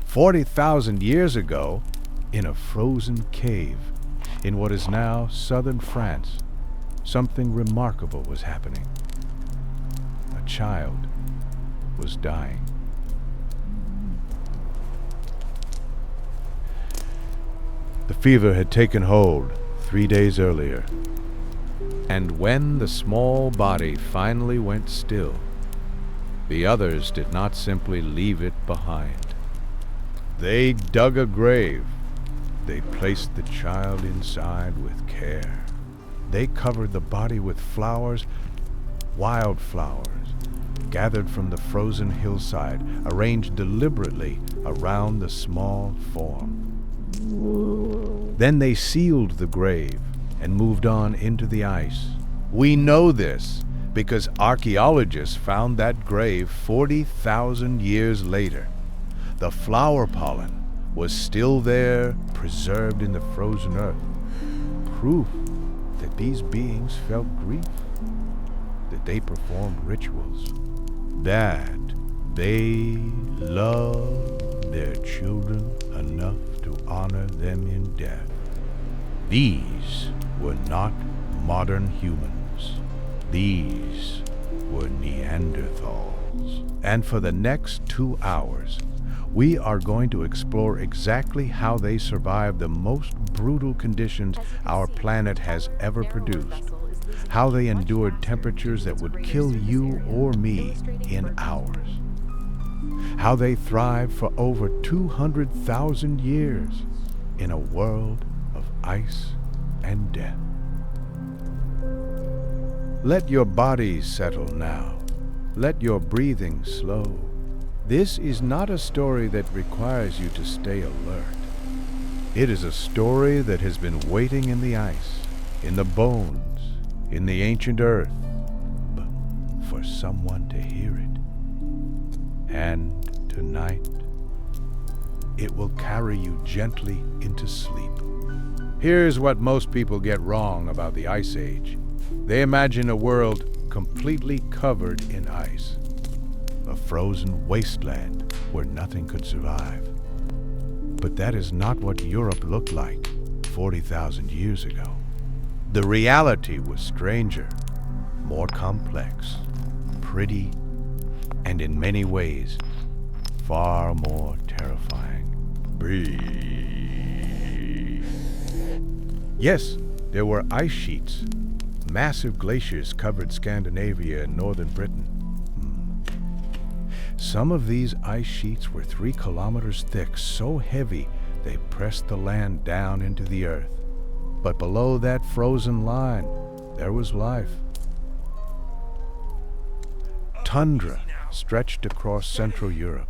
40,000 years ago, in a frozen cave in what is now southern France, something remarkable was happening. A child was dying. The fever had taken hold 3 days earlier, and when the small body finally went still, the others did not simply leave it behind. They dug a grave. They placed the child inside with care. They covered the body with flowers, wildflowers, gathered from the frozen hillside, arranged deliberately around the small form. Then they sealed the grave and moved on into the ice. We know this because archaeologists found that grave 40,000 years later. The flower pollen was still there, preserved in the frozen earth. Proof that these beings felt grief, that they performed rituals, that they loved their children enough to honor them in death. These were not modern humans. These were Neanderthals. And for the next 2 hours, we are going to explore exactly how they survived the most brutal conditions our planet has ever produced, how they endured temperatures that would kill you or me in hours, how they thrived for over 200,000 years in a world of ice and death. Let your bodies settle now. Let your breathing slow. This is not a story that requires you to stay alert. It is a story that has been waiting in the ice, in the bones, in the ancient earth, but for someone to hear it. And tonight, it will carry you gently into sleep. Here's what most people get wrong about the Ice Age. They imagine a world completely covered in ice, a frozen wasteland where nothing could survive. But that is not what Europe looked like 40,000 years ago. The reality was stranger, more complex, pretty, and in many ways, far more terrifying. Breathe. Yes, there were ice sheets. Massive glaciers covered Scandinavia and northern Britain. Some of these ice sheets were 3 kilometers thick, so heavy they pressed the land down into the earth. But below that frozen line, there was life. Tundra stretched across Central Europe.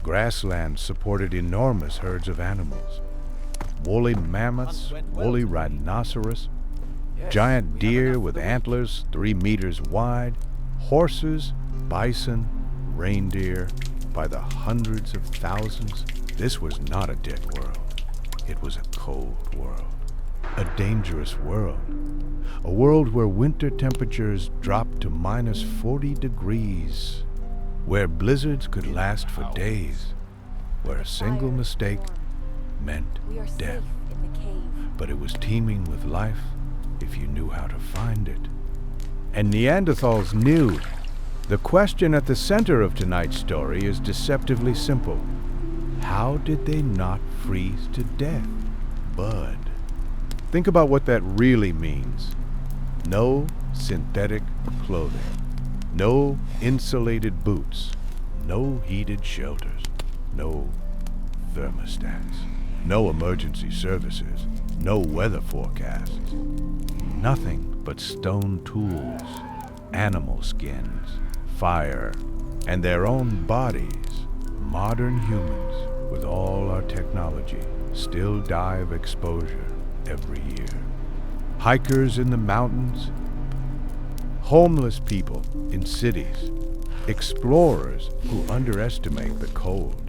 Grasslands supported enormous herds of animals. Woolly mammoths, woolly rhinoceros, giant deer with antlers 3 meters wide, horses, bison, reindeer by the hundreds of thousands. This was not a dead world. It was a cold world, a dangerous world, a world where winter temperatures dropped to minus 40 degrees, where blizzards could last for days, where a single mistake meant death. But it was teeming with life if you knew how to find it. And Neanderthals knew. The question at the center of tonight's story is deceptively simple. How did they not freeze to death? Bud. Think about what that really means. No synthetic clothing. No insulated boots. No heated shelters. No thermostats. No emergency services. No weather forecasts. Nothing but stone tools, animal skins, fire, and their own bodies. Modern humans, with all our technology, still die of exposure every year. Hikers in the mountains, homeless people in cities, explorers who underestimate the cold.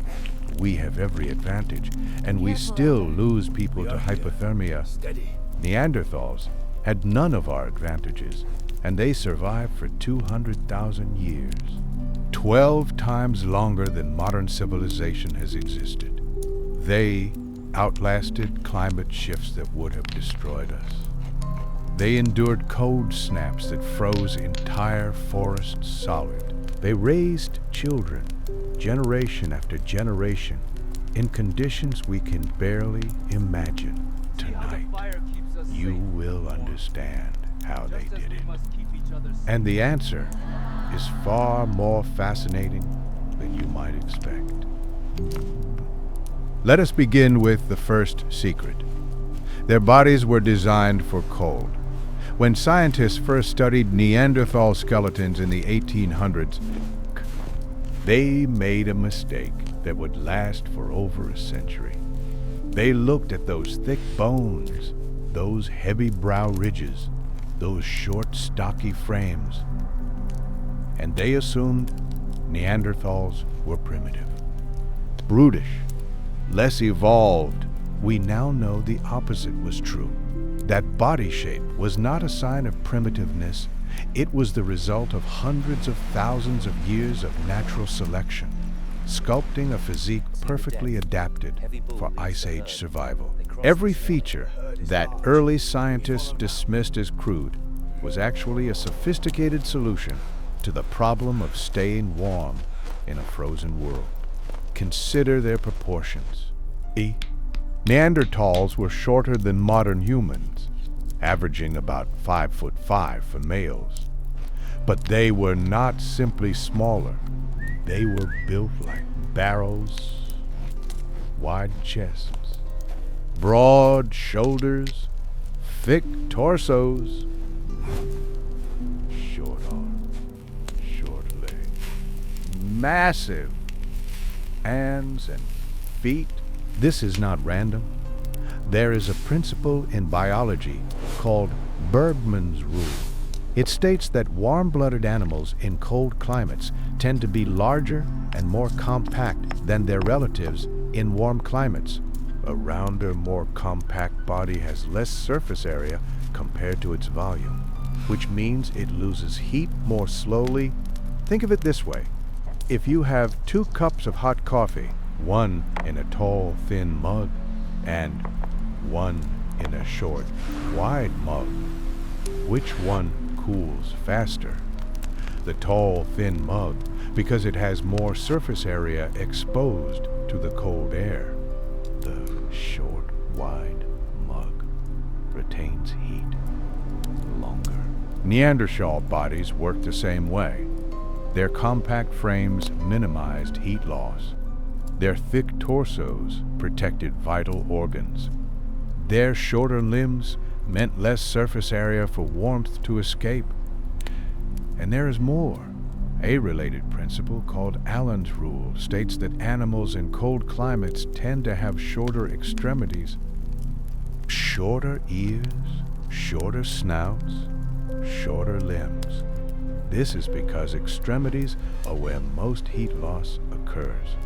We have every advantage, and we still lose people to hypothermia. Neanderthals had none of our advantages, and they survived for 200,000 years. 12 times longer than modern civilization has existed. They outlasted climate shifts that would have destroyed us. They endured cold snaps that froze entire forests solid. They raised children, generation after generation, in conditions we can barely imagine. Tonight, you will understand how they did it. And the answer is far more fascinating than you might expect. Let us begin with the first secret. Their bodies were designed for cold. When scientists first studied Neanderthal skeletons in the 1800s, they made a mistake that would last for over a century. They looked at those thick bones, those heavy brow ridges, those short, stocky frames, and they assumed Neanderthals were primitive, brutish, less evolved. We now know the opposite was true. That body shape was not a sign of primitiveness. It was the result of hundreds of thousands of years of natural selection, sculpting a physique perfectly adapted for Ice Age survival. Every feature that early scientists dismissed as crude was actually a sophisticated solution to the problem of staying warm in a frozen world. Consider their proportions. Neanderthals were shorter than modern humans, averaging about 5'5" for males. But they were not simply smaller. They were built like barrels, wide chests, broad shoulders, thick torsos, short arms, short legs, massive hands and feet. This is not random. There is a principle in biology called Bergmann's rule. It states that warm-blooded animals in cold climates tend to be larger and more compact than their relatives in warm climates. A rounder, more compact body has less surface area compared to its volume, which means it loses heat more slowly. Think of it this way. If you have 2 cups of hot coffee, one in a tall, thin mug, and one in a short, wide mug, which one cools faster? The tall, thin mug, because it has more surface area exposed to the cold air. The short, wide mug retains heat longer. Neanderthal bodies worked the same way. Their compact frames minimized heat loss. Their thick torsos protected vital organs. Their shorter limbs meant less surface area for warmth to escape. And there is more. A related principle called Allen's rule states that animals in cold climates tend to have shorter extremities, shorter ears, shorter snouts, shorter limbs. This is because extremities are where most heat loss occurs.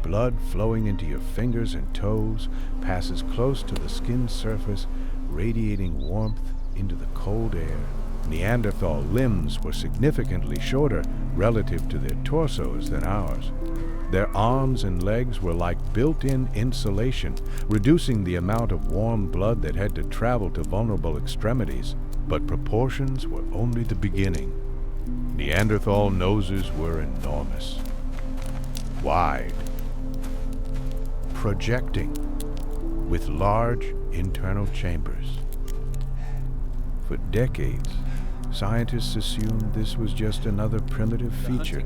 Blood flowing into your fingers and toes passes close to the skin surface, radiating warmth into the cold air. Neanderthal limbs were significantly shorter relative to their torsos than ours. Their arms and legs were like built-in insulation, reducing the amount of warm blood that had to travel to vulnerable extremities. But proportions were only the beginning. Neanderthal noses were enormous, wide, projecting, with large internal chambers. For decades, scientists assumed this was just another primitive feature.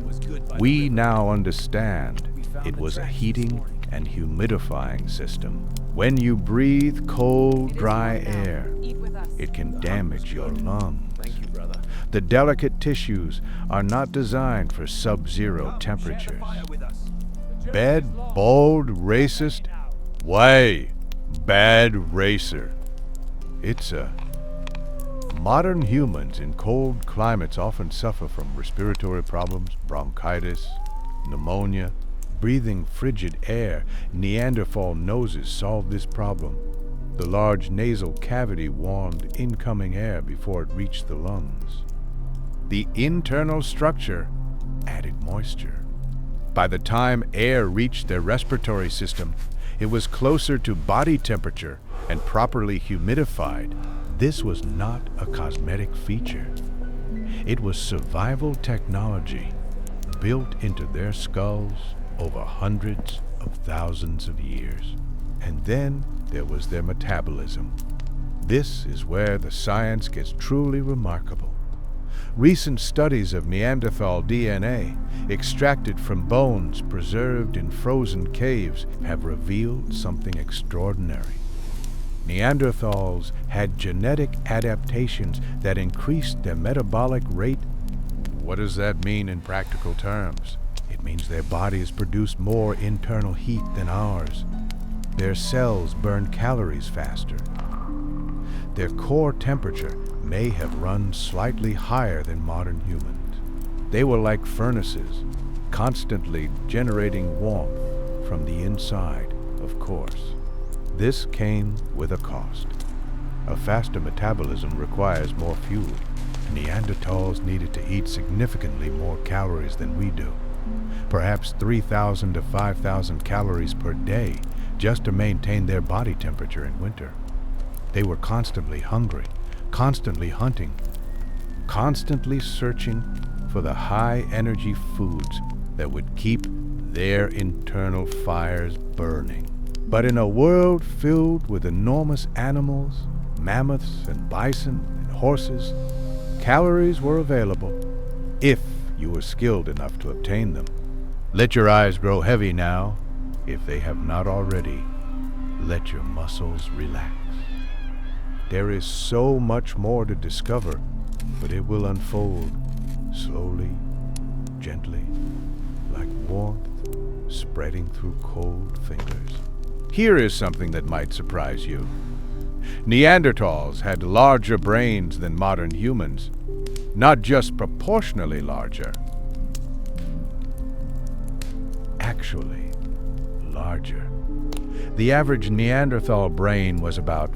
We now understand it was a heating and humidifying system. When you breathe cold, dry air, it can damage your lungs. The delicate tissues are not designed for sub-zero temperatures. Bad, bold, racist? Way bad racer. Modern humans in cold climates often suffer from respiratory problems, bronchitis, pneumonia, breathing frigid air. Neanderthal noses solved this problem. The large nasal cavity warmed incoming air before it reached the lungs. The internal structure added moisture. By the time air reached their respiratory system, it was closer to body temperature and properly humidified. This was not a cosmetic feature. It was survival technology built into their skulls over hundreds of thousands of years. And then there was their metabolism. This is where the science gets truly remarkable. Recent studies of Neanderthal DNA, extracted from bones preserved in frozen caves, have revealed something extraordinary. Neanderthals had genetic adaptations that increased their metabolic rate. What does that mean in practical terms? It means their bodies produce more internal heat than ours. Their cells burn calories faster. Their core temperature may have run slightly higher than modern humans. They were like furnaces, constantly generating warmth from the inside, of course. This came with a cost. A faster metabolism requires more fuel. Neanderthals needed to eat significantly more calories than we do. Perhaps 3,000 to 5,000 calories per day just to maintain their body temperature in winter. They were constantly hungry, constantly hunting, constantly searching for the high-energy foods that would keep their internal fires burning. But in a world filled with enormous animals, mammoths and bison and horses, calories were available if you were skilled enough to obtain them. Let your eyes grow heavy now, if they have not already. Let your muscles relax. There is so much more to discover, but it will unfold slowly, gently, like warmth spreading through cold fingers. Here is something that might surprise you. Neanderthals had larger brains than modern humans, not just proportionally larger, actually larger. The average Neanderthal brain was about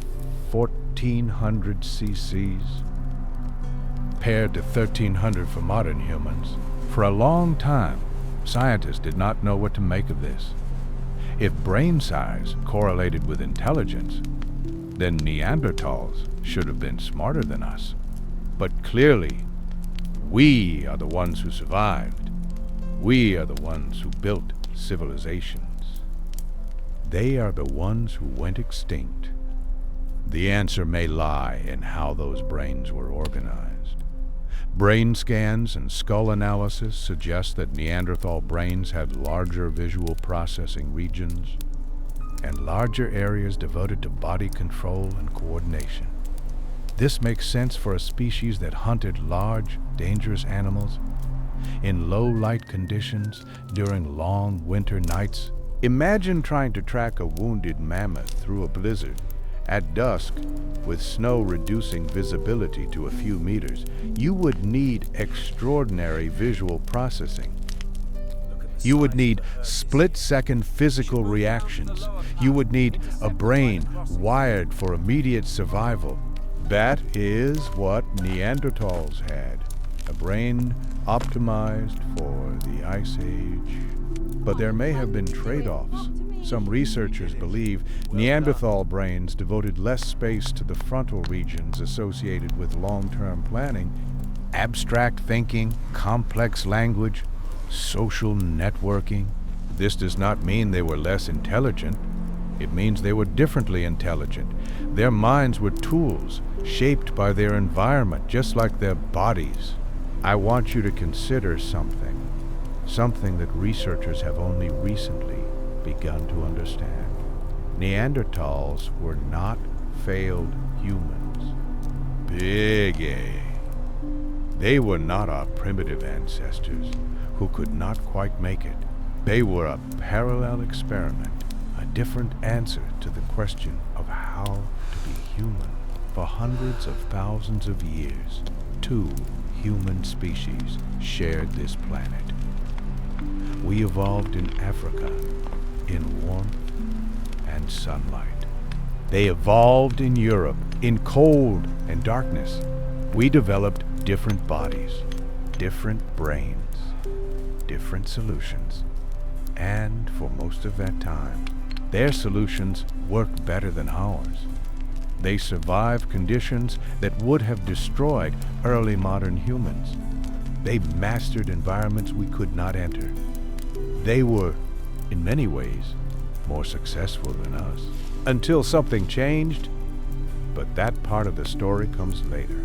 1,400 cc's, compared to 1,300 for modern humans. For a long time, scientists did not know what to make of this. If brain size correlated with intelligence, then Neanderthals should have been smarter than us. But clearly, we are the ones who survived. We are the ones who built civilizations. They are the ones who went extinct. The answer may lie in how those brains were organized. Brain scans and skull analysis suggest that Neanderthal brains had larger visual processing regions and larger areas devoted to body control and coordination. This makes sense for a species that hunted large, dangerous animals in low-light conditions during long winter nights. Imagine trying to track a wounded mammoth through a blizzard at dusk with snow reducing visibility to a few meters. You would need extraordinary visual processing. You would need split-second physical reactions. You would need a brain wired for immediate survival. That is what Neanderthals had, a brain optimized for the Ice Age. But there may have been trade-offs. Some researchers believe Neanderthal brains devoted less space to the frontal regions associated with long-term planning, abstract thinking, complex language, social networking. This does not mean they were less intelligent. It means they were differently intelligent. Their minds were tools, shaped by their environment, just like their bodies. I want you to consider something that researchers have only recently begun to understand. Neanderthals were not failed humans. Big A. They were not our primitive ancestors who could not quite make it. They were a parallel experiment, a different answer to the question of how to be human. For hundreds of thousands of years, two human species shared this planet. We evolved in Africa, in warmth and sunlight. They evolved in Europe, in cold and darkness. We developed different bodies, different brains. different solutions. And for most of that time, their solutions worked better than ours. They survived conditions that would have destroyed early modern humans. They mastered environments we could not enter. They were, in many ways, more successful than us. Until something changed, but that part of the story comes later.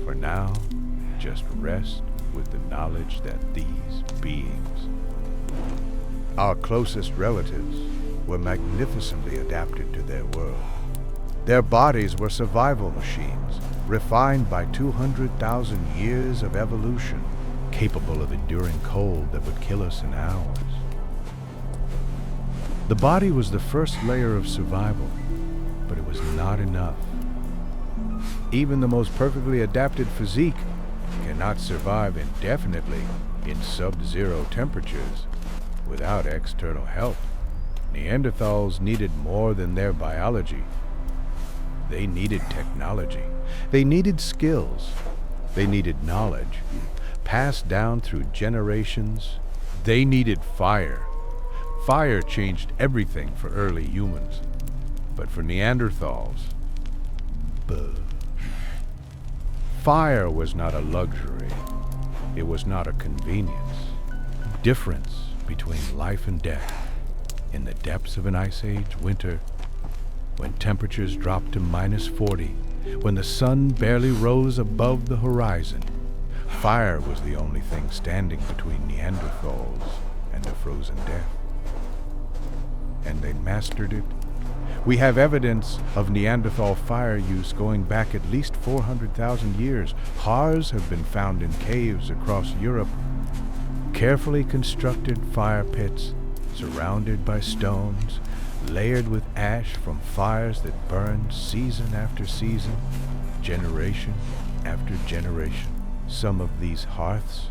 For now, just rest with the knowledge that these beings, our closest relatives, were magnificently adapted to their world. Their bodies were survival machines, refined by 200,000 years of evolution, capable of enduring cold that would kill us in hours. The body was the first layer of survival, but it was not enough. Even the most perfectly adapted physique cannot survive indefinitely in sub-zero temperatures without external help. Neanderthals needed more than their biology. They needed technology. They needed skills. They needed knowledge, passed down through generations. They needed fire. Fire changed everything for early humans. But for Neanderthals, fire was not a luxury. It was not a convenience. Difference between life and death. In the depths of an ice age winter, when temperatures dropped to -40, when the sun barely rose above the horizon, fire was the only thing standing between Neanderthals and a frozen death. And they mastered it. We have evidence of Neanderthal fire use going back at least 400,000 years. Hearths have been found in caves across Europe. Carefully constructed fire pits, surrounded by stones, layered with ash from fires that burned season after season, generation after generation. Some of these hearths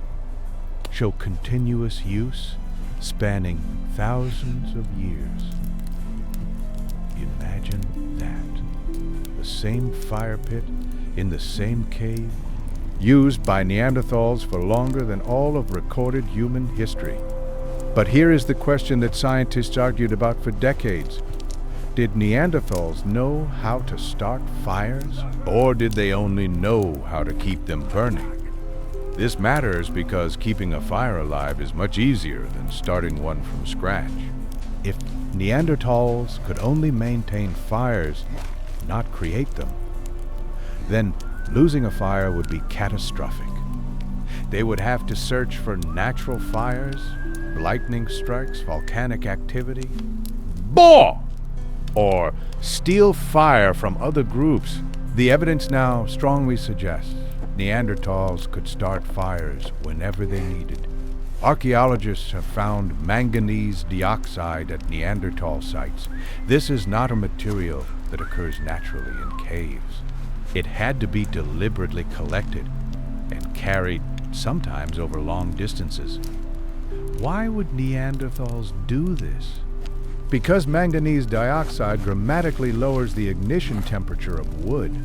show continuous use spanning thousands of years. Imagine that. The same fire pit in the same cave, used by Neanderthals for longer than all of recorded human history. But here is the question that scientists argued about for decades. Did Neanderthals know how to start fires, or did they only know how to keep them burning? This matters because keeping a fire alive is much easier than starting one from scratch. If Neanderthals could only maintain fires, not create them, then losing a fire would be catastrophic. They would have to search for natural fires, lightning strikes, volcanic activity, or steal fire from other groups. The evidence now strongly suggests Neanderthals could start fires whenever they needed. Archaeologists have found manganese dioxide at Neanderthal sites. This is not a material that occurs naturally in caves. It had to be deliberately collected and carried sometimes over long distances. Why would Neanderthals do this? Because manganese dioxide dramatically lowers the ignition temperature of wood.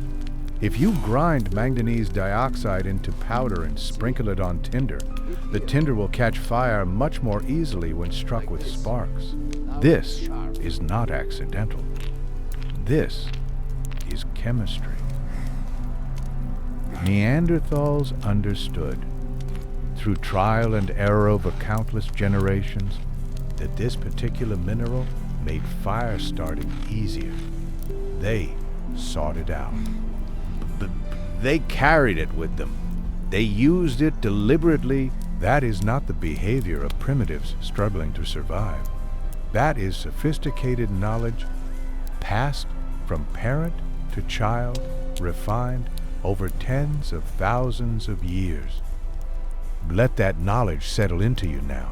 If you grind manganese dioxide into powder and sprinkle it on tinder, the tinder will catch fire much more easily when struck with sparks. This is not accidental. This is chemistry. Neanderthals understood, through trial and error over countless generations, that this particular mineral made fire starting easier. They sought it out. They carried it with them. They used it deliberately. That is not the behavior of primitives struggling to survive. That is sophisticated knowledge passed from parent to child, refined over tens of thousands of years. Let that knowledge settle into you now,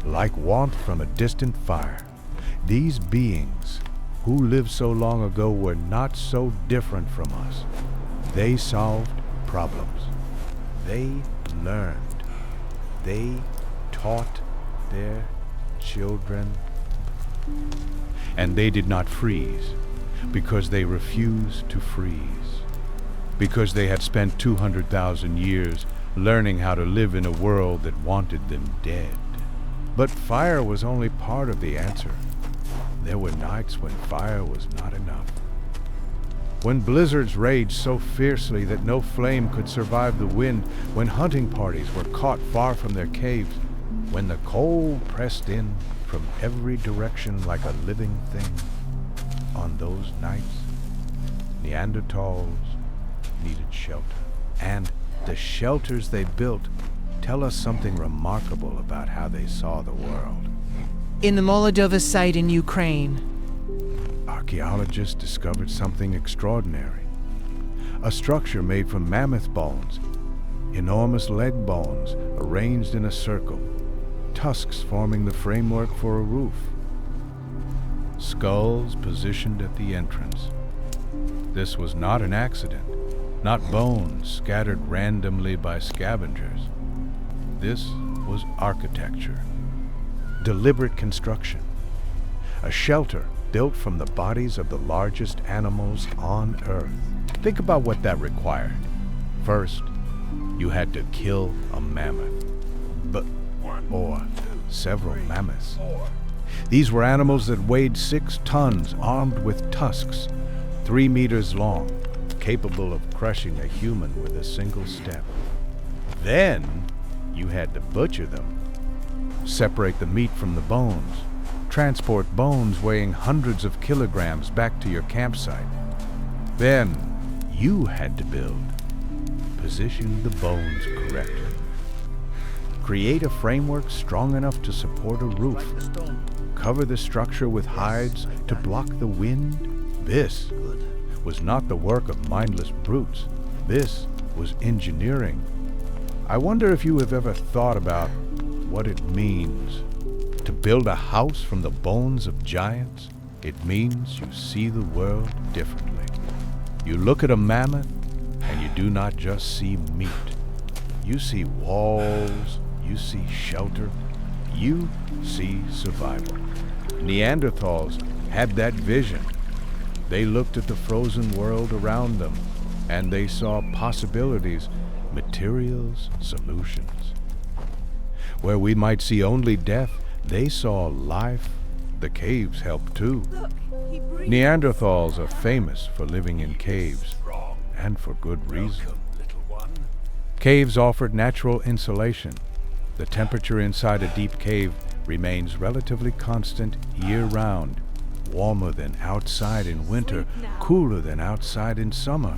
like warmth from a distant fire. These beings who lived so long ago were not so different from us. They solved problems. They learned. They taught their children. And they did not freeze because they refused to freeze. Because they had spent 200,000 years learning how to live in a world that wanted them dead. But fire was only part of the answer. There were nights when fire was not enough. When blizzards raged so fiercely that no flame could survive the wind, when hunting parties were caught far from their caves, when the cold pressed in from every direction like a living thing, on those nights, Neanderthals needed shelter. And the shelters they built tell us something remarkable about how they saw the world. In the Molodova site in Ukraine, Archaeologists discovered something extraordinary. A structure made from mammoth bones, enormous leg bones arranged in a circle, tusks forming the framework for a roof, skulls positioned at the entrance. This was not an accident, not bones scattered randomly by scavengers. This was architecture, deliberate construction, a shelter built from the bodies of the largest animals on Earth. Think about what that required. First, you had to kill a mammoth, or several mammoths. These were animals that weighed 6 tons, armed with tusks, 3 meters long, capable of crushing a human with a single step. Then, you had to butcher them, separate the meat from the bones, transport bones weighing hundreds of kilograms back to your campsite. Then, you had to position the bones correctly, create a framework strong enough to support a roof, cover the structure with hides to block the wind. This was not the work of mindless brutes. This was engineering. I wonder if you have ever thought about what it means to build a house from the bones of giants. It means you see the world differently. You look at a mammoth and you do not just see meat. You see walls, you see shelter, you see survival. Neanderthals had that vision. They looked at the frozen world around them and they saw possibilities, materials, solutions. Where we might see only death, they saw life. The caves helped too. Neanderthals are famous for living in caves, and for good reason. Caves offered natural insulation. The temperature inside a deep cave remains relatively constant year-round, warmer than outside in winter, cooler than outside in summer.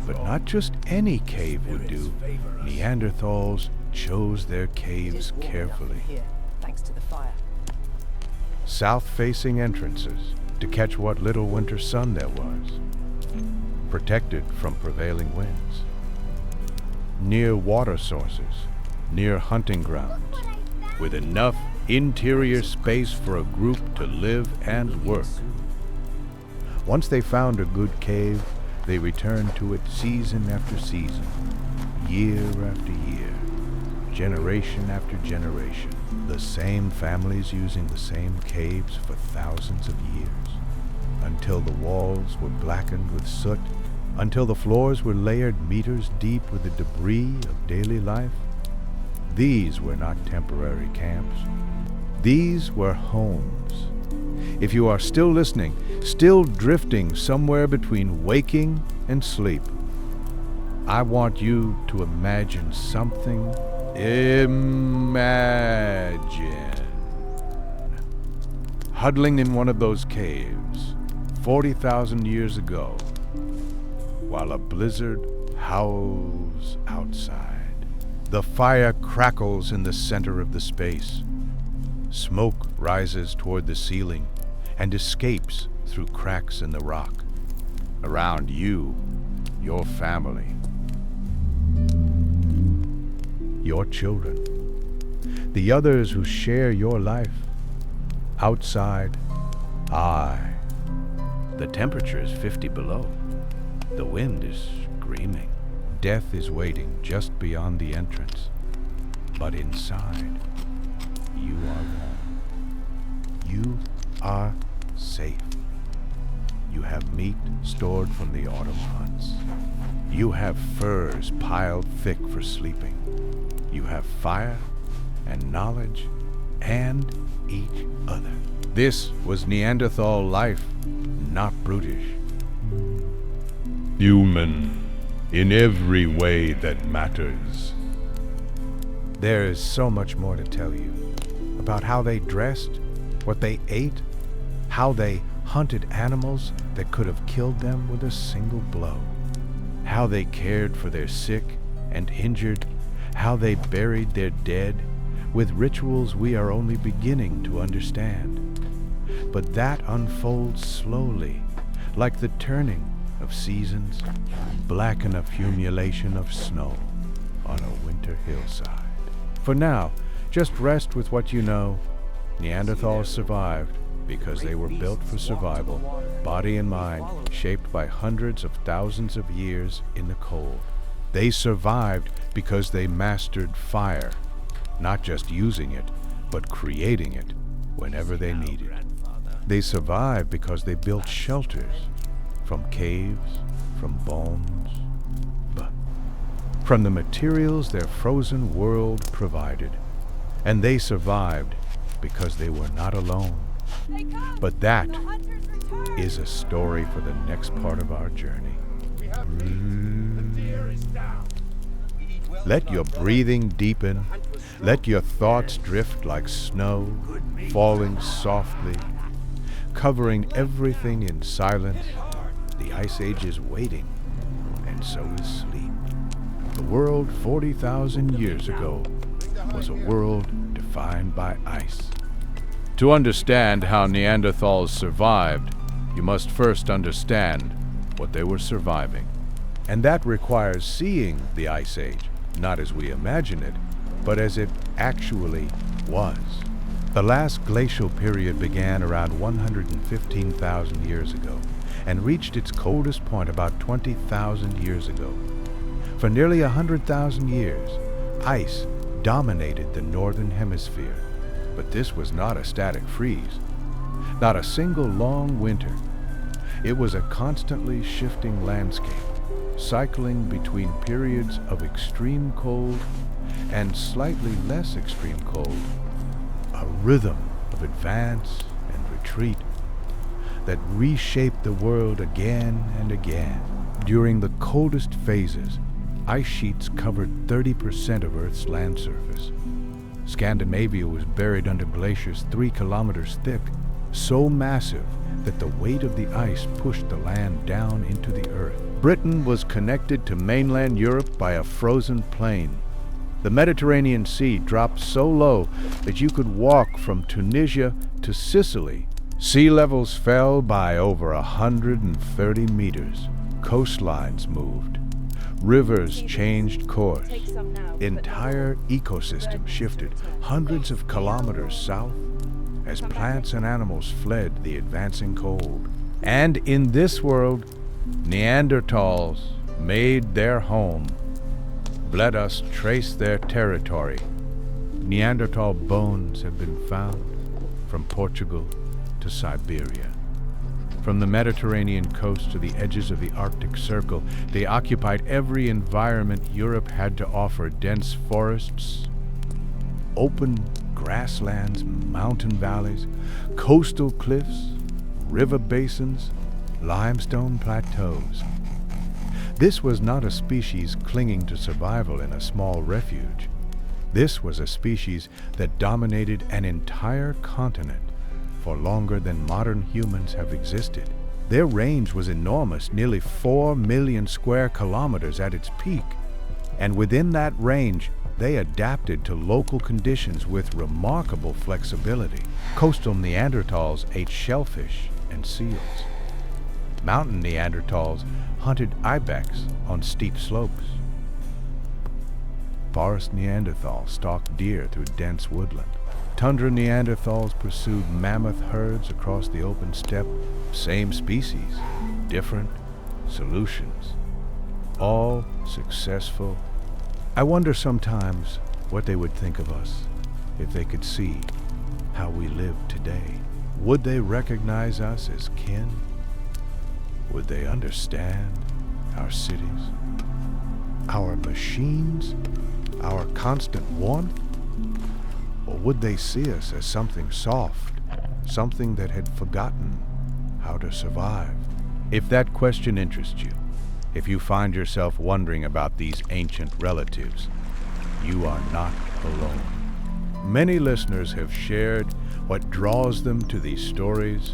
But not just any cave would do. Neanderthals chose their caves carefully. South-facing entrances to catch what little winter sun there was, protected from prevailing winds. Near water sources, near hunting grounds, with enough interior space for a group to live and work. Once they found a good cave, they returned to it season after season, year after year, generation after generation. The same families using the same caves for thousands of years, until the walls were blackened with soot, until the floors were layered meters deep with the debris of daily life. These were not temporary camps. These were homes. If you are still listening, still drifting somewhere between waking and sleep, I want you to imagine something. Imagine huddling in one of those caves 40,000 years ago while a blizzard howls outside. The fire crackles in the center of the space. Smoke rises toward the ceiling and escapes through cracks in the rock. Around you, your family, your children, the others who share your life. Outside, the temperature is 50 below. The wind is screaming. Death is waiting just beyond the entrance. But inside, you are warm. You are safe. You have meat stored from the autumn hunts. You have furs piled thick for sleeping. You have fire and knowledge and each other. This was Neanderthal life, not brutish. Human, in every way that matters. There is so much more to tell you about how they dressed, what they ate, how they hunted animals that could have killed them with a single blow, how they cared for their sick and injured, how they buried their dead with rituals we are only beginning to understand. But that unfolds slowly, like the turning of seasons, black an accumulation of snow on a winter hillside. For now, just rest with what you know. Neanderthals survived because they were built for survival, body and mind, shaped by hundreds of thousands of years in the cold. They survived because they mastered fire, not just using it, but creating it whenever they needed. They survived because they built shelters from caves, from bones, but from the materials their frozen world provided. And they survived because they were not alone. But that is a story for the next part of our journey. Let your breathing deepen. Let your thoughts drift like snow, falling softly, covering everything in silence. The Ice Age is waiting, and so is sleep. The world 40,000 years ago was a world defined by ice. To understand how Neanderthals survived, you must first understand what they were surviving. And that requires seeing the Ice Age, not as we imagine it, but as it actually was. The last glacial period began around 115,000 years ago and reached its coldest point about 20,000 years ago. For nearly 100,000 years, ice dominated the northern hemisphere, but this was not a static freeze, not a single long winter. It was a constantly shifting landscape, cycling between periods of extreme cold and slightly less extreme cold, a rhythm of advance and retreat that reshaped the world again and again. During the coldest phases, ice sheets covered 30% of Earth's land surface. Scandinavia was buried under glaciers 3 kilometers thick, so massive that the weight of the ice pushed the land down into the earth. Britain was connected to mainland Europe by a frozen plain. The Mediterranean Sea dropped so low that you could walk from Tunisia to Sicily. Sea levels fell by over 130 meters. Coastlines moved. Rivers changed course. Entire ecosystems shifted hundreds of kilometers south as plants and animals fled the advancing cold. And in this world, Neanderthals made their home. Let us trace their territory. Neanderthal bones have been found from Portugal to Siberia. From the Mediterranean coast to the edges of the Arctic Circle, they occupied every environment Europe had to offer: dense forests, open grasslands, mountain valleys, coastal cliffs, river basins, limestone plateaus. This was not a species clinging to survival in a small refuge. This was a species that dominated an entire continent for longer than modern humans have existed. Their range was enormous, nearly 4 million square kilometers at its peak. And within that range, they adapted to local conditions with remarkable flexibility. Coastal Neanderthals ate shellfish and seals. Mountain Neanderthals hunted ibex on steep slopes. Forest Neanderthals stalked deer through dense woodland. Tundra Neanderthals pursued mammoth herds across the open steppe. Same species, different solutions, all successful. I wonder sometimes what they would think of us if they could see how we live today. Would they recognize us as kin? Would they understand our cities, our machines, our constant warmth? Or would they see us as something soft, something that had forgotten how to survive? If that question interests you, if you find yourself wondering about these ancient relatives, you are not alone. Many listeners have shared what draws them to these stories,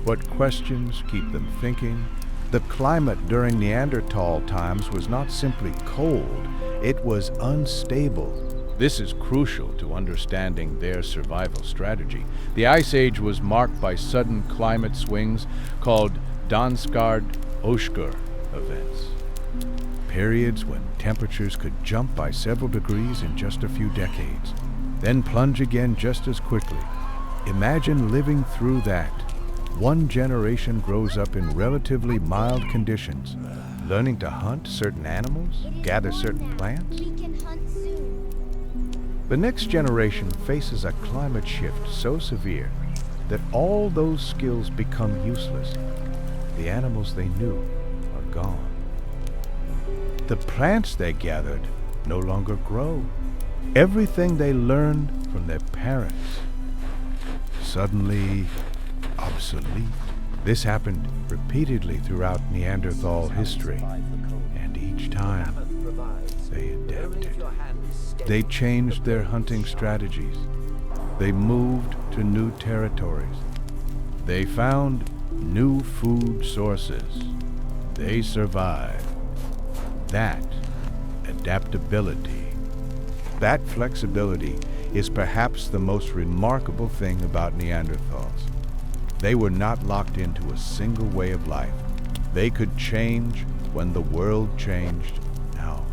what questions keep them thinking. The climate during Neanderthal times was not simply cold, it was unstable. This is crucial to understanding their survival strategy. The Ice Age was marked by sudden climate swings called Danskard-Oshker events. Periods when temperatures could jump by several degrees in just a few decades, then plunge again just as quickly. Imagine living through that. One generation grows up in relatively mild conditions, learning to hunt certain animals, gather certain plants. We can hunt soon. The next generation faces a climate shift so severe that all those skills become useless. The animals they knew are gone. The plants they gathered no longer grow. Everything they learned from their parents suddenly obsolete. This happened repeatedly throughout Neanderthal history, and each time they adapted. They changed their hunting strategies. They moved to new territories. They found new food sources. They survived. That adaptability, that flexibility is perhaps the most remarkable thing about Neanderthals. They were not locked into a single way of life. They could change when the world changed. Now,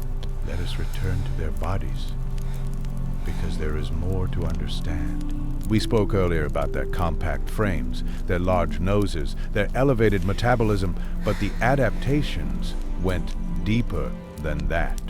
let us return to their bodies, because there is more to understand. We spoke earlier about their compact frames, their large noses, their elevated metabolism, but the adaptations went deeper than that.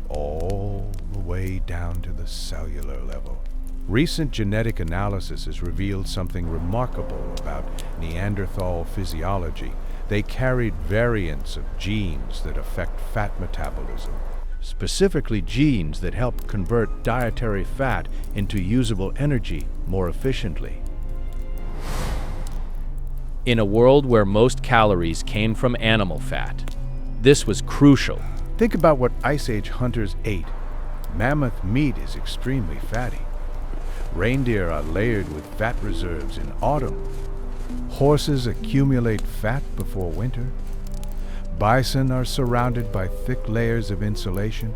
All the way down to the cellular level. Recent genetic analysis has revealed something remarkable about Neanderthal physiology. They carried variants of genes that affect fat metabolism, specifically genes that help convert dietary fat into usable energy more efficiently. In a world where most calories came from animal fat, this was crucial. Think about what Ice Age hunters ate. Mammoth meat is extremely fatty. Reindeer are layered with fat reserves in autumn. Horses accumulate fat before winter. Bison are surrounded by thick layers of insulation.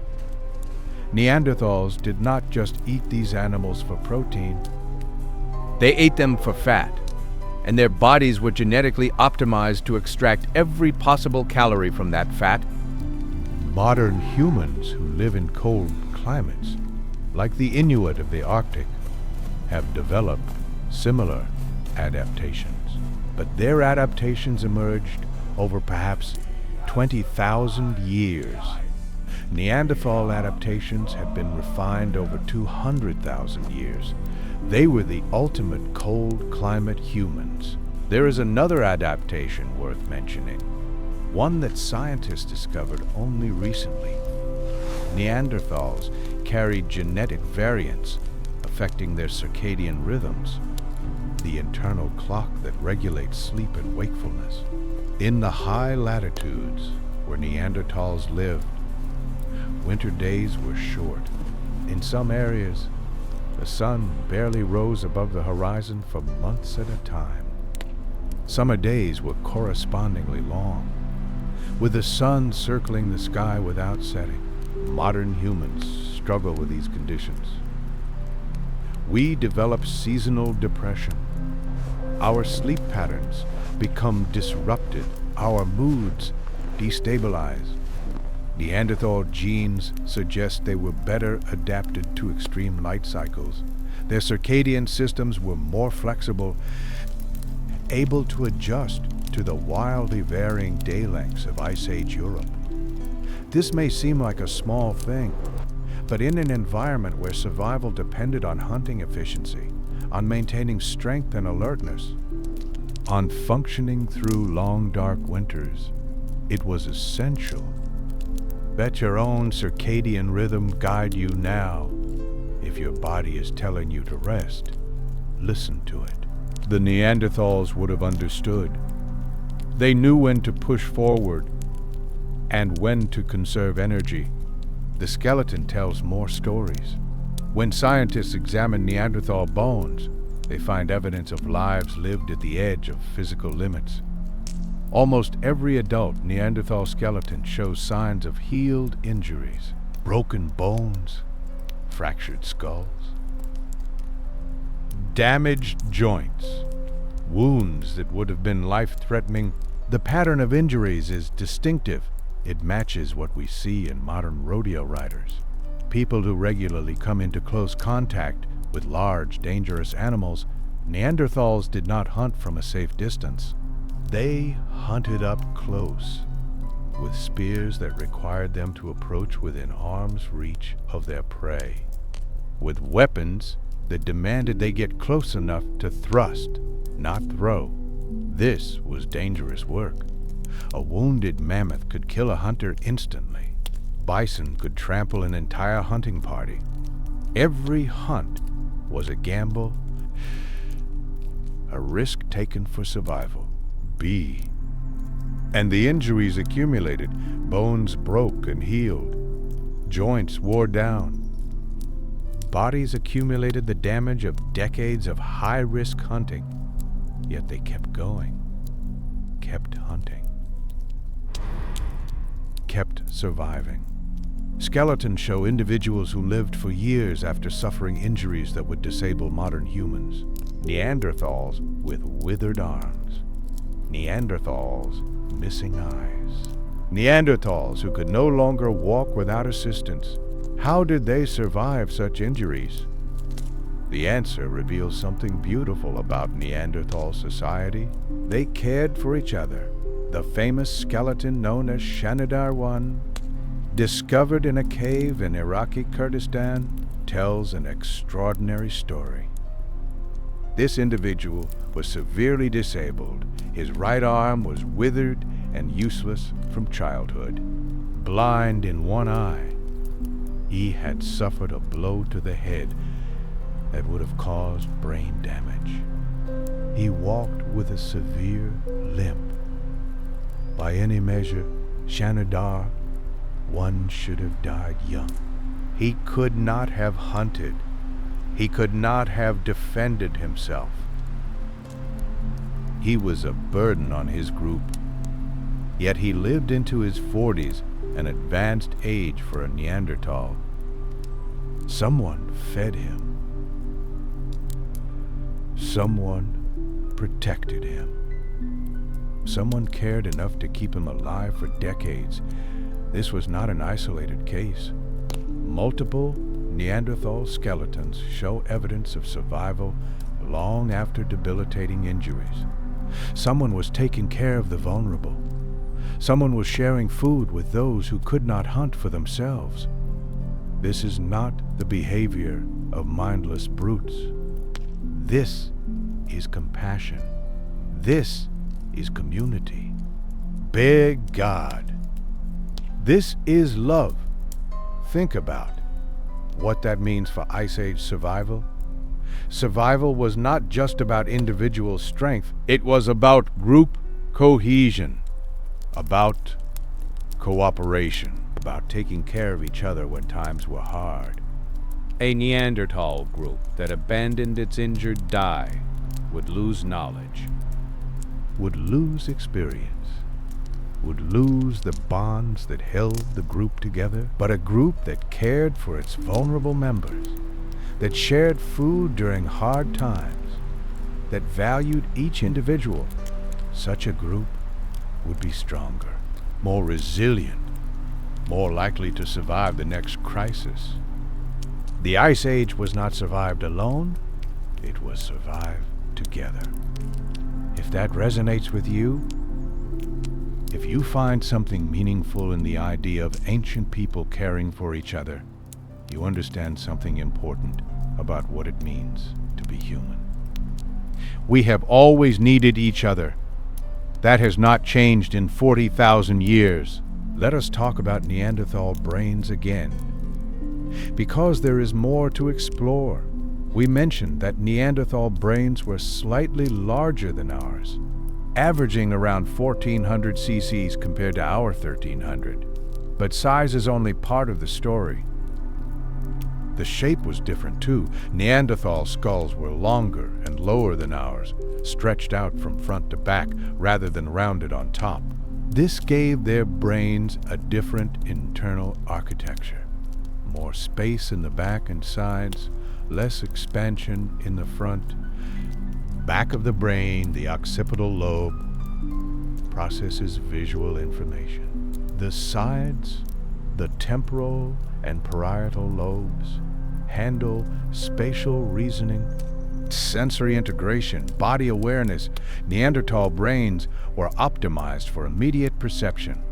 Neanderthals did not just eat these animals for protein. They ate them for fat, and their bodies were genetically optimized to extract every possible calorie from that fat. Modern humans who live in cold climates, like the Inuit of the Arctic, have developed similar adaptations. But their adaptations emerged over perhaps 20,000 years. Neanderthal adaptations have been refined over 200,000 years. They were the ultimate cold climate humans. There is another adaptation worth mentioning, one that scientists discovered only recently. Neanderthals carried genetic variants affecting their circadian rhythms, the internal clock that regulates sleep and wakefulness. In the high latitudes where Neanderthals lived, winter days were short. In some areas, the sun barely rose above the horizon for months at a time. Summer days were correspondingly long, with the sun circling the sky without setting. Modern humans struggle with these conditions. We develop seasonal depression. Our sleep patterns become disrupted. Our moods destabilize. Neanderthal genes suggest they were better adapted to extreme light cycles. Their circadian systems were more flexible, able to adjust to the wildly varying day lengths of Ice Age Europe. This may seem like a small thing, but in an environment where survival depended on hunting efficiency, on maintaining strength and alertness, on functioning through long dark winters. It was essential. Let your own circadian rhythm guide you now. If your body is telling you to rest, listen to it. The Neanderthals would have understood. They knew when to push forward and when to conserve energy. The skeleton tells more stories. When scientists examine Neanderthal bones, they find evidence of lives lived at the edge of physical limits. Almost every adult Neanderthal skeleton shows signs of healed injuries, broken bones, fractured skulls, damaged joints, wounds that would have been life-threatening. The pattern of injuries is distinctive. It matches what we see in modern rodeo riders. People who regularly come into close contact with large, dangerous animals. Neanderthals did not hunt from a safe distance. They hunted up close, with spears that required them to approach within arm's reach of their prey, with weapons that demanded they get close enough to thrust, not throw. This was dangerous work. A wounded mammoth could kill a hunter instantly. Bison could trample an entire hunting party. Every hunt was a gamble, a risk taken for survival. And the injuries accumulated. Bones broke and healed. Joints wore down. Bodies accumulated the damage of decades of high-risk hunting. Yet they kept going, kept hunting, kept surviving. Skeletons show individuals who lived for years after suffering injuries that would disable modern humans. Neanderthals with withered arms. Neanderthals missing eyes. Neanderthals who could no longer walk without assistance. How did they survive such injuries? The answer reveals something beautiful about Neanderthal society. They cared for each other. The famous skeleton known as Shanidar I, discovered in a cave in Iraqi Kurdistan, tells an extraordinary story. This individual was severely disabled. His right arm was withered and useless from childhood. Blind in one eye, he had suffered a blow to the head that would have caused brain damage. He walked with a severe limp. By any measure, Shanidar I should have died young. He could not have hunted. He could not have defended himself. He was a burden on his group. Yet he lived into his 40s, an advanced age for a Neanderthal. Someone fed him. Someone protected him. Someone cared enough to keep him alive for decades. This was not an isolated case. Multiple Neanderthal skeletons show evidence of survival long after debilitating injuries. Someone was taking care of the vulnerable. Someone was sharing food with those who could not hunt for themselves. This is not the behavior of mindless brutes. This is compassion. This is community. Big God. This is love. Think about what that means for Ice Age survival. Survival was not just about individual strength. It was about group cohesion, about cooperation, about taking care of each other when times were hard. A Neanderthal group that abandoned its injured die would lose knowledge, would lose experience, would lose the bonds that held the group together. But a group that cared for its vulnerable members, that shared food during hard times, that valued each individual, such a group would be stronger, more resilient, more likely to survive the next crisis. The Ice Age was not survived alone, it was survived together. If that resonates with you, if you find something meaningful in the idea of ancient people caring for each other, you understand something important about what it means to be human. We have always needed each other. That has not changed in 40,000 years. Let us talk about Neanderthal brains again, because there is more to explore. We mentioned that Neanderthal brains were slightly larger than ours, averaging around 1,400 cc's compared to our 1,300. But size is only part of the story. The shape was different too. Neanderthal skulls were longer and lower than ours, stretched out from front to back rather than rounded on top. This gave their brains a different internal architecture. More space in the back and sides, less expansion in the front. Back of the brain, the occipital lobe, processes visual information. The sides, the temporal and parietal lobes, handle spatial reasoning, sensory integration, body awareness. Neanderthal brains were optimized for immediate perception,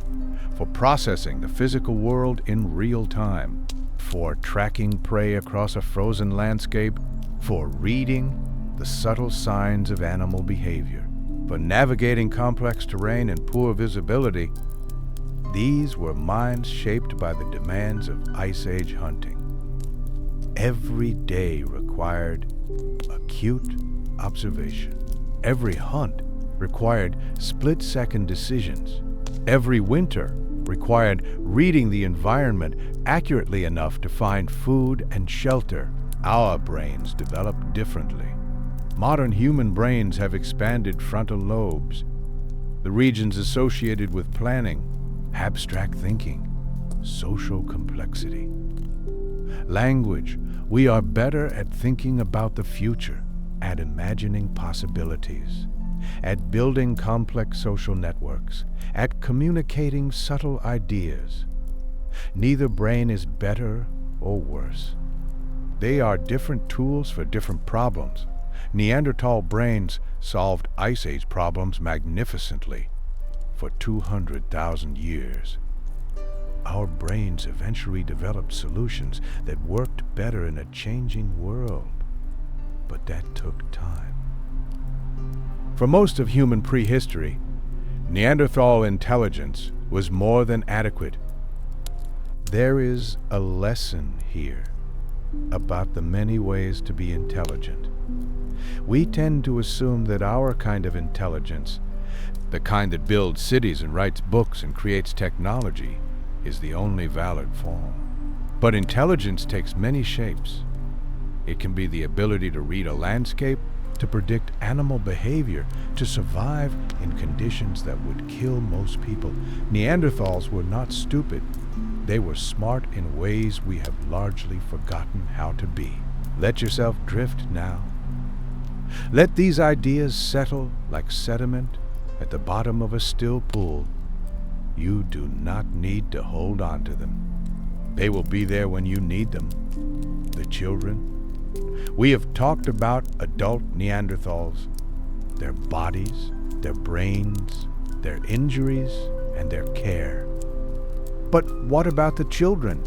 for processing the physical world in real time, for tracking prey across a frozen landscape, for reading the subtle signs of animal behavior, for navigating complex terrain and poor visibility. These were minds shaped by the demands of Ice Age hunting. Every day required acute observation. Every hunt required split-second decisions. Every winter required reading the environment accurately enough to find food and shelter. Our brains developed differently. Modern human brains have expanded frontal lobes, the regions associated with planning, abstract thinking, social complexity. Language. We are better at thinking about the future, at imagining possibilities, at building complex social networks, at communicating subtle ideas. Neither brain is better or worse. They are different tools for different problems. Neanderthal brains solved Ice Age problems magnificently for 200,000 years. Our brains eventually developed solutions that worked better in a changing world, but that took time. For most of human prehistory, Neanderthal intelligence was more than adequate. There is a lesson here about the many ways to be intelligent. We tend to assume that our kind of intelligence, the kind that builds cities and writes books and creates technology, is the only valid form. But intelligence takes many shapes. It can be the ability to read a landscape, to predict animal behavior, to survive in conditions that would kill most people. Neanderthals were not stupid. They were smart in ways we have largely forgotten how to be. Let yourself drift now. Let these ideas settle like sediment at the bottom of a still pool. You do not need to hold on to them. They will be there when you need them. The children. We have talked about adult Neanderthals, their bodies, their brains, their injuries, and their care. But what about the children?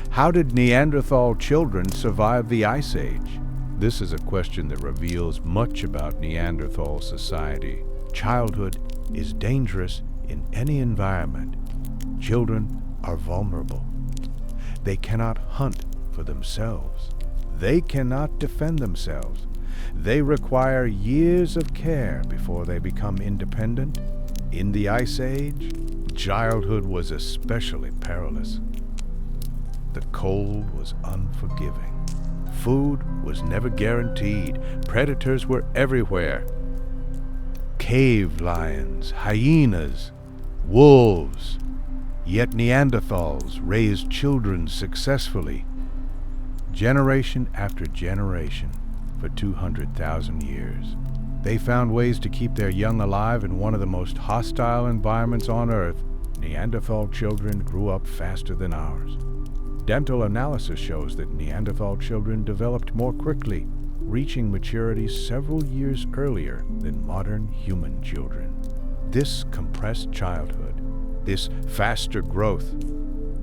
How did Neanderthal children survive the Ice Age? This is a question that reveals much about Neanderthal society. Childhood is dangerous in any environment. Children are vulnerable. They cannot hunt for themselves. They cannot defend themselves. They require years of care before they become independent. In the Ice Age, childhood was especially perilous. The cold was unforgiving. Food was never guaranteed. Predators were everywhere. Cave lions, hyenas, wolves. Yet Neanderthals raised children successfully, generation after generation, for 200,000 years. They found ways to keep their young alive in one of the most hostile environments on Earth. Neanderthal children grew up faster than ours. Dental analysis shows that Neanderthal children developed more quickly, reaching maturity several years earlier than modern human children. This compressed childhood, this faster growth,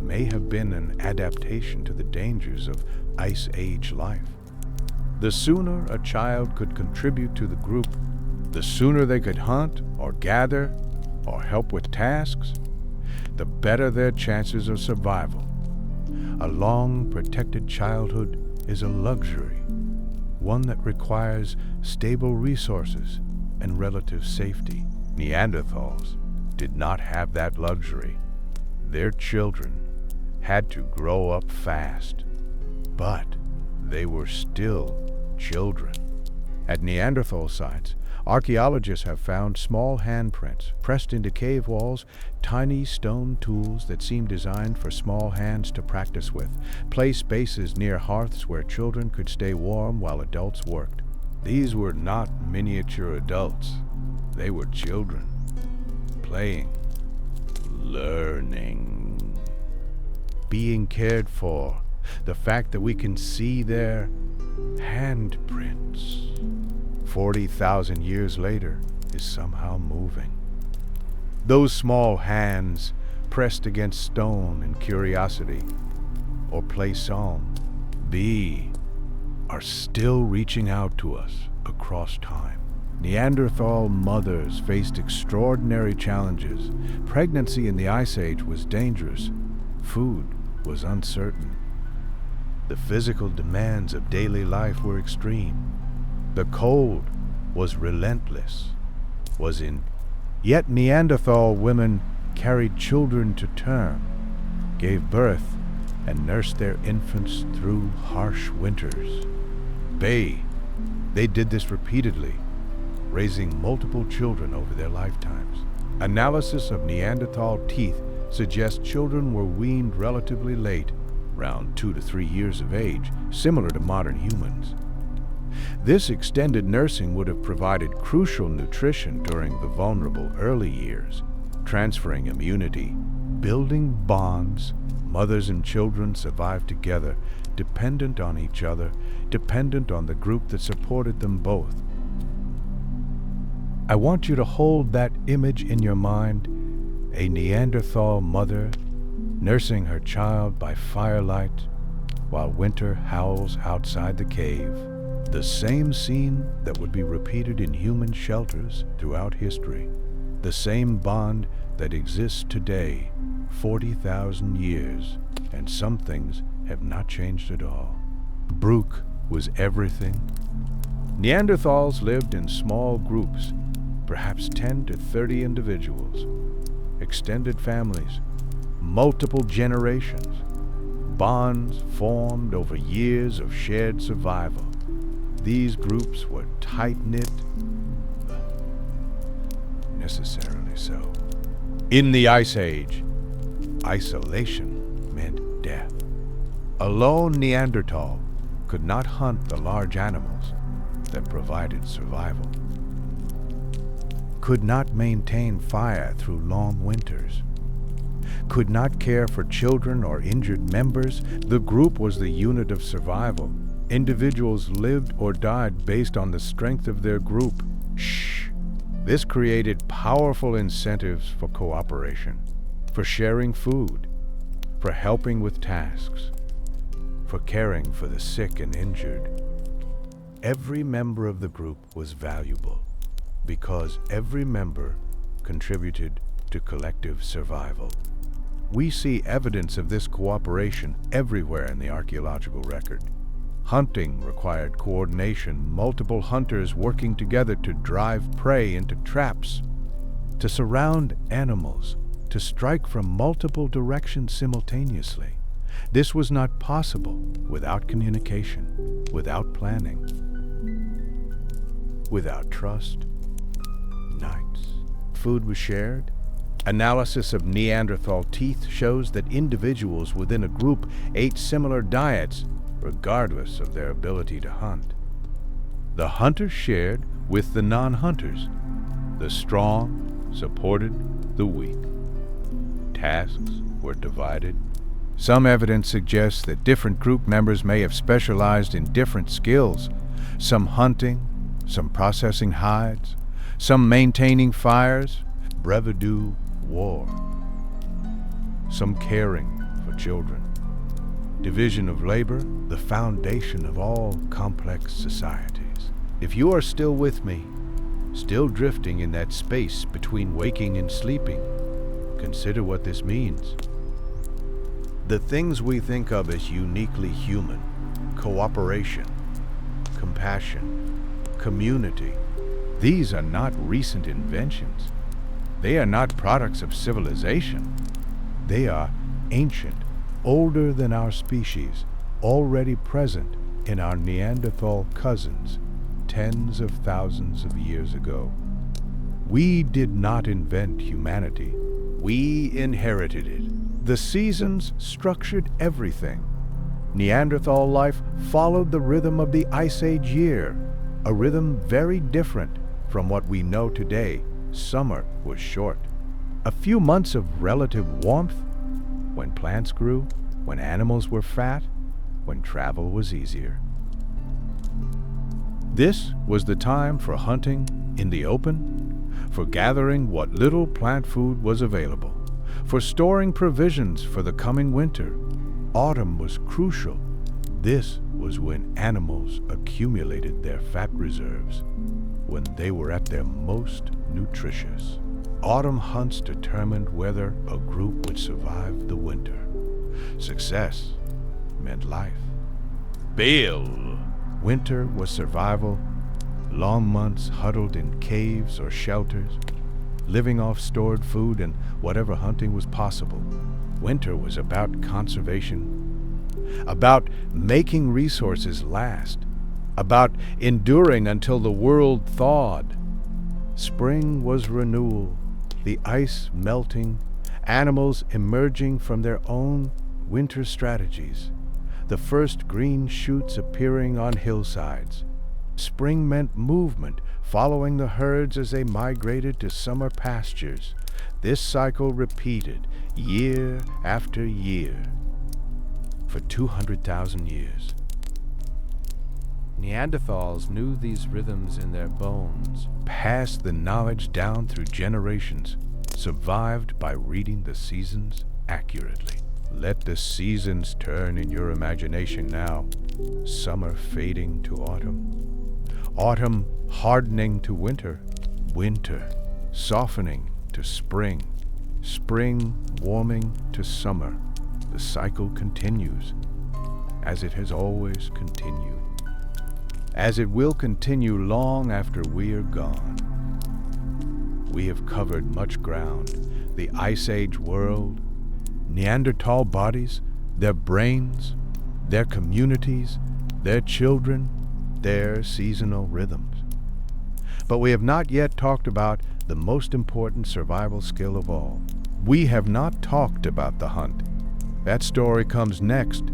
may have been an adaptation to the dangers of Ice Age life. The sooner a child could contribute to the group, the sooner they could hunt or gather or help with tasks, the better their chances of survival. A long, protected childhood is a luxury, one that requires stable resources and relative safety. Neanderthals did not have that luxury. Their children had to grow up fast, but they were still children. At Neanderthal sites, archaeologists have found small handprints pressed into cave walls, tiny stone tools that seem designed for small hands to practice with, place bases near hearths where children could stay warm while adults worked. These were not miniature adults. They were children, playing, learning, being cared for. The fact that we can see their handprints 40,000 years later is somehow moving. Those small hands pressed against stone in curiosity or play song, are still reaching out to us across time. Neanderthal mothers faced extraordinary challenges. Pregnancy in the Ice Age was dangerous. Food was uncertain. The physical demands of daily life were extreme. The cold was relentless, Yet Neanderthal women carried children to term, gave birth, and nursed their infants through harsh winters. They did this repeatedly, raising multiple children over their lifetimes. Analysis of Neanderthal teeth suggests children were weaned relatively late, around 2 to 3 years of age, similar to modern humans. This extended nursing would have provided crucial nutrition during the vulnerable early years, transferring immunity, building bonds. Mothers and children survived together, dependent on each other, dependent on the group that supported them both. I want you to hold that image in your mind, a Neanderthal mother nursing her child by firelight while winter howls outside the cave. The same scene that would be repeated in human shelters throughout history. The same bond that exists today, 40,000 years, and some things have not changed at all. Brooke was everything. Neanderthals lived in small groups, perhaps 10 to 30 individuals, extended families, multiple generations, bonds formed over years of shared survival. These groups were tight-knit, necessarily so. In the Ice Age, isolation meant death. A lone Neanderthal could not hunt the large animals that provided survival, could not maintain fire through long winters, could not care for children or injured members. The group was the unit of survival. Individuals lived or died based on the strength of their group. This created powerful incentives for cooperation, for sharing food, for helping with tasks, for caring for the sick and injured. Every member of the group was valuable because every member contributed to collective survival. We see evidence of this cooperation everywhere in the archaeological record. Hunting required coordination, multiple hunters working together to drive prey into traps, to surround animals, to strike from multiple directions simultaneously. This was not possible without communication, without planning, without trust. Nights. Food was shared. Analysis of Neanderthal teeth shows that individuals within a group ate similar diets, regardless of their ability to hunt. The hunters shared with the non-hunters. The strong supported the weak. Tasks were divided. Some evidence suggests that different group members may have specialized in different skills, some hunting, some processing hides, some maintaining fires, brevedue war, some caring for children. division of labor, the foundation of all complex societies. If you are still with me, still drifting in that space between waking and sleeping, consider what this means. The things we think of as uniquely human, cooperation, compassion, community, these are not recent inventions. They are not products of civilization. They are ancient, older than our species, already present in our Neanderthal cousins tens of thousands of years ago. We did not invent humanity. We inherited it. The seasons structured everything. Neanderthal life followed the rhythm of the Ice Age year, a rhythm very different from what we know today. Summer was short. A few months of relative warmth, when plants grew, when animals were fat, when travel was easier. This was the time for hunting in the open, for gathering what little plant food was available, for storing provisions for the coming winter. Autumn was crucial. This was when animals accumulated their fat reserves, when they were at their most nutritious. Autumn hunts determined whether a group would survive the winter. Success meant life. Bail! Winter was survival. Long months huddled in caves or shelters, living off stored food and whatever hunting was possible. Winter was about conservation, about making resources last, about enduring until the world thawed. Spring was renewal, the ice melting, animals emerging from their own winter strategies, the first green shoots appearing on hillsides. Spring meant movement, following the herds as they migrated to summer pastures. This cycle repeated year after year for 200,000 years. Neanderthals knew these rhythms in their bones, passed the knowledge down through generations, survived by reading the seasons accurately. Let the seasons turn in your imagination now. Summer fading to autumn. Autumn hardening to winter. Winter softening to spring. Spring warming to summer. The cycle continues, as it has always continued, as it will continue long after we are gone. We have covered much ground. The Ice Age world, Neanderthal bodies, their brains, their communities, their children, their seasonal rhythms. But we have not yet talked about the most important survival skill of all. We have not talked about the hunt. That story comes next.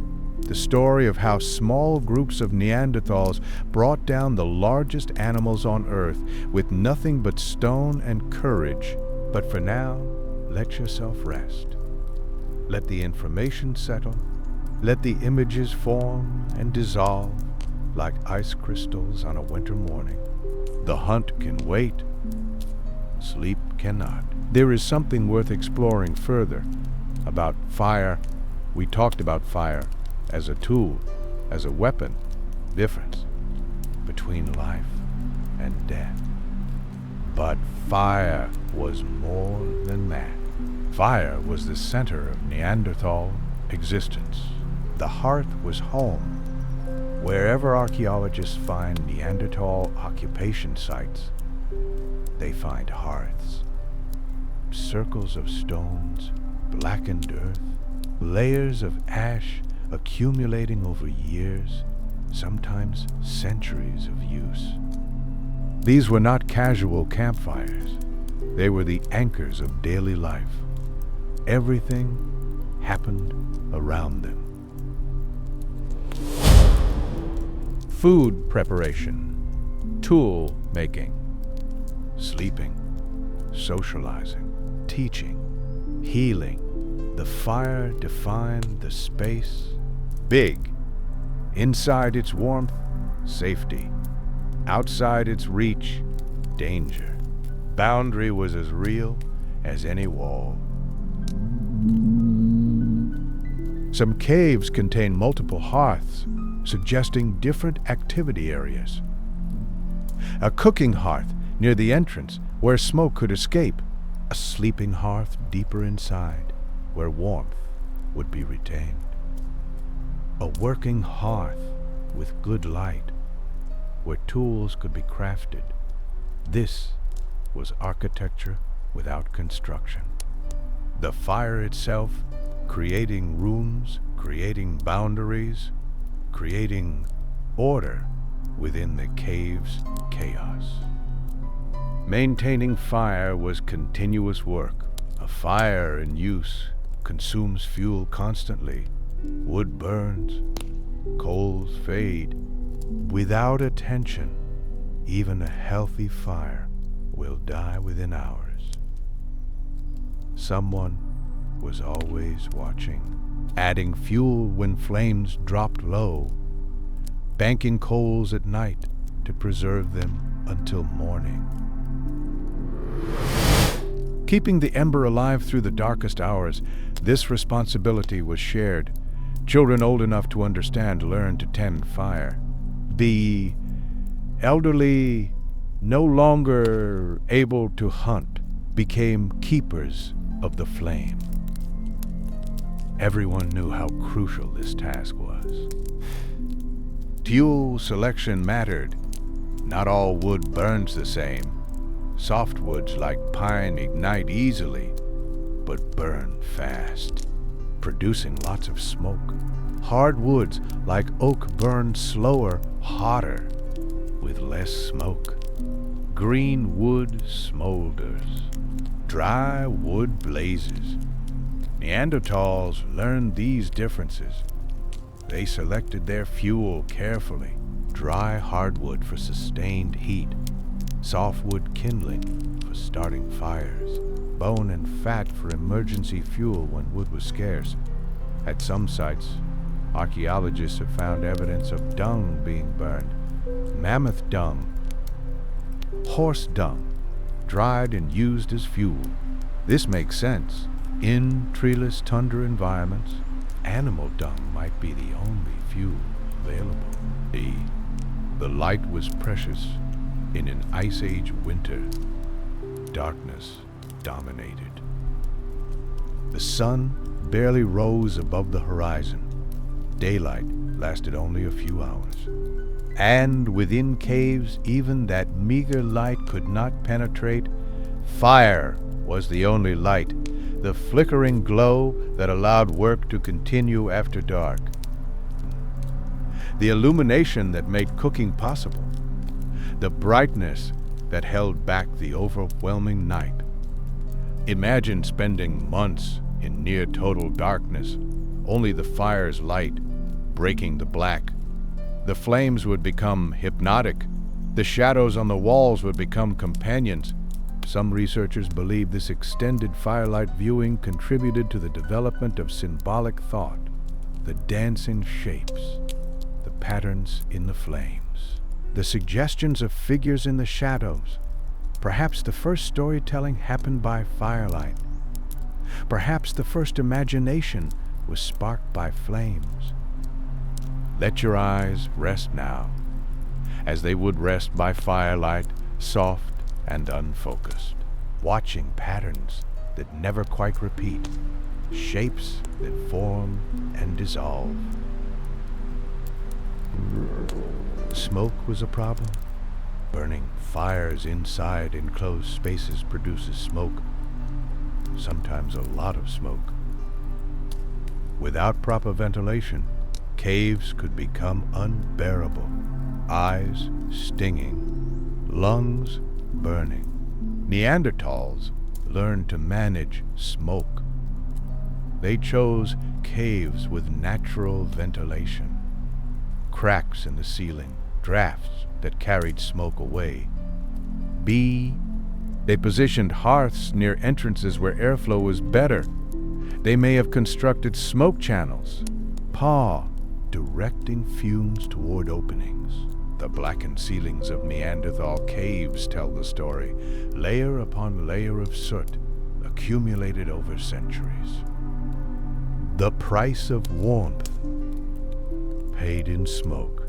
The story of how small groups of Neanderthals brought down the largest animals on Earth with nothing but stone and courage. But for now, let yourself rest. Let the information settle. Let the images form and dissolve like ice crystals on a winter morning. The hunt can wait. Sleep cannot. There is something worth exploring further about fire. We talked about fire as a tool, as a weapon. Difference between life and death. But fire was more than that. Fire was the center of Neanderthal existence. The hearth was home. Wherever archaeologists find Neanderthal occupation sites, they find hearths. Circles of stones, blackened earth, layers of ash accumulating over years, sometimes centuries of use. These were not casual campfires. They were the anchors of daily life. Everything happened around them. Food preparation, tool making, sleeping, socializing, teaching, healing. The fire defined the space. Big. Inside its warmth, safety. Outside its reach, danger. Boundary was as real as any wall. Some caves contain multiple hearths, suggesting different activity areas. A cooking hearth near the entrance where smoke could escape. A sleeping hearth deeper inside where warmth would be retained. A working hearth with good light where tools could be crafted. This was architecture without construction. The fire itself creating rooms, creating boundaries, creating order within the cave's chaos. Maintaining fire was continuous work. A fire in use consumes fuel constantly. Wood burns, coals fade. Without attention, even a healthy fire will die within hours. Someone was always watching, adding fuel when flames dropped low, banking coals at night to preserve them until morning. Keeping the ember alive through the darkest hours, this responsibility was shared. Children old enough to understand learned to tend fire. The elderly, no longer able to hunt, became keepers of the flame. Everyone knew how crucial this task was. Fuel selection mattered. Not all wood burns the same. Soft woods like pine ignite easily, but burn fast, producing lots of smoke. Hard woods like oak burn slower, hotter, with less smoke. Green wood smolders. Dry wood blazes. Neanderthals learned these differences. They selected their fuel carefully. Dry hardwood for sustained heat. Softwood kindling for starting fires. Bone and fat for emergency fuel when wood was scarce. At some sites, archaeologists have found evidence of dung being burned. Mammoth dung, horse dung, dried and used as fuel. This makes sense. In treeless tundra environments, animal dung might be the only fuel available. The light was precious. In an ice age winter, darkness dominated. The sun barely rose above the horizon. Daylight lasted only a few hours. And within caves, even that meager light could not penetrate. Fire was the only light, the flickering glow that allowed work to continue after dark. The illumination that made cooking possible. The brightness that held back the overwhelming night. Imagine spending months in near total darkness, only the fire's light breaking the black. The flames would become hypnotic. The shadows on the walls would become companions. Some researchers believe this extended firelight viewing contributed to the development of symbolic thought, the dancing shapes, the patterns in the flames. The suggestions of figures in the shadows. Perhaps the first storytelling happened by firelight. Perhaps the first imagination was sparked by flames. Let your eyes rest now, as they would rest by firelight, soft and unfocused, watching patterns that never quite repeat, shapes that form and dissolve. Smoke was a problem. Burning fires inside enclosed spaces produces smoke, sometimes a lot of smoke. Without proper ventilation, caves could become unbearable. Eyes stinging, lungs burning. Neanderthals learned to manage smoke. They chose caves with natural ventilation. Cracks in the ceiling, drafts that carried smoke away. They positioned hearths near entrances where airflow was better. They may have constructed smoke channels. Directing fumes toward openings. The blackened ceilings of Neanderthal caves tell the story, layer upon layer of soot accumulated over centuries. The price of warmth, paid in smoke.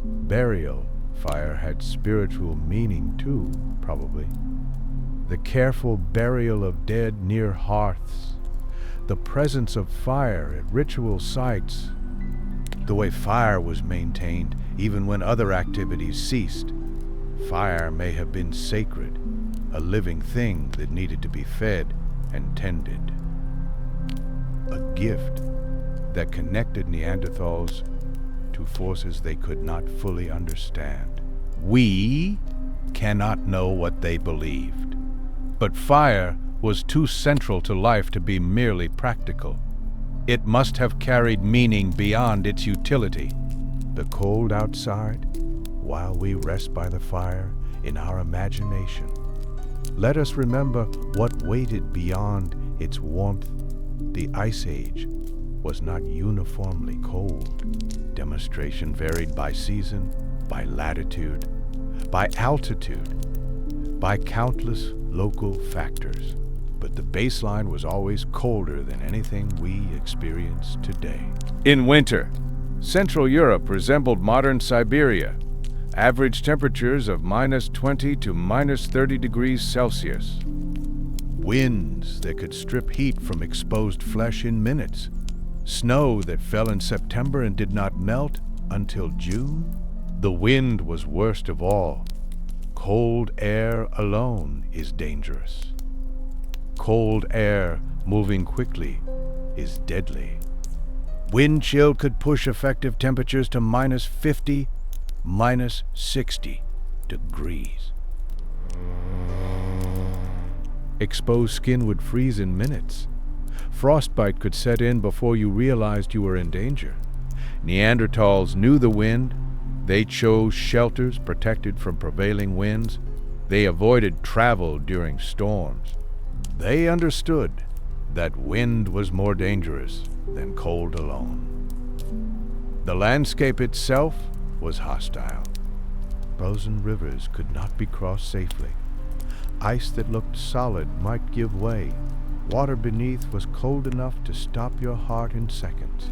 Burial fire had spiritual meaning too, probably. The careful burial of dead near hearths, the presence of fire at ritual sites, the way fire was maintained even when other activities ceased. Fire may have been sacred, a living thing that needed to be fed and tended. A gift that connected Neanderthals to forces they could not fully understand. We cannot know what they believed, but fire was too central to life to be merely practical. It must have carried meaning beyond its utility. The cold outside, while we rest by the fire in our imagination. Let us remember what waited beyond its warmth. The Ice Age was not uniformly cold. Demonstration varied by season, by latitude, by altitude, by countless local factors. But the baseline was always colder than anything we experience today. In winter, Central Europe resembled modern Siberia. Average temperatures of -20 to -30 degrees Celsius. Winds that could strip heat from exposed flesh in minutes. Snow that fell in September and did not melt until June. The wind was worst of all. Cold air alone is dangerous. Cold air moving quickly is deadly. Wind chill could push effective temperatures to -50, -60 degrees. Exposed skin would freeze in minutes. Frostbite could set in before you realized you were in danger. Neanderthals knew the wind. They chose shelters protected from prevailing winds. They avoided travel during storms. They understood that wind was more dangerous than cold alone. The landscape itself was hostile. Frozen rivers could not be crossed safely. Ice that looked solid might give way. Water beneath was cold enough to stop your heart in seconds.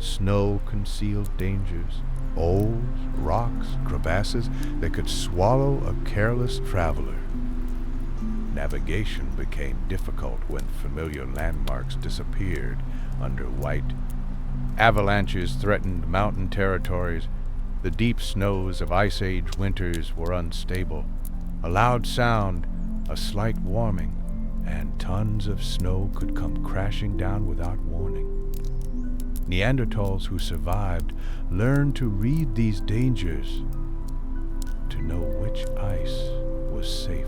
Snow concealed dangers, holes, rocks, crevasses that could swallow a careless traveler. Navigation became difficult when familiar landmarks disappeared under white. Avalanches threatened mountain territories. The deep snows of Ice Age winters were unstable. A loud sound, a slight warming, and tons of snow could come crashing down without warning. Neanderthals who survived learned to read these dangers, to know which ice was safe,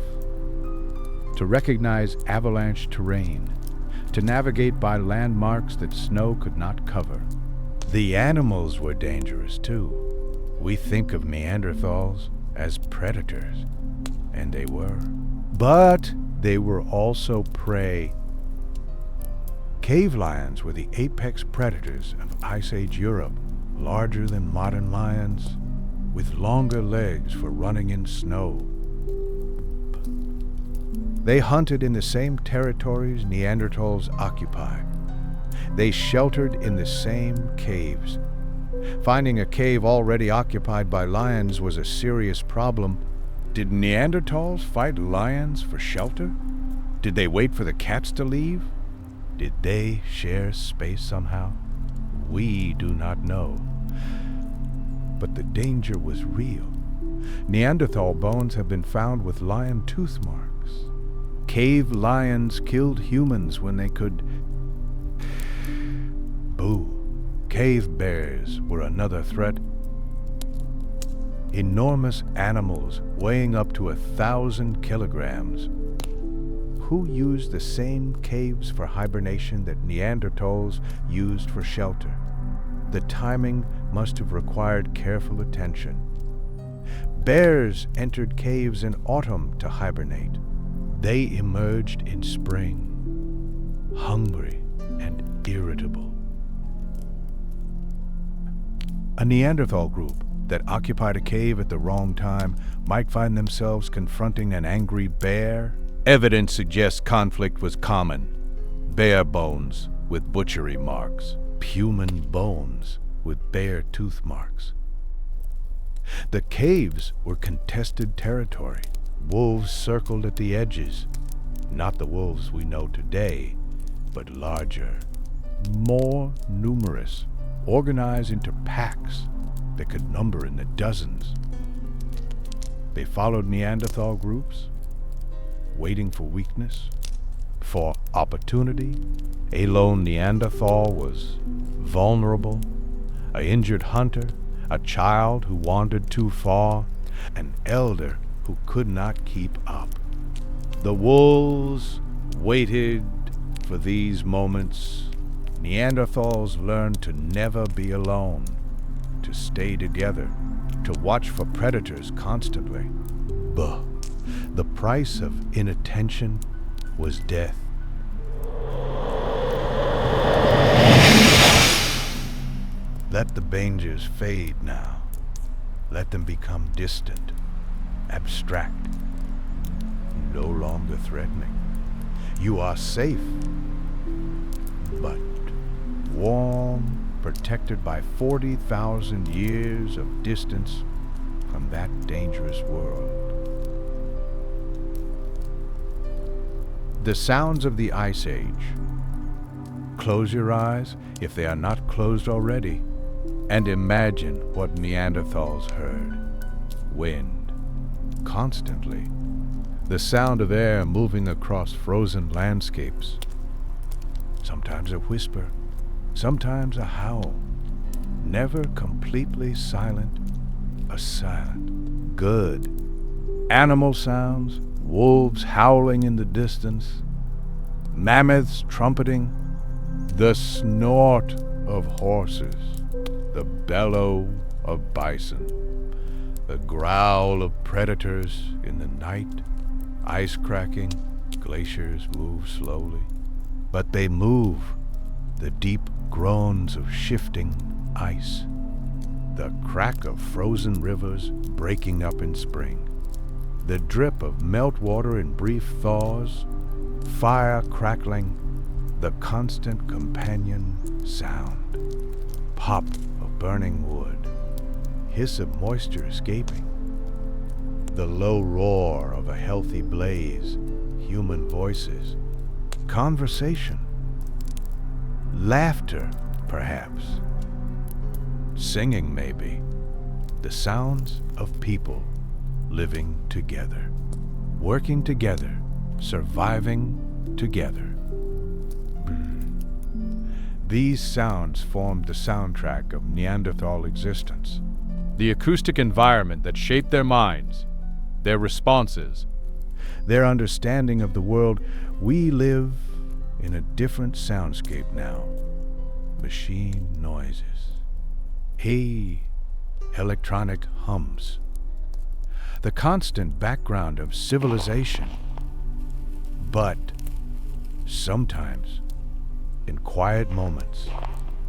to recognize avalanche terrain, to navigate by landmarks that snow could not cover. The animals were dangerous too. We think of Neanderthals as predators, and they were. But they were also prey. Cave lions were the apex predators of Ice Age Europe, larger than modern lions, with longer legs for running in snow. They hunted in the same territories Neanderthals occupied. They sheltered in the same caves. Finding a cave already occupied by lions was a serious problem. Did Neanderthals fight lions for shelter? Did they wait for the cats to leave? Did they share space somehow? We do not know. But the danger was real. Neanderthal bones have been found with lion tooth marks. Cave lions killed humans when they could. Boo. Cave bears were another threat. Enormous animals weighing up to 1,000 kilograms. Who used the same caves for hibernation that Neanderthals used for shelter? The timing must have required careful attention. Bears entered caves in autumn to hibernate. They emerged in spring, hungry and irritable. A Neanderthal group that occupied a cave at the wrong time might find themselves confronting an angry bear. Evidence suggests conflict was common. Bear bones with butchery marks, human bones with bare tooth marks. The caves were contested territory. Wolves circled at the edges, not the wolves we know today, but larger, more numerous, organized into packs that could number in the dozens. They followed Neanderthal groups, waiting for weakness, for opportunity. A lone Neanderthal was vulnerable, an injured hunter, a child who wandered too far, an elder who could not keep up. The wolves waited for these moments. Neanderthals learned to never be alone, to stay together, to watch for predators constantly. But the price of inattention was death. Let the dangers fade now. Let them become distant, abstract, no longer threatening. You are safe, but warm, protected by 40,000 years of distance from that dangerous world. The sounds of the Ice Age. Close your eyes, if they are not closed already, and imagine what Neanderthals heard. Wind, constantly. The sound of air moving across frozen landscapes. Sometimes a whisper, sometimes a howl. Never completely silent, a silent. Good. Animal sounds, wolves howling in the distance, mammoths trumpeting, the snort of horses, the bellow of bison, the growl of predators in the night, ice cracking, glaciers move slowly, but they move, the deep groans of shifting ice, the crack of frozen rivers breaking up in spring, the drip of meltwater in brief thaws, fire crackling, the constant companion sound, pop of burning wood, hiss of moisture escaping, the low roar of a healthy blaze, human voices, conversation, laughter, perhaps, singing maybe, the sounds of people living together, working together, surviving together. These sounds formed the soundtrack of Neanderthal existence. The acoustic environment that shaped their minds, their responses, Their understanding of the world. We live in a different soundscape now. Machine noises. Electronic hums. The constant background of civilization. But sometimes, in quiet moments,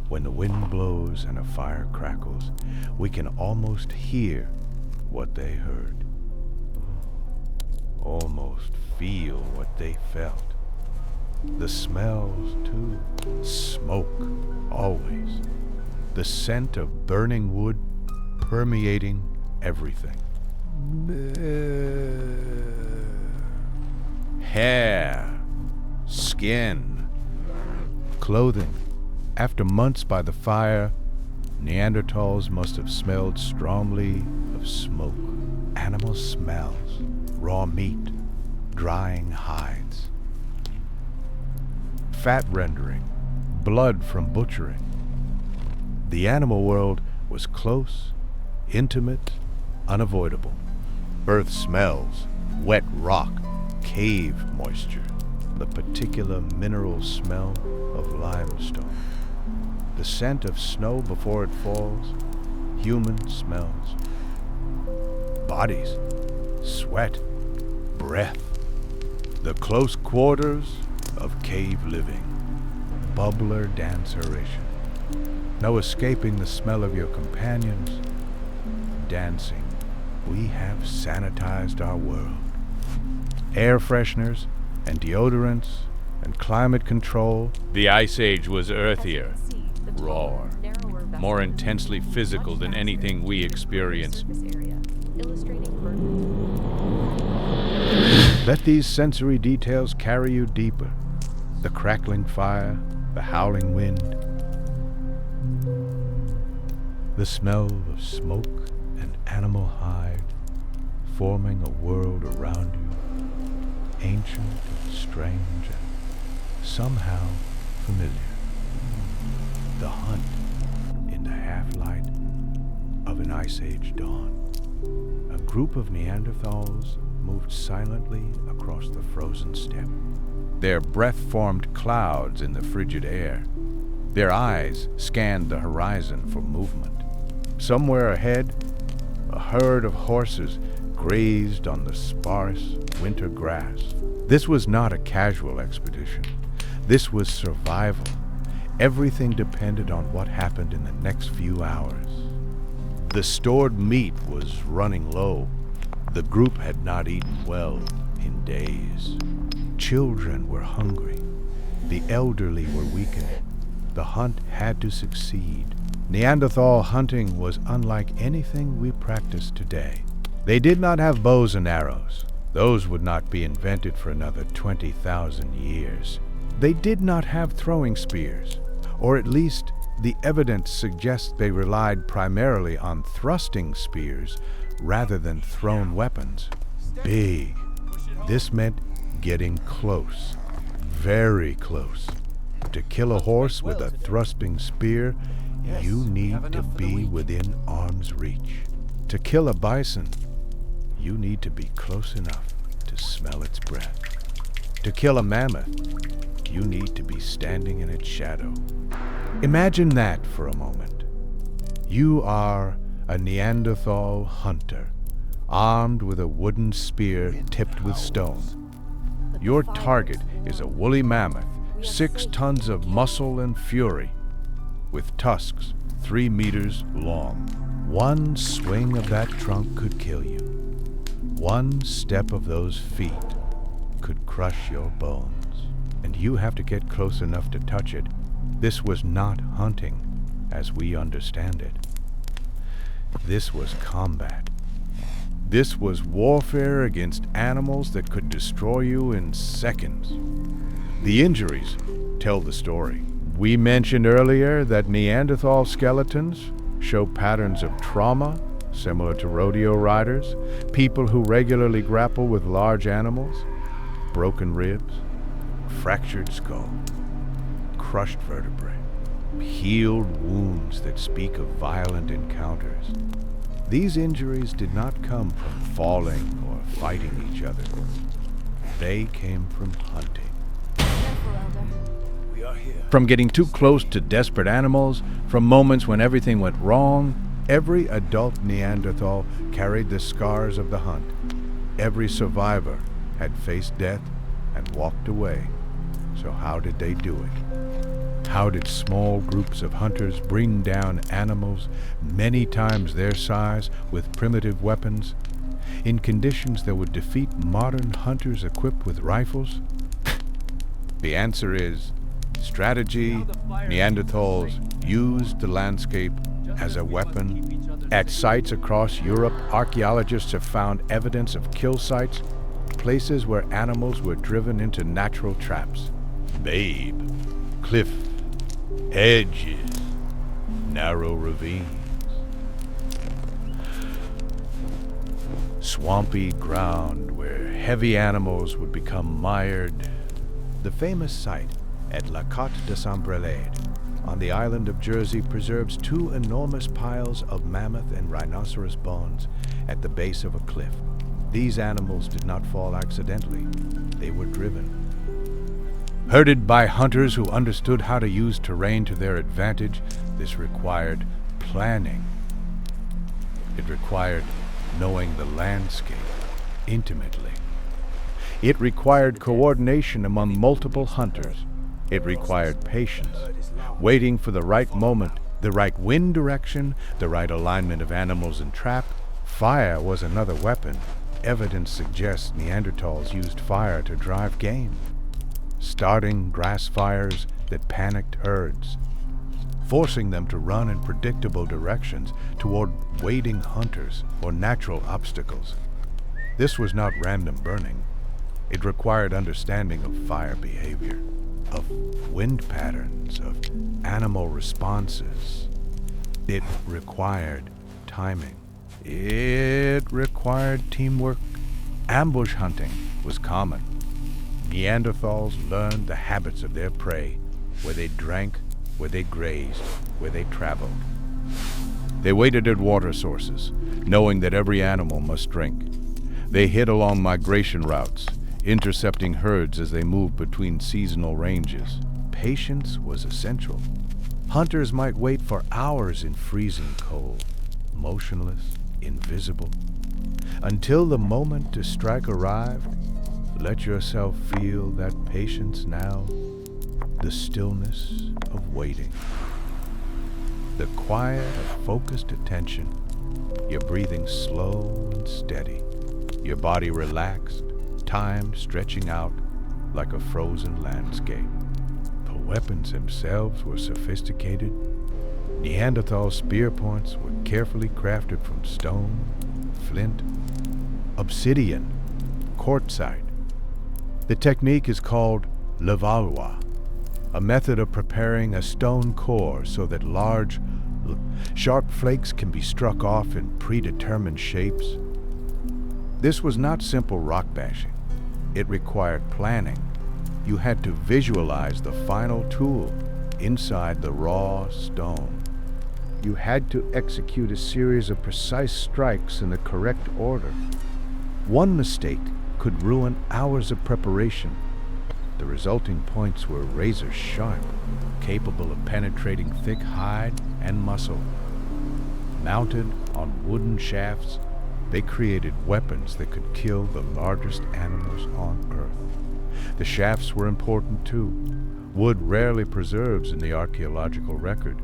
when the wind blows and a fire crackles, we can almost hear what they heard. Almost feel what they felt. The smells, too. Smoke, always. The scent of burning wood permeating everything. Hair, skin, clothing. After months by the fire, Neanderthals must have smelled strongly of smoke, animal smells, raw meat, drying hides, fat rendering, blood from butchering. The animal world was close, intimate, unavoidable. Earth smells, wet rock, cave moisture, the particular mineral smell of limestone. The scent of snow before it falls, human smells. Bodies, sweat, breath. The close quarters of cave living. Bubbler danceration. No escaping the smell of your companions. Dancing. We have sanitized our world. Air fresheners and deodorants and climate control. The Ice Age was earthier, rawer, more intensely physical than anything we experience. Let these sensory details carry you deeper. The crackling fire, the howling wind, the smell of smoke and animal hide, forming a world around you, ancient and strange and somehow familiar. The hunt in the half-light of an Ice Age dawn. A group of Neanderthals moved silently across the frozen steppe. Their breath formed clouds in the frigid air. Their eyes scanned the horizon for movement. Somewhere ahead, a herd of horses grazed on the sparse winter grass. This was not a casual expedition. This was survival. Everything depended on what happened in the next few hours. The stored meat was running low. The group had not eaten well in days. Children were hungry. The elderly were weakening. The hunt had to succeed. Neanderthal hunting was unlike anything we practice today. They did not have bows and arrows. Those would not be invented for another 20,000 years. They did not have throwing spears, or at least the evidence suggests they relied primarily on thrusting spears rather than thrown weapons. Big. This meant getting close, very close. To kill a horse with a thrusting spear, you need to be within arm's reach. To kill a bison, you need to be close enough to smell its breath. To kill a mammoth, you need to be standing in its shadow. Imagine that for a moment. You are a Neanderthal hunter, armed with a wooden spear tipped with stone. Your target is a woolly mammoth, 6 tons of muscle and fury, with tusks 3 meters long. One swing of that trunk could kill you. One step of those feet could crush your bones, and you have to get close enough to touch it. This was not hunting as we understand it. This was combat. This was warfare against animals that could destroy you in seconds. The injuries tell the story. We mentioned earlier that Neanderthal skeletons show patterns of trauma similar to rodeo riders, people who regularly grapple with large animals, broken ribs, fractured skull, crushed vertebrae, healed wounds that speak of violent encounters. These injuries did not come from falling or fighting each other. They came from hunting. From getting too close to desperate animals, from moments when everything went wrong. Every adult Neanderthal carried the scars of the hunt. Every survivor had faced death and walked away. So how did they do it? How did small groups of hunters bring down animals many times their size with primitive weapons, in conditions that would defeat modern hunters equipped with rifles? The answer is strategy. Neanderthals used the landscape as a weapon. At sites across Europe, archaeologists have found evidence of kill sites, places where animals were driven into natural traps. Babe, cliff, edges, narrow ravines. Swampy ground where heavy animals would become mired. The famous site at La Côte de Saint-Brelade on the island of Jersey preserves 2 enormous piles of mammoth and rhinoceros bones at the base of a cliff. These animals did not fall accidentally. They were driven. Herded by hunters who understood how to use terrain to their advantage, this required planning. It required knowing the landscape intimately. It required coordination among multiple hunters. It required patience, waiting for the right moment, the right wind direction, the right alignment of animals and trap. Fire was another weapon. Evidence suggests Neanderthals used fire to drive game. starting grass fires that panicked herds, forcing them to run in predictable directions toward waiting hunters or natural obstacles. This was not random burning. It required understanding of fire behavior, of wind patterns, of animal responses. It required timing. It required teamwork. Ambush hunting was common. Neanderthals learned the habits of their prey, where they drank, where they grazed, where they traveled. They waited at water sources, knowing that every animal must drink. They hid along migration routes, intercepting herds as they moved between seasonal ranges. Patience was essential. Hunters might wait for hours in freezing cold, motionless, invisible. Until the moment to strike arrived, let yourself feel that patience now, the stillness of waiting. The quiet of focused attention, your breathing slow and steady, your body relaxed, time stretching out like a frozen landscape. The weapons themselves were sophisticated. Neanderthal spear points were carefully crafted from stone, flint, obsidian, quartzite. The technique is called levallois, a method of preparing a stone core so that large, sharp flakes can be struck off in predetermined shapes. This was not simple rock bashing. It required planning. You had to visualize the final tool inside the raw stone. You had to execute a series of precise strikes in the correct order. One mistake could ruin hours of preparation. The resulting points were razor sharp, capable of penetrating thick hide and muscle. Mounted on wooden shafts, they created weapons that could kill the largest animals on Earth. The shafts were important too. Wood rarely preserves in the archaeological record,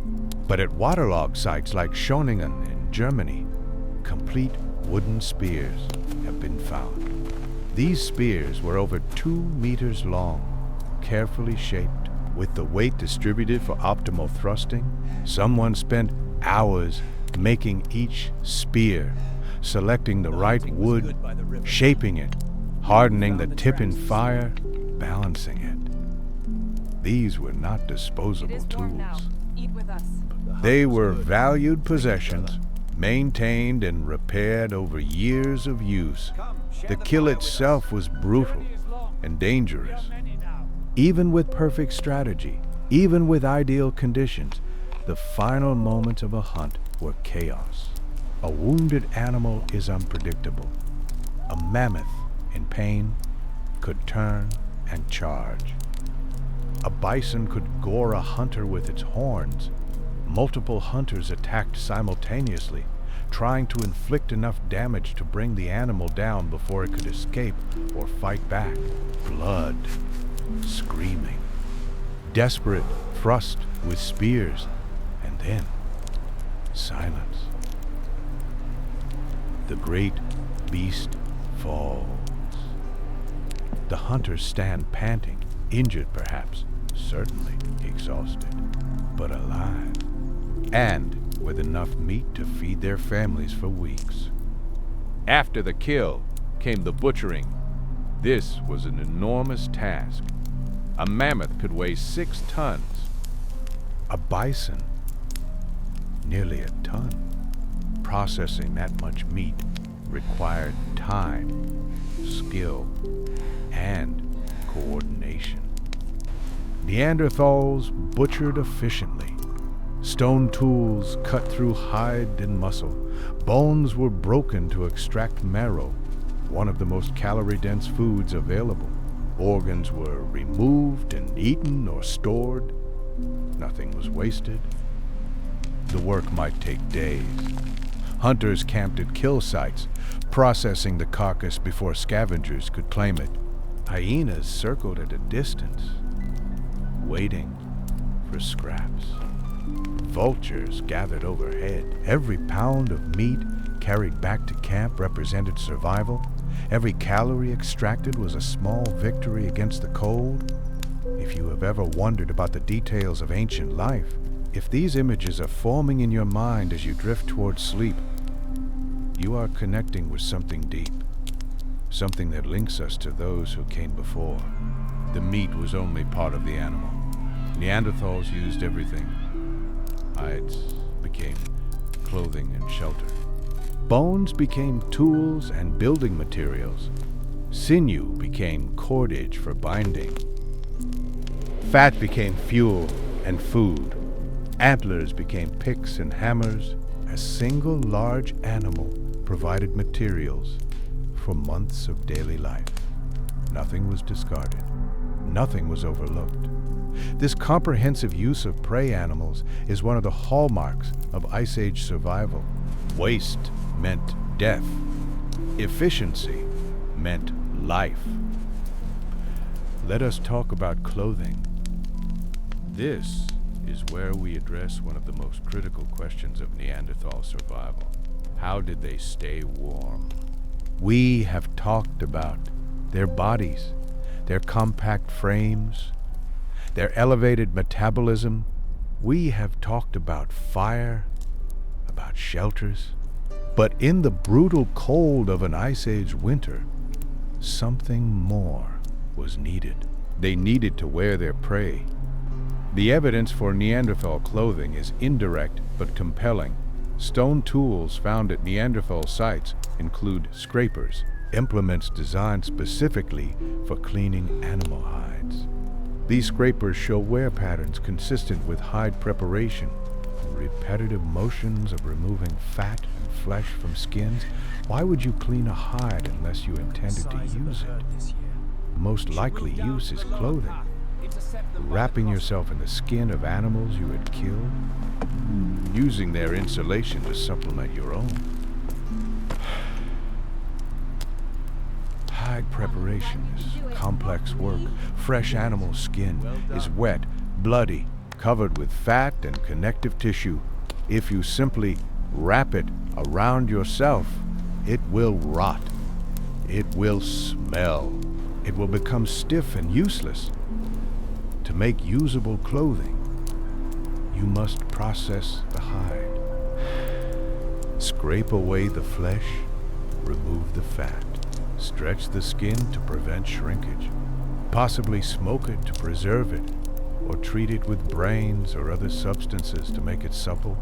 but at waterlogged sites like Schöningen in Germany, complete wooden spears have been found. These spears were over 2 meters long, carefully shaped, with the weight distributed for optimal thrusting. Someone spent hours making each spear, selecting the right wood, shaping it, hardening the tip in fire, balancing it. These were not disposable tools. They were valued possessions, maintained and repaired over years of use. The kill itself was brutal and dangerous. Even with perfect strategy, even with ideal conditions, the final moments of a hunt were chaos. A wounded animal is unpredictable. A mammoth in pain could turn and charge. A bison could gore a hunter with its horns. Multiple hunters attacked simultaneously, trying to inflict enough damage to bring the animal down before it could escape or fight back. Blood, screaming, desperate thrust with spears, and then silence. The great beast falls. The hunters stand panting, injured perhaps, certainly exhausted, but alive, and with enough meat to feed their families for weeks. After the kill came the butchering. This was an enormous task. A mammoth could weigh 6 tons. A bison, nearly a ton. Processing that much meat required time, skill, and coordination. Neanderthals butchered efficiently. Stone tools cut through hide and muscle. Bones were broken to extract marrow, one of the most calorie-dense foods available. Organs were removed and eaten or stored. Nothing was wasted. The work might take days. Hunters camped at kill sites, processing the carcass before scavengers could claim it. Hyenas circled at a distance, waiting for scraps. Vultures gathered overhead. Every pound of meat carried back to camp represented survival. Every calorie extracted was a small victory against the cold. If you have ever wondered about the details of ancient life, if these images are forming in your mind as you drift towards sleep, you are connecting with something deep, something that links us to those who came before. The meat was only part of the animal. Neanderthals used everything. Hides became clothing and shelter. Bones became tools and building materials. Sinew became cordage for binding. Fat became fuel and food. Antlers became picks and hammers. A single large animal provided materials for months of daily life. Nothing was discarded. Nothing was overlooked. This comprehensive use of prey animals is one of the hallmarks of Ice Age survival. Waste meant death. Efficiency meant life. Let us talk about clothing. This is where we address one of the most critical questions of Neanderthal survival. How did they stay warm? We have talked about their bodies, their compact frames, their elevated metabolism. We have talked about fire, about shelters. But in the brutal cold of an Ice Age winter, something more was needed. They needed to wear their prey. The evidence for Neanderthal clothing is indirect but compelling. Stone tools found at Neanderthal sites include scrapers, implements designed specifically for cleaning animal hides. These scrapers show wear patterns consistent with hide preparation, repetitive motions of removing fat and flesh from skins. Why would you clean a hide unless you intended to use it? The most likely use is clothing. Wrapping yourself in the skin of animals you had killed, using their insulation to supplement your own. Hide preparation is complex work. Fresh animal skin is wet, bloody, covered with fat and connective tissue. If you simply wrap it around yourself, it will rot. It will smell. It will become stiff and useless. To make usable clothing, you must process the hide. Scrape away the flesh, remove the fat, stretch the skin to prevent shrinkage, possibly smoke it to preserve it, or treat it with brains or other substances to make it supple.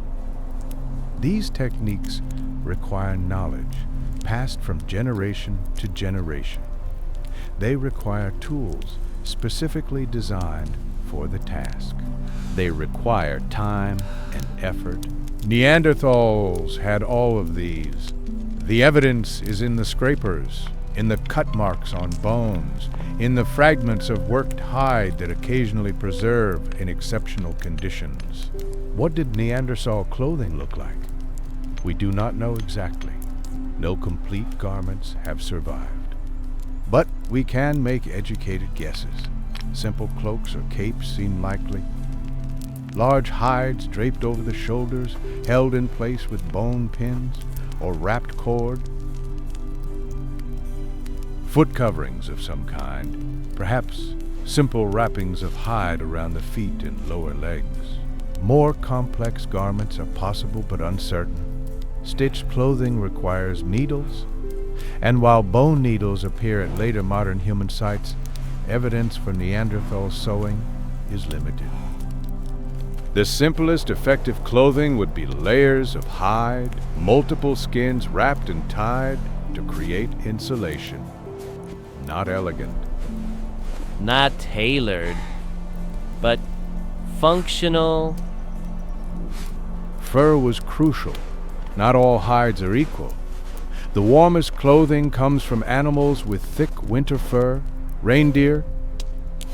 These techniques require knowledge passed from generation to generation. They require tools specifically designed for the task. They require time and effort. Neanderthals had all of these. The evidence is in the scrapers, in the cut marks on bones, in the fragments of worked hide that occasionally preserve in exceptional conditions. What did Neanderthal clothing look like? We do not know exactly. No complete garments have survived. But we can make educated guesses. Simple cloaks or capes seem likely. Large hides draped over the shoulders, held in place with bone pins or wrapped cord. Foot coverings of some kind, perhaps simple wrappings of hide around the feet and lower legs. More complex garments are possible but uncertain. Stitched clothing requires needles, and while bone needles appear at later modern human sites, evidence for Neanderthal sewing is limited. The simplest effective clothing would be layers of hide, multiple skins wrapped and tied to create insulation. Not elegant. Not tailored, but functional. Fur was crucial. Not all hides are equal. The warmest clothing comes from animals with thick winter fur, reindeer,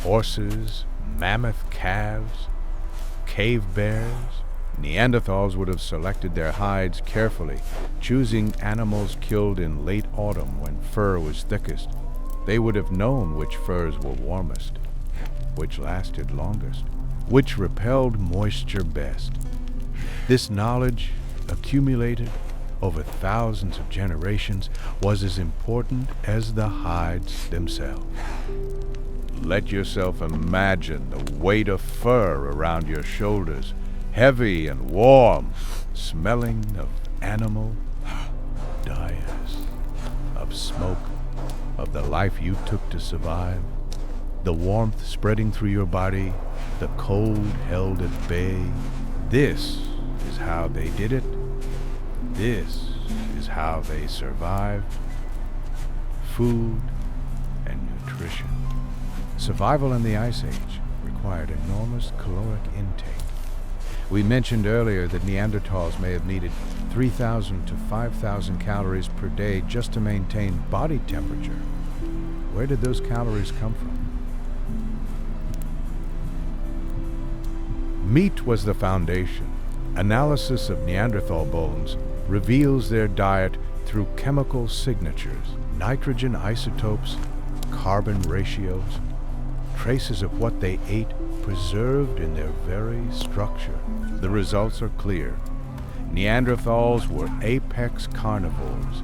horses, mammoth calves, cave bears. Neanderthals would have selected their hides carefully, choosing animals killed in late autumn when fur was thickest. They would have known which furs were warmest, which lasted longest, which repelled moisture best. This knowledge, accumulated over thousands of generations, was as important as the hides themselves. Let yourself imagine the weight of fur around your shoulders, heavy and warm, smelling of animal dyers, of smoke, of the life you took to survive, the warmth spreading through your body, the cold held at bay. This is how they did it. This is how they survived. Food and nutrition. Survival in the Ice Age required enormous caloric intake. We mentioned earlier that Neanderthals may have needed 3,000 to 5,000 calories per day just to maintain body temperature. Where did those calories come from? Meat was the foundation. Analysis of Neanderthal bones reveals their diet through chemical signatures, nitrogen isotopes, carbon ratios, traces of what they ate preserved in their very structure. The results are clear. Neanderthals were apex carnivores.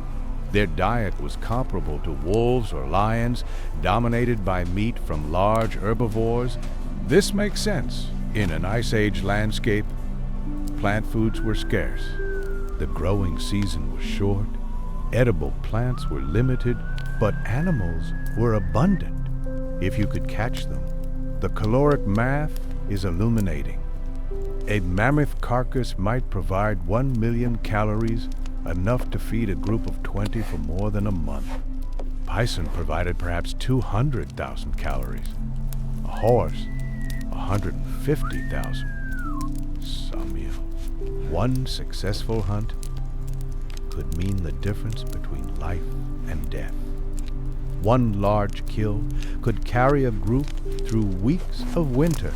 Their diet was comparable to wolves or lions, dominated by meat from large herbivores. This makes sense. In an Ice Age landscape, plant foods were scarce. The growing season was short. Edible plants were limited, but animals were abundant if you could catch them. The caloric math is illuminating. A mammoth carcass might provide 1 million calories, enough to feed a group of 20 for more than a month. Bison provided perhaps 200,000 calories. A horse, 150,000. Samuel. One successful hunt could mean the difference between life and death. One large kill could carry a group through weeks of winter,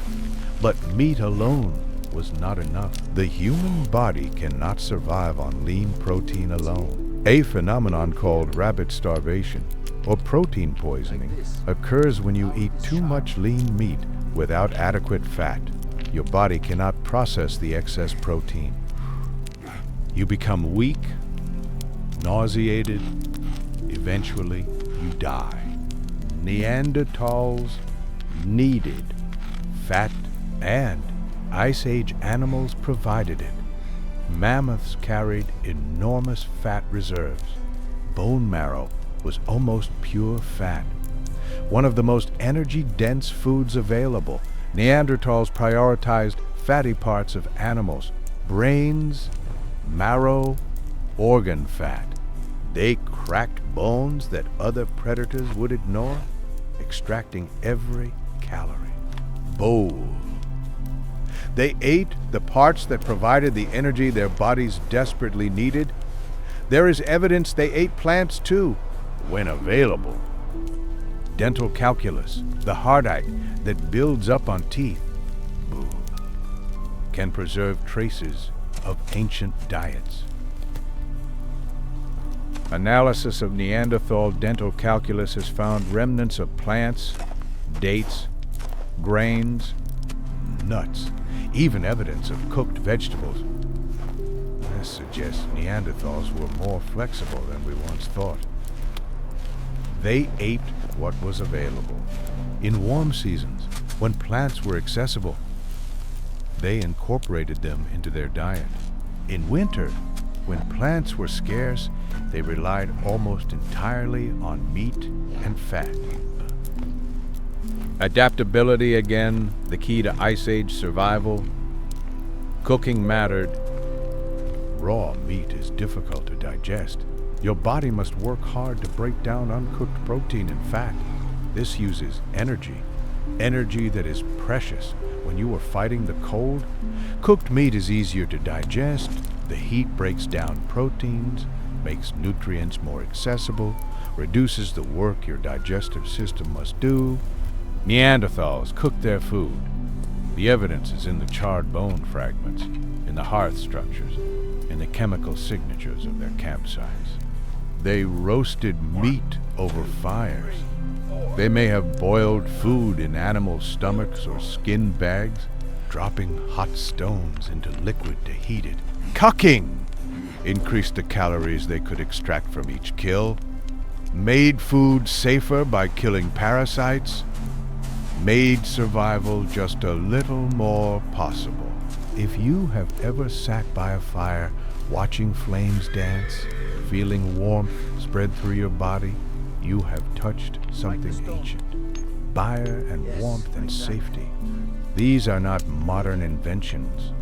but meat alone was not enough. The human body cannot survive on lean protein alone. A phenomenon called rabbit starvation, or protein poisoning, occurs when you eat too much lean meat without adequate fat. Your body cannot process the excess protein. You become weak, nauseated, eventually you die. Neanderthals needed fat, and Ice Age animals provided it. Mammoths carried enormous fat reserves. Bone marrow was almost pure fat. One of the most energy-dense foods available. Neanderthals prioritized fatty parts of animals, brains, marrow, organ fat. They cracked bones that other predators would ignore, extracting every calorie. Bold. They ate the parts that provided the energy their bodies desperately needed. There is evidence they ate plants too, when available. Dental calculus, the hardite that builds up on teeth, can preserve traces of ancient diets. Analysis of Neanderthal dental calculus has found remnants of plants, dates, grains, nuts, even evidence of cooked vegetables. This suggests Neanderthals were more flexible than we once thought. They ate what was available. In warm seasons, when plants were accessible, they incorporated them into their diet. In winter, when plants were scarce, they relied almost entirely on meat and fat. Adaptability again, the key to Ice Age survival. Cooking mattered. Raw meat is difficult to digest. Your body must work hard to break down uncooked protein and fat. This uses energy that is precious when you are fighting the cold. Cooked meat is easier to digest. The heat breaks down proteins, makes nutrients more accessible, reduces the work your digestive system must do. Neanderthals cooked their food. The evidence is in the charred bone fragments, in the hearth structures, in the chemical signatures of their campsites. They roasted meat over fires. They may have boiled food in animal stomachs or skin bags, dropping hot stones into liquid to heat it. Cooking increased the calories they could extract from each kill, made food safer by killing parasites. made survival just a little more possible. If you have ever sat by a fire, watching flames dance, feeling warmth spread through your body, you have touched something ancient. Fire and warmth and safety. These are not modern inventions.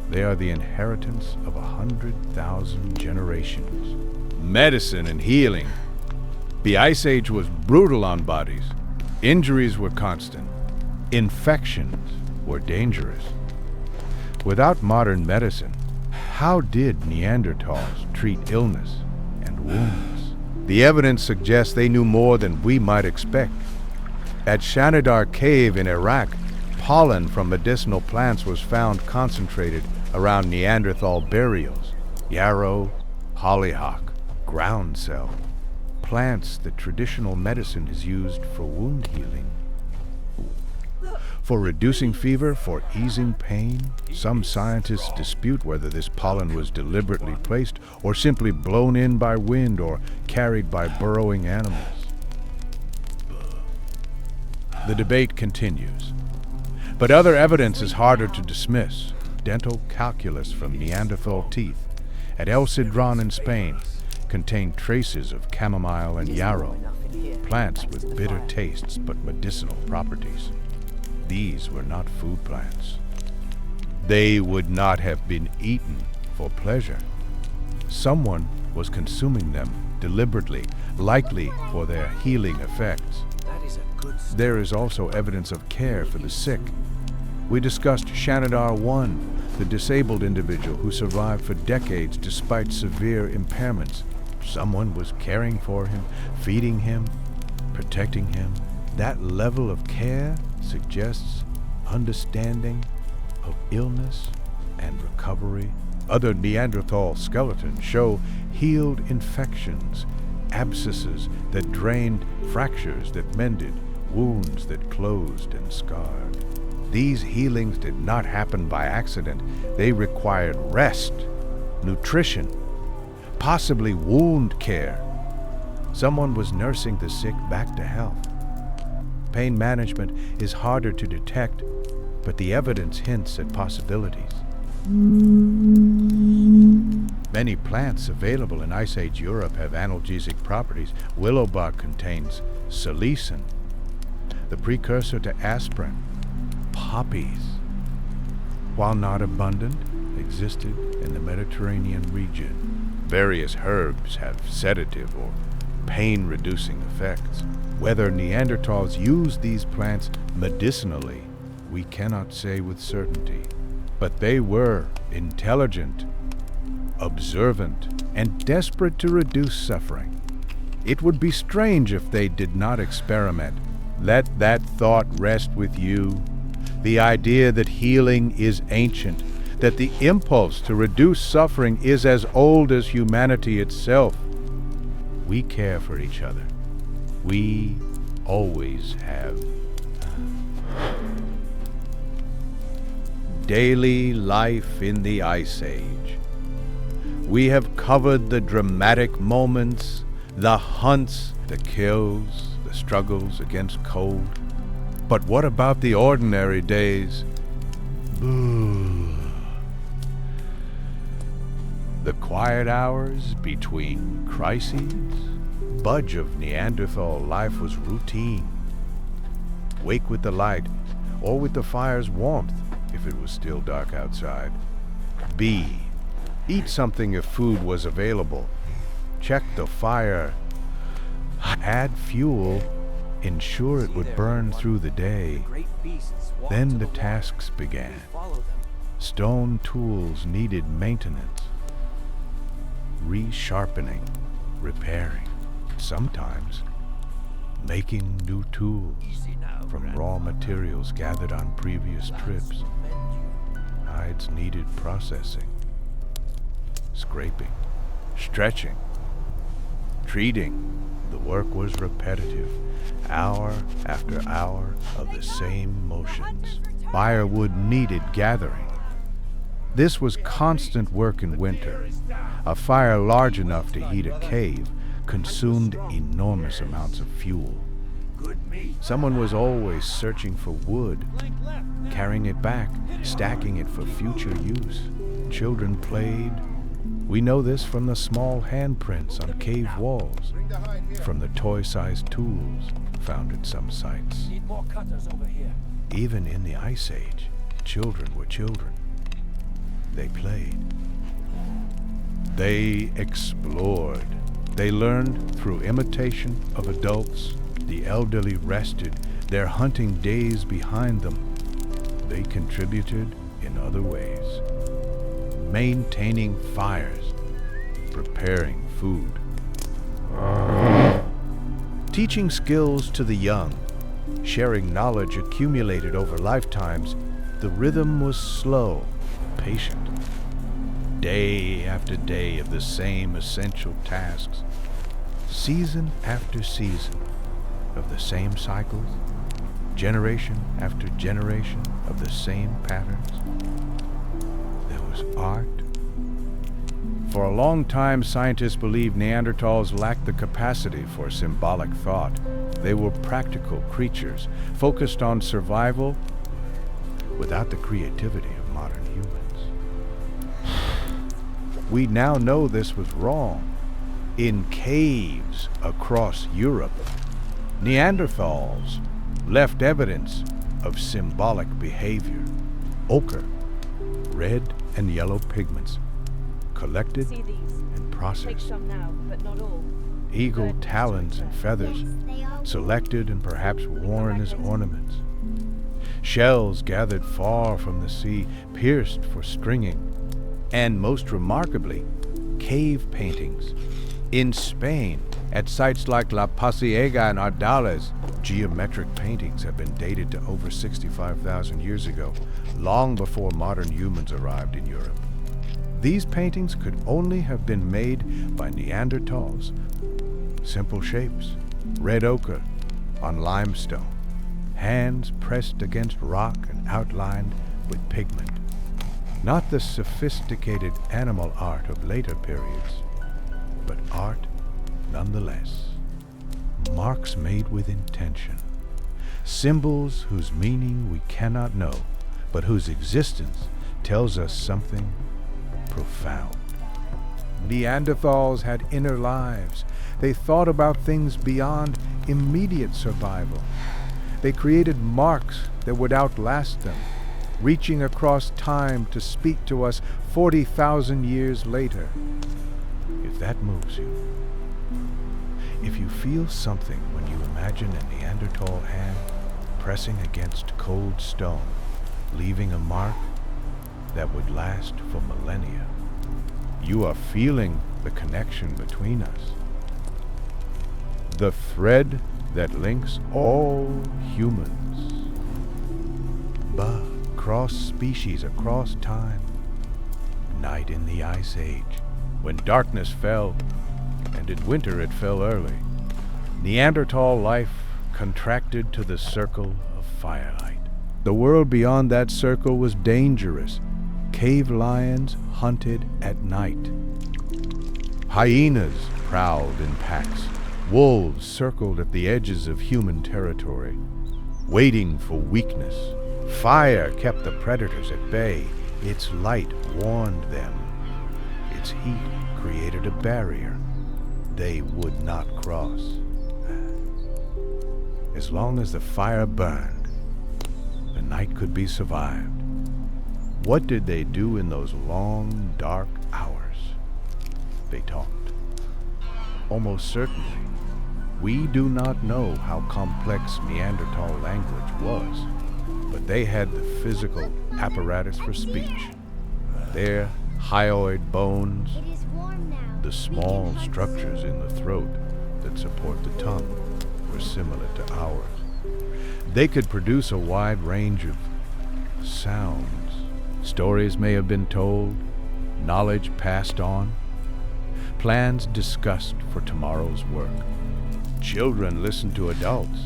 They are the inheritance of 100,000 generations. Medicine and healing. The Ice Age was brutal on bodies. Injuries were constant. Infections were dangerous. Without modern medicine, how did Neanderthals treat illness and wounds? The evidence suggests they knew more than we might expect. At Shanidar Cave in Iraq, pollen from medicinal plants was found concentrated around Neanderthal burials. Yarrow, hollyhock, groundsel, plants that traditional medicine has used for wound healing. For reducing fever, for easing pain, some scientists dispute whether this pollen was deliberately placed or simply blown in by wind or carried by burrowing animals. The debate continues. But other evidence is harder to dismiss. Dental calculus from Neanderthal teeth at El Cidrón in Spain contained traces of chamomile and yarrow, plants with bitter tastes but medicinal properties. These were not food plants. They would not have been eaten for pleasure. Someone was consuming them deliberately, likely for their healing effects. There is also evidence of care for the sick. We discussed Shanidar 1, the disabled individual who survived for decades despite severe impairments. Someone was caring for him, feeding him, protecting him. That level of care suggests understanding of illness and recovery. Other Neanderthal skeletons show healed infections, abscesses that drained, fractures that mended, wounds that closed and scarred. These healings did not happen by accident. They required rest, nutrition, possibly wound care. Someone was nursing the sick back to health. Pain management is harder to detect, but the evidence hints at possibilities. Many plants available in Ice Age Europe have analgesic properties. Willow bark contains salicin, the precursor to aspirin. Poppies, while not abundant, existed in the Mediterranean region. Various herbs have sedative or pain-reducing effects. Whether Neanderthals used these plants medicinally, we cannot say with certainty. But they were intelligent, observant, and desperate to reduce suffering. It would be strange if they did not experiment. Let that thought rest with you. The idea that healing is ancient, that the impulse to reduce suffering is as old as humanity itself. We care for each other. We always have. Daily life in the Ice Age. We have covered the dramatic moments, the hunts, the kills, the struggles against cold. But what about the ordinary days? The quiet hours between crises? Budge of Neanderthal life was routine. Wake with the light, or with the fire's warmth if it was still dark outside. B. Eat something if food was available. Check the fire. Add fuel. Ensure it would burn through the day. Then the tasks began. Stone tools needed maintenance, resharpening, repairing, sometimes making new tools from raw materials gathered on previous trips. Hides needed processing, scraping, stretching, treating. The work was repetitive, hour after hour of the same motions. Firewood needed gathering. This was constant work in winter. A fire large enough to heat a cave consumed enormous amounts of fuel. Someone was always searching for wood, carrying it back, stacking it for future use. Children played. We know this from the small handprints on cave walls, from the toy-sized tools found at some sites. Even in the Ice Age, children were children. They played. They explored. They learned through imitation of adults. The elderly rested, their hunting days behind them. They contributed in other ways, maintaining fires, preparing food, teaching skills to the young, sharing knowledge accumulated over lifetimes. The rhythm was slow, patient. Day after day of the same essential tasks, season after season of the same cycles, generation after generation of the same patterns. There was art. For a long time, scientists believed Neanderthals lacked the capacity for symbolic thought. They were practical creatures, focused on survival without the creativity of modern humans. We now know this was wrong. In caves across Europe, Neanderthals left evidence of symbolic behavior. Ochre, red and yellow pigments, collected and processed. Eagle talons and feathers, selected and perhaps worn as ornaments. Shells gathered far from the sea, pierced for stringing. And most remarkably, cave paintings. In Spain, at sites like La Pasiega and Ardales, geometric paintings have been dated to over 65,000 years ago, long before modern humans arrived in Europe. These paintings could only have been made by Neanderthals. Simple shapes, red ochre on limestone, hands pressed against rock and outlined with pigment. Not the sophisticated animal art of later periods, but art nonetheless. Marks made with intention. Symbols whose meaning we cannot know, but whose existence tells us something profound. Neanderthals had inner lives. They thought about things beyond immediate survival. They created marks that would outlast them, reaching across time to speak to us 40,000 years later. If that moves you, if you feel something when you imagine a Neanderthal hand pressing against cold stone, leaving a mark that would last for millennia, you are feeling the connection between us. The thread that links all humans. But across species, across time. Night in the Ice Age, when darkness fell, and in winter it fell early. Neanderthal life contracted to the circle of firelight. The world beyond that circle was dangerous. Cave lions hunted at night. Hyenas prowled in packs. Wolves circled at the edges of human territory, waiting for weakness. Fire kept the predators at bay. Its light warned them. Its heat created a barrier they would not cross. As long as the fire burned, the night could be survived. What did they do in those long, dark hours? They talked. Almost certainly, we do not know how complex Neanderthal language was, but they had the physical apparatus for speech. Their hyoid bones, It is warm now. the small structures in the throat that support the tongue, were similar to ours. They could produce a wide range of sounds. Stories may have been told, knowledge passed on, plans discussed for tomorrow's work. Children listened to adults.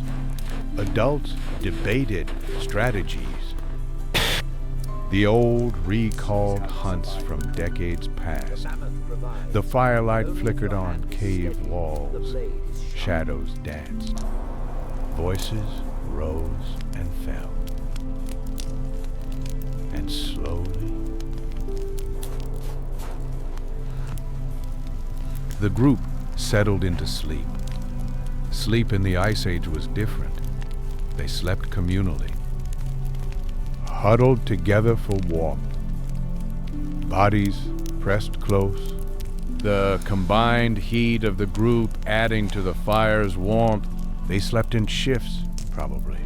Adults debated strategies. The old recalled hunts from decades past. The firelight flickered on cave walls. Shadows danced. Voices rose and fell. And slowly, the group settled into sleep. Sleep in the Ice Age was different. They slept communally, huddled together for warmth, bodies pressed close, the combined heat of the group adding to the fire's warmth. They slept in shifts, probably.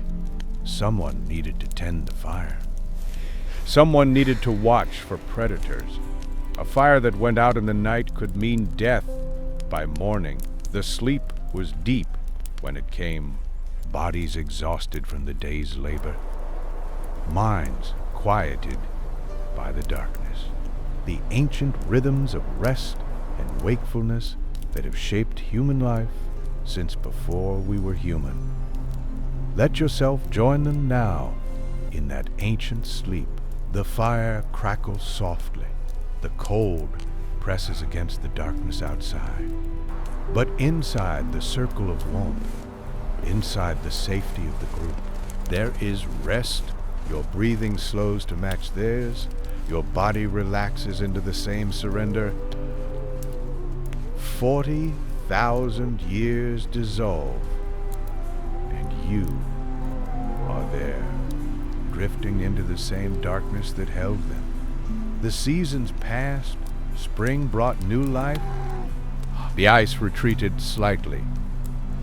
Someone needed to tend the fire. Someone needed to watch for predators. A fire that went out in the night could mean death by morning. The sleep was deep when it came. Bodies exhausted from the day's labor. Minds quieted by the darkness. The ancient rhythms of rest and wakefulness that have shaped human life since before we were human. Let yourself join them now in that ancient sleep. The fire crackles softly. The cold presses against the darkness outside. But inside the circle of warmth, inside the safety of the group, there is rest. Your breathing slows to match theirs. Your body relaxes into the same surrender. 40,000 years dissolve, and you are there, drifting into the same darkness that held them. The seasons passed. Spring brought new life. The ice retreated slightly.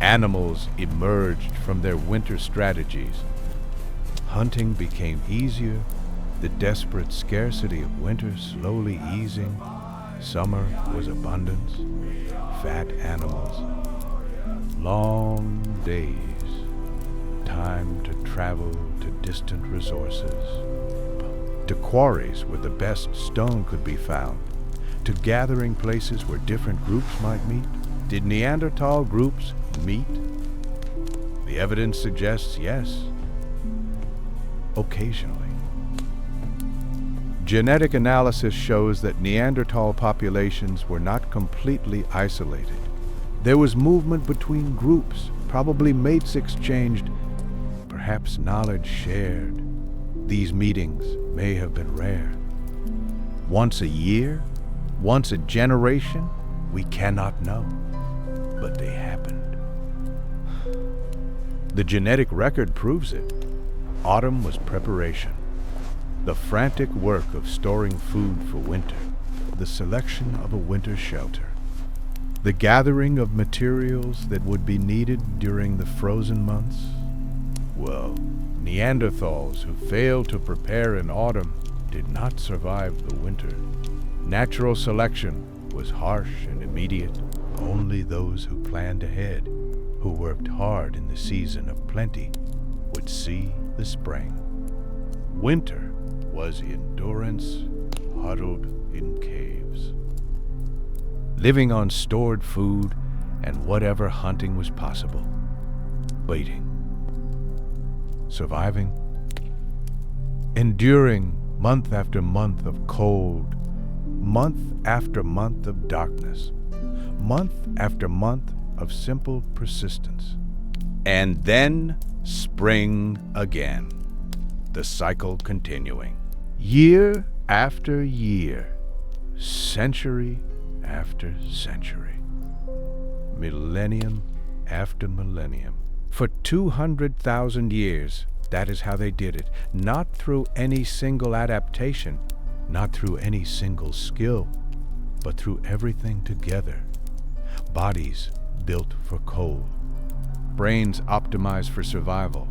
Animals emerged from their winter strategies. Hunting became easier, the desperate scarcity of winter slowly easing. Summer was abundance, fat animals, long days, time to travel to distant resources, to quarries where the best stone could be found, to gathering places where different groups might meet. Did Neanderthal groups meet? The evidence suggests yes, occasionally. Genetic analysis shows that Neanderthal populations were not completely isolated. There was movement between groups, probably mates exchanged, perhaps knowledge shared. These meetings may have been rare. Once a year, once a generation, we cannot know, but they happened. The genetic record proves it. Autumn was preparation. The frantic work of storing food for winter, the selection of a winter shelter, the gathering of materials that would be needed during the frozen months. Well, Neanderthals who failed to prepare in autumn did not survive the winter. Natural selection was harsh and immediate. Only those who planned ahead, who worked hard in the season of plenty, would see the spring. Winter was endurance huddled in caves, living on stored food and whatever hunting was possible, waiting, surviving, enduring month after month of cold, month after month of darkness, month after month of simple persistence. And then spring again, the cycle continuing. Year after year, century after century, millennium after millennium. For 200,000 years, that is how they did it. Not through any single adaptation, not through any single skill, but through everything together. Bodies built for cold, brains optimized for survival,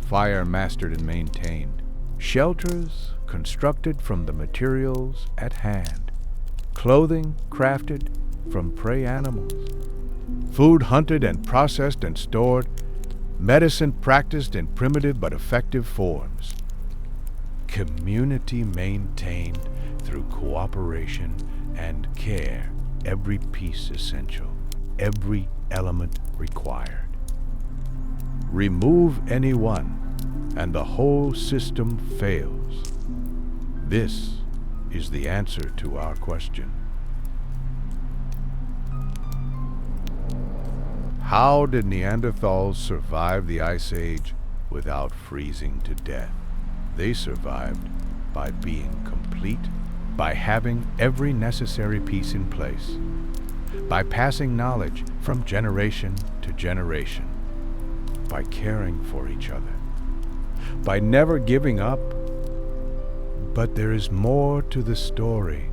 fire mastered and maintained, shelters constructed from the materials at hand, clothing crafted from prey animals, food hunted and processed and stored, medicine practiced in primitive but effective forms, community maintained through cooperation and care, every piece essential, every element required. Remove any one, and the whole system fails. This is the answer to our question. How did Neanderthals survive the Ice Age without freezing to death? They survived by being complete, by having every necessary piece in place, by passing knowledge from generation to generation, by caring for each other, by never giving up. But there is more to the story.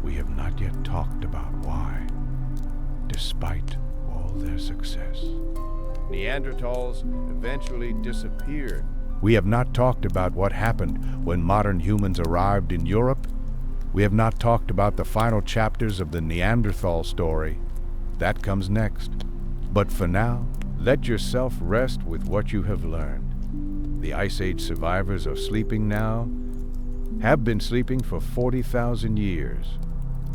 We have not yet talked about why, despite all their success, Neanderthals eventually disappeared. We have not talked about what happened when modern humans arrived in Europe. We have not talked about the final chapters of the Neanderthal story. That comes next. But for now, let yourself rest with what you have learned. The Ice Age survivors are sleeping now, have been sleeping for 40,000 years,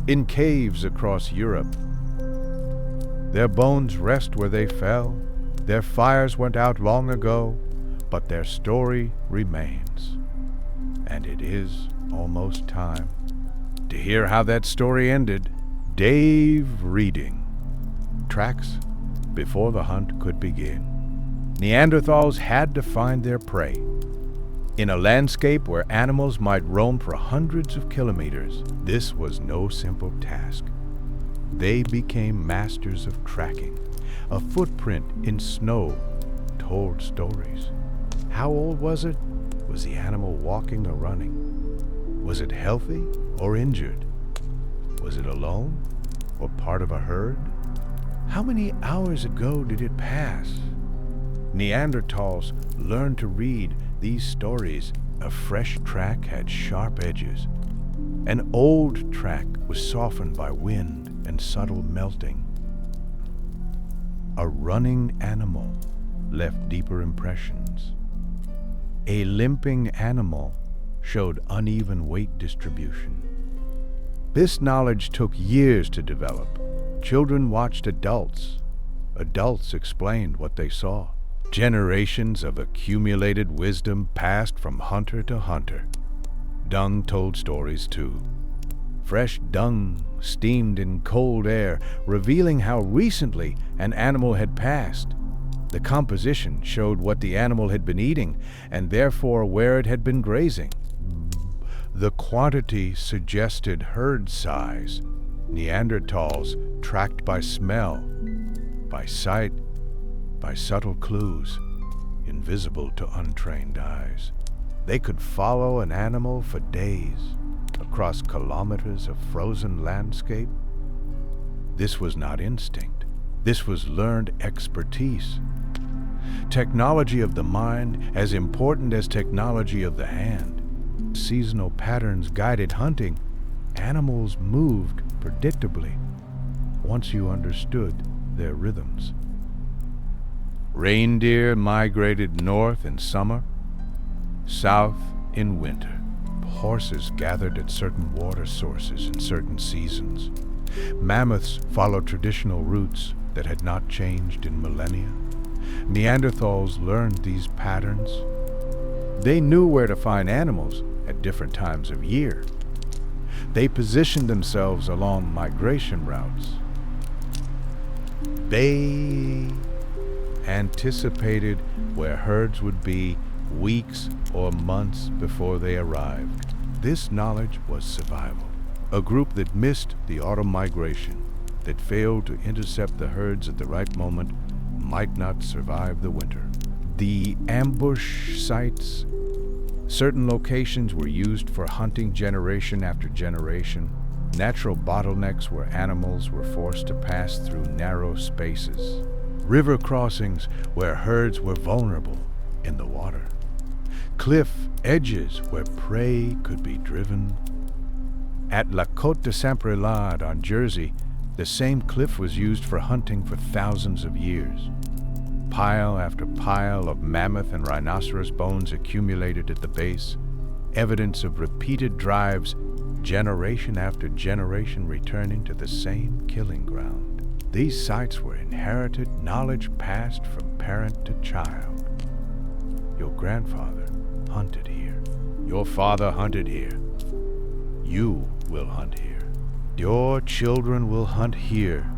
in caves across Europe. Their bones rest where they fell, their fires went out long ago, but their story remains. And it is almost time to hear how that story ended. Dave reading. Tracks before the hunt could begin. Neanderthals had to find their prey. In a landscape where animals might roam for hundreds of kilometers, this was no simple task. They became masters of tracking. A footprint in snow told stories. How old was it? Was the animal walking or running? Was it healthy or injured? Was it alone or part of a herd? How many hours ago did it pass? Neanderthals learned to read these stories. A fresh track had sharp edges. An old track was softened by wind and subtle melting. A running animal left deeper impressions. A limping animal showed uneven weight distribution. This knowledge took years to develop. Children watched adults. Adults explained what they saw. Generations of accumulated wisdom passed from hunter to hunter. Dung told stories too. Fresh dung steamed in cold air, revealing how recently an animal had passed. The composition showed what the animal had been eating, and therefore where it had been grazing. The quantity suggested herd size. Neanderthals tracked by smell, by sight, by subtle clues, invisible to untrained eyes. They could follow an animal for days, across kilometers of frozen landscape. This was not instinct. This was learned expertise. Technology of the mind as important as technology of the hand. Seasonal patterns guided hunting. Animals moved predictably once you understood their rhythms. Reindeer migrated north in summer, south in winter. Horses gathered at certain water sources in certain seasons. Mammoths followed traditional routes that had not changed in millennia. Neanderthals learned these patterns. They knew where to find animals at different times of year. They positioned themselves along migration routes. They anticipated where herds would be weeks or months before they arrived. This knowledge was survival. A group that missed the autumn migration, that failed to intercept the herds at the right moment, might not survive the winter. The ambush sites. Certain locations were used for hunting generation after generation. Natural bottlenecks where animals were forced to pass through narrow spaces. River crossings where herds were vulnerable in the water. Cliff edges where prey could be driven. At La Côte de Saint-Prelade on Jersey, the same cliff was used for hunting for thousands of years. Pile after pile of mammoth and rhinoceros bones accumulated at the base, evidence of repeated drives, generation after generation returning to the same killing ground. These sites were inherited knowledge passed from parent to child. Your grandfather hunted here. Your father hunted here. You will hunt here. Your children will hunt here.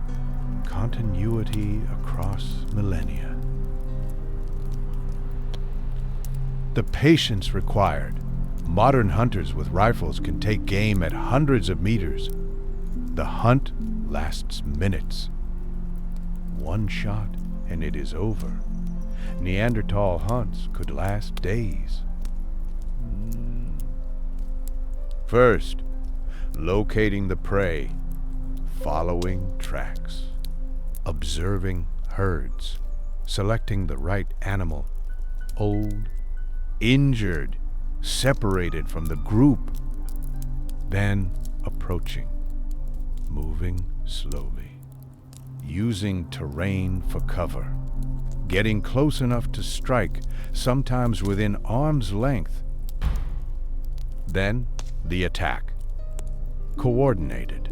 continuity across millennia. The patience required. Modern hunters with rifles can take game at hundreds of meters. The hunt lasts minutes. One shot and it is over. Neanderthal hunts could last days. First, locating the prey, following tracks, observing herds, selecting the right animal, old, injured, separated from the group, then approaching, moving slowly, using terrain for cover, getting close enough to strike, sometimes within arm's length. Then the attack, coordinated,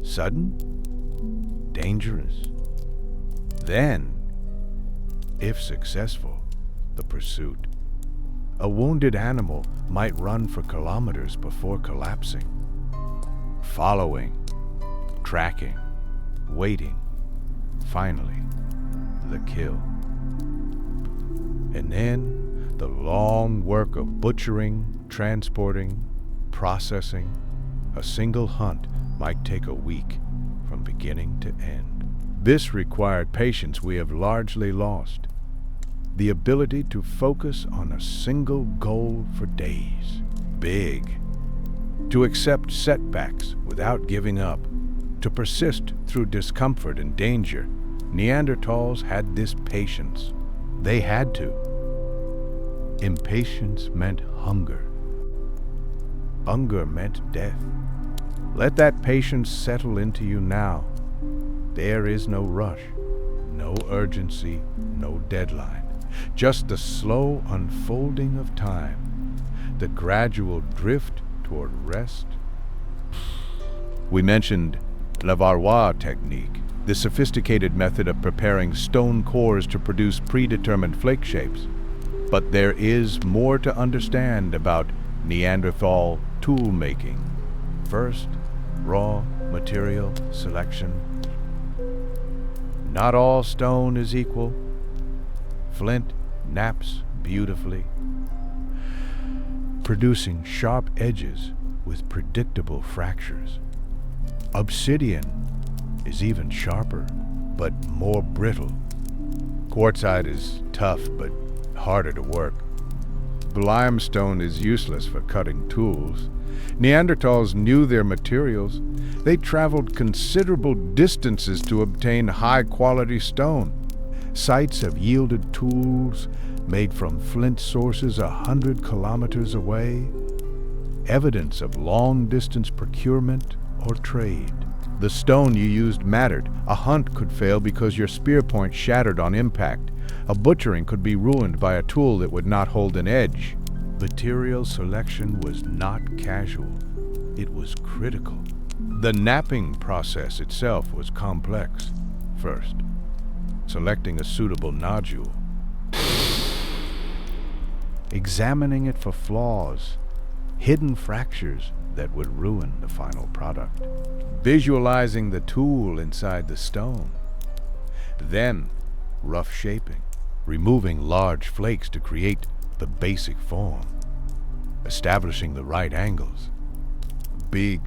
sudden, dangerous. Then, if successful, the pursuit. A wounded animal might run for kilometers before collapsing. Following, tracking, waiting, finally, the kill. And then the long work of butchering, transporting, processing. A single hunt might take a week from beginning to end. This required patience we have largely lost. The ability to focus on a single goal for days. Big. To accept setbacks without giving up. To persist through discomfort and danger. Neanderthals had this patience. They had to. Impatience meant hunger. Hunger meant death. Let that patience settle into you now. There is no rush, no urgency, no deadline. Just the slow unfolding of time, the gradual drift toward rest. We mentioned Levallois technique, the sophisticated method of preparing stone cores to produce predetermined flake shapes. But there is more to understand about Neanderthal tool making. First, raw material selection. Not all stone is equal. Flint naps beautifully, producing sharp edges with predictable fractures. Obsidian is even sharper, but more brittle. Quartzite is tough, but harder to work. Limestone is useless for cutting tools. Neanderthals knew their materials. They traveled considerable distances to obtain high-quality stone. Sites have yielded tools made from flint sources 100 kilometers away. Evidence of long-distance procurement or trade. The stone you used mattered. A hunt could fail because your spear point shattered on impact. A butchering could be ruined by a tool that would not hold an edge. Material selection was not casual. It was critical. The knapping process itself was complex. First, selecting a suitable nodule. Examining it for flaws, hidden fractures that would ruin the final product. Visualizing the tool inside the stone. Then, rough shaping, removing large flakes to create the basic form. Establishing the right angles. Big.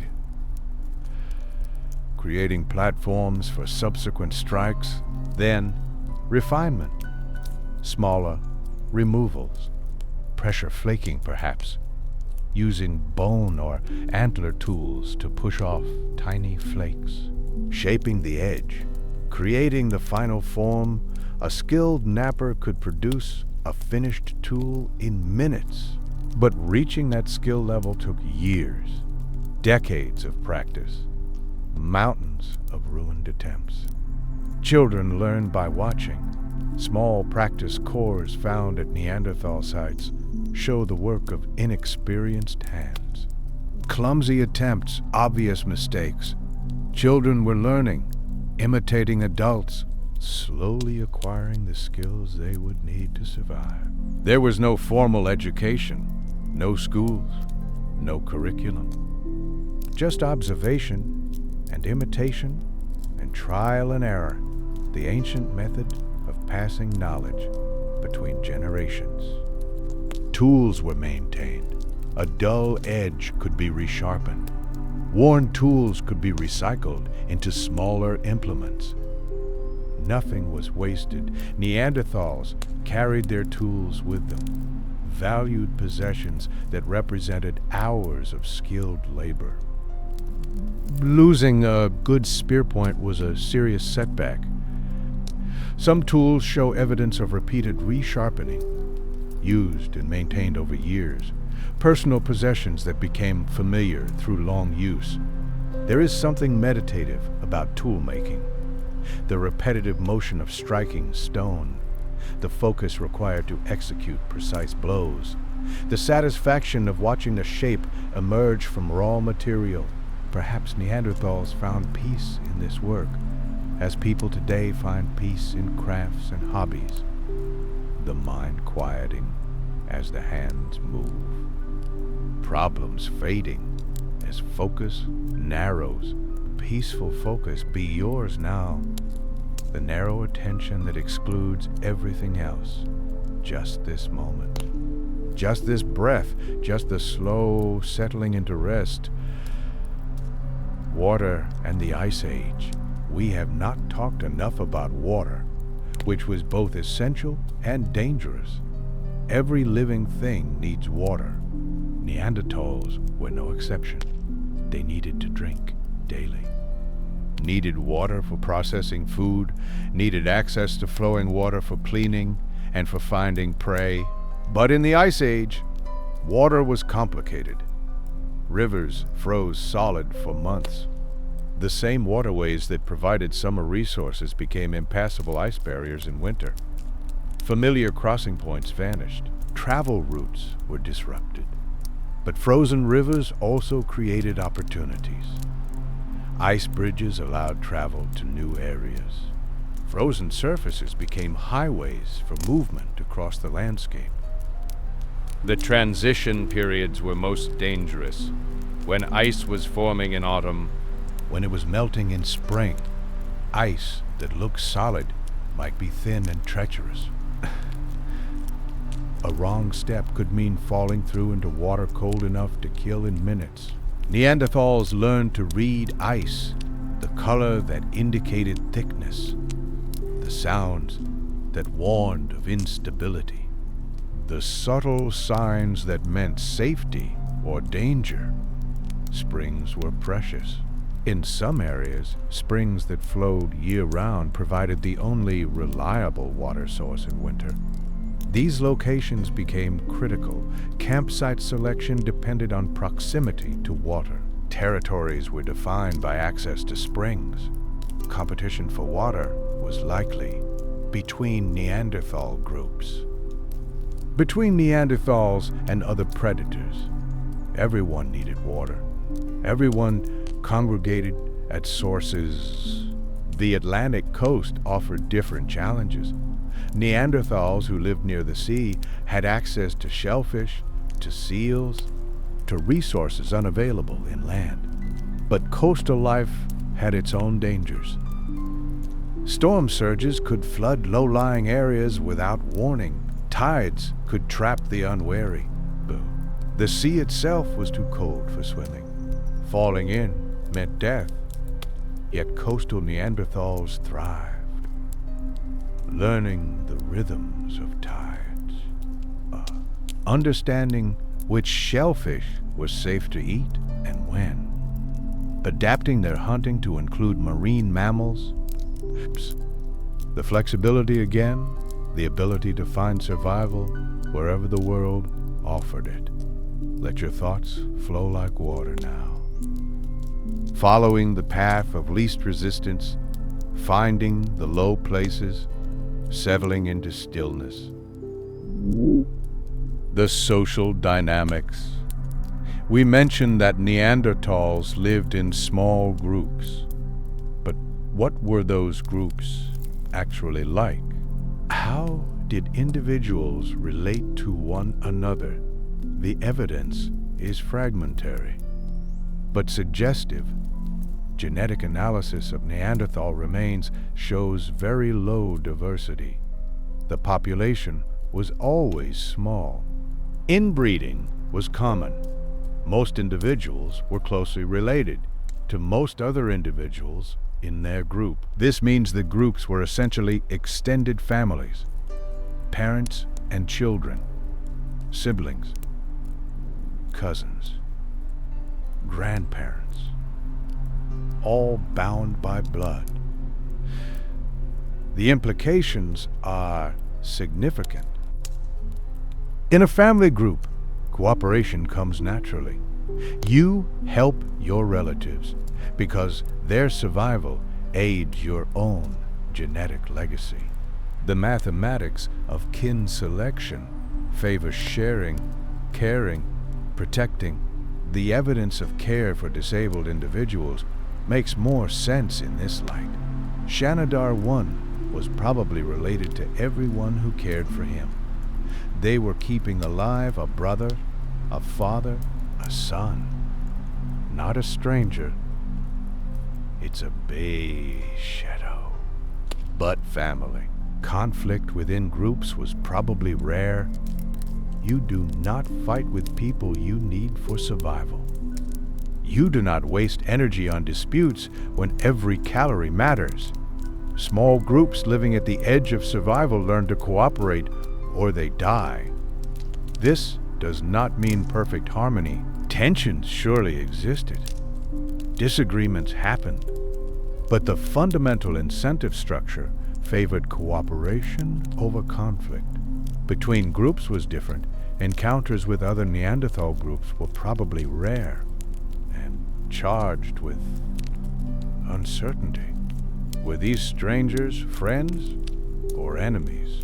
Creating platforms for subsequent strikes. Then, refinement. Smaller removals. Pressure flaking, perhaps. Using bone or antler tools to push off tiny flakes. Shaping the edge. Creating the final form. A skilled napper could produce a finished tool in minutes. But reaching that skill level took years. Decades of practice. Mountains of ruined attempts. Children learned by watching. Small practice cores found at Neanderthal sites show the work of inexperienced hands. Clumsy attempts, obvious mistakes. Children were learning, imitating adults, slowly acquiring the skills they would need to survive. There was no formal education, no schools, no curriculum. Just observation and imitation and trial and error, the ancient method of passing knowledge between generations. Tools were maintained. A dull edge could be resharpened. Worn tools could be recycled into smaller implements. Nothing was wasted. Neanderthals carried their tools with them, valued possessions that represented hours of skilled labor. Losing a good spear point was a serious setback. Some tools show evidence of repeated resharpening, used and maintained over years, personal possessions that became familiar through long use. There is something meditative about tool making. The repetitive motion of striking stone, the focus required to execute precise blows, the satisfaction of watching a shape emerge from raw material. Perhaps Neanderthals found peace in this work, as people today find peace in crafts and hobbies, the mind quieting as the hands move, problems fading as focus narrows. Peaceful focus be yours now, the narrow attention that excludes everything else. Just this moment, just this breath, just the slow settling into rest. Water and the Ice Age. We have not talked enough about water, which was both essential and dangerous. Every living thing needs water. Neanderthals were no exception. They needed to drink daily. Needed water for processing food, needed access to flowing water for cleaning and for finding prey. But in the Ice Age, water was complicated. Rivers froze solid for months. The same waterways that provided summer resources became impassable ice barriers in winter. Familiar crossing points vanished. Travel routes were disrupted. But frozen rivers also created opportunities. Ice bridges allowed travel to new areas. Frozen surfaces became highways for movement across the landscape. The transition periods were most dangerous, when ice was forming in autumn, When it was melting in spring, ice that looked solid might be thin and treacherous. A wrong step could mean falling through into water cold enough to kill in minutes. Neanderthals learned to read ice, the color that indicated thickness, the sounds that warned of instability, the subtle signs that meant safety or danger. Springs were precious. In some areas, springs that flowed year-round provided the only reliable water source in winter. These locations became critical. Campsite selection depended on proximity to water. Territories were defined by access to springs. Competition for water was likely between Neanderthal groups. Between Neanderthals and other predators, everyone needed water. Everyone congregated at sources. The Atlantic coast offered different challenges. Neanderthals who lived near the sea had access to shellfish, to seals, to resources unavailable inland. But coastal life had its own dangers. Storm surges could flood low-lying areas without warning. Tides could trap the unwary. The sea itself was too cold for swimming. Falling in meant death, yet coastal Neanderthals thrived, learning the rhythms of tides, understanding which shellfish was safe to eat and when, adapting their hunting to include marine mammals. The flexibility again, the ability to find survival wherever the world offered it. Let your thoughts flow like water now. Following the path of least resistance, finding the low places, settling into stillness. The social dynamics. We mentioned that Neanderthals lived in small groups, but what were those groups actually like? How did individuals relate to one another? The evidence is fragmentary, but suggestive. Genetic analysis of Neanderthal remains shows very low diversity. The population was always small. Inbreeding was common. Most individuals were closely related to most other individuals in their group. This means the groups were essentially extended families, parents and children, siblings, cousins, grandparents, all bound by blood. The implications are significant. In a family group, cooperation comes naturally. You help your relatives because their survival aids your own genetic legacy. The mathematics of kin selection favors sharing, caring, protecting. The evidence of care for disabled individuals makes more sense in this light. Shanidar I was probably related to everyone who cared for him. They were keeping alive a brother, a father, a son. Not a stranger. It's a big shadow. But family. Conflict within groups was probably rare. You do not fight with people you need for survival. You do not waste energy on disputes when every calorie matters. Small groups living at the edge of survival learn to cooperate or they die. This does not mean perfect harmony. Tensions surely existed. Disagreements happened. But the fundamental incentive structure favored cooperation over conflict. Between groups was different. Encounters with other Neanderthal groups were probably rare and charged with uncertainty. Were these strangers friends or enemies?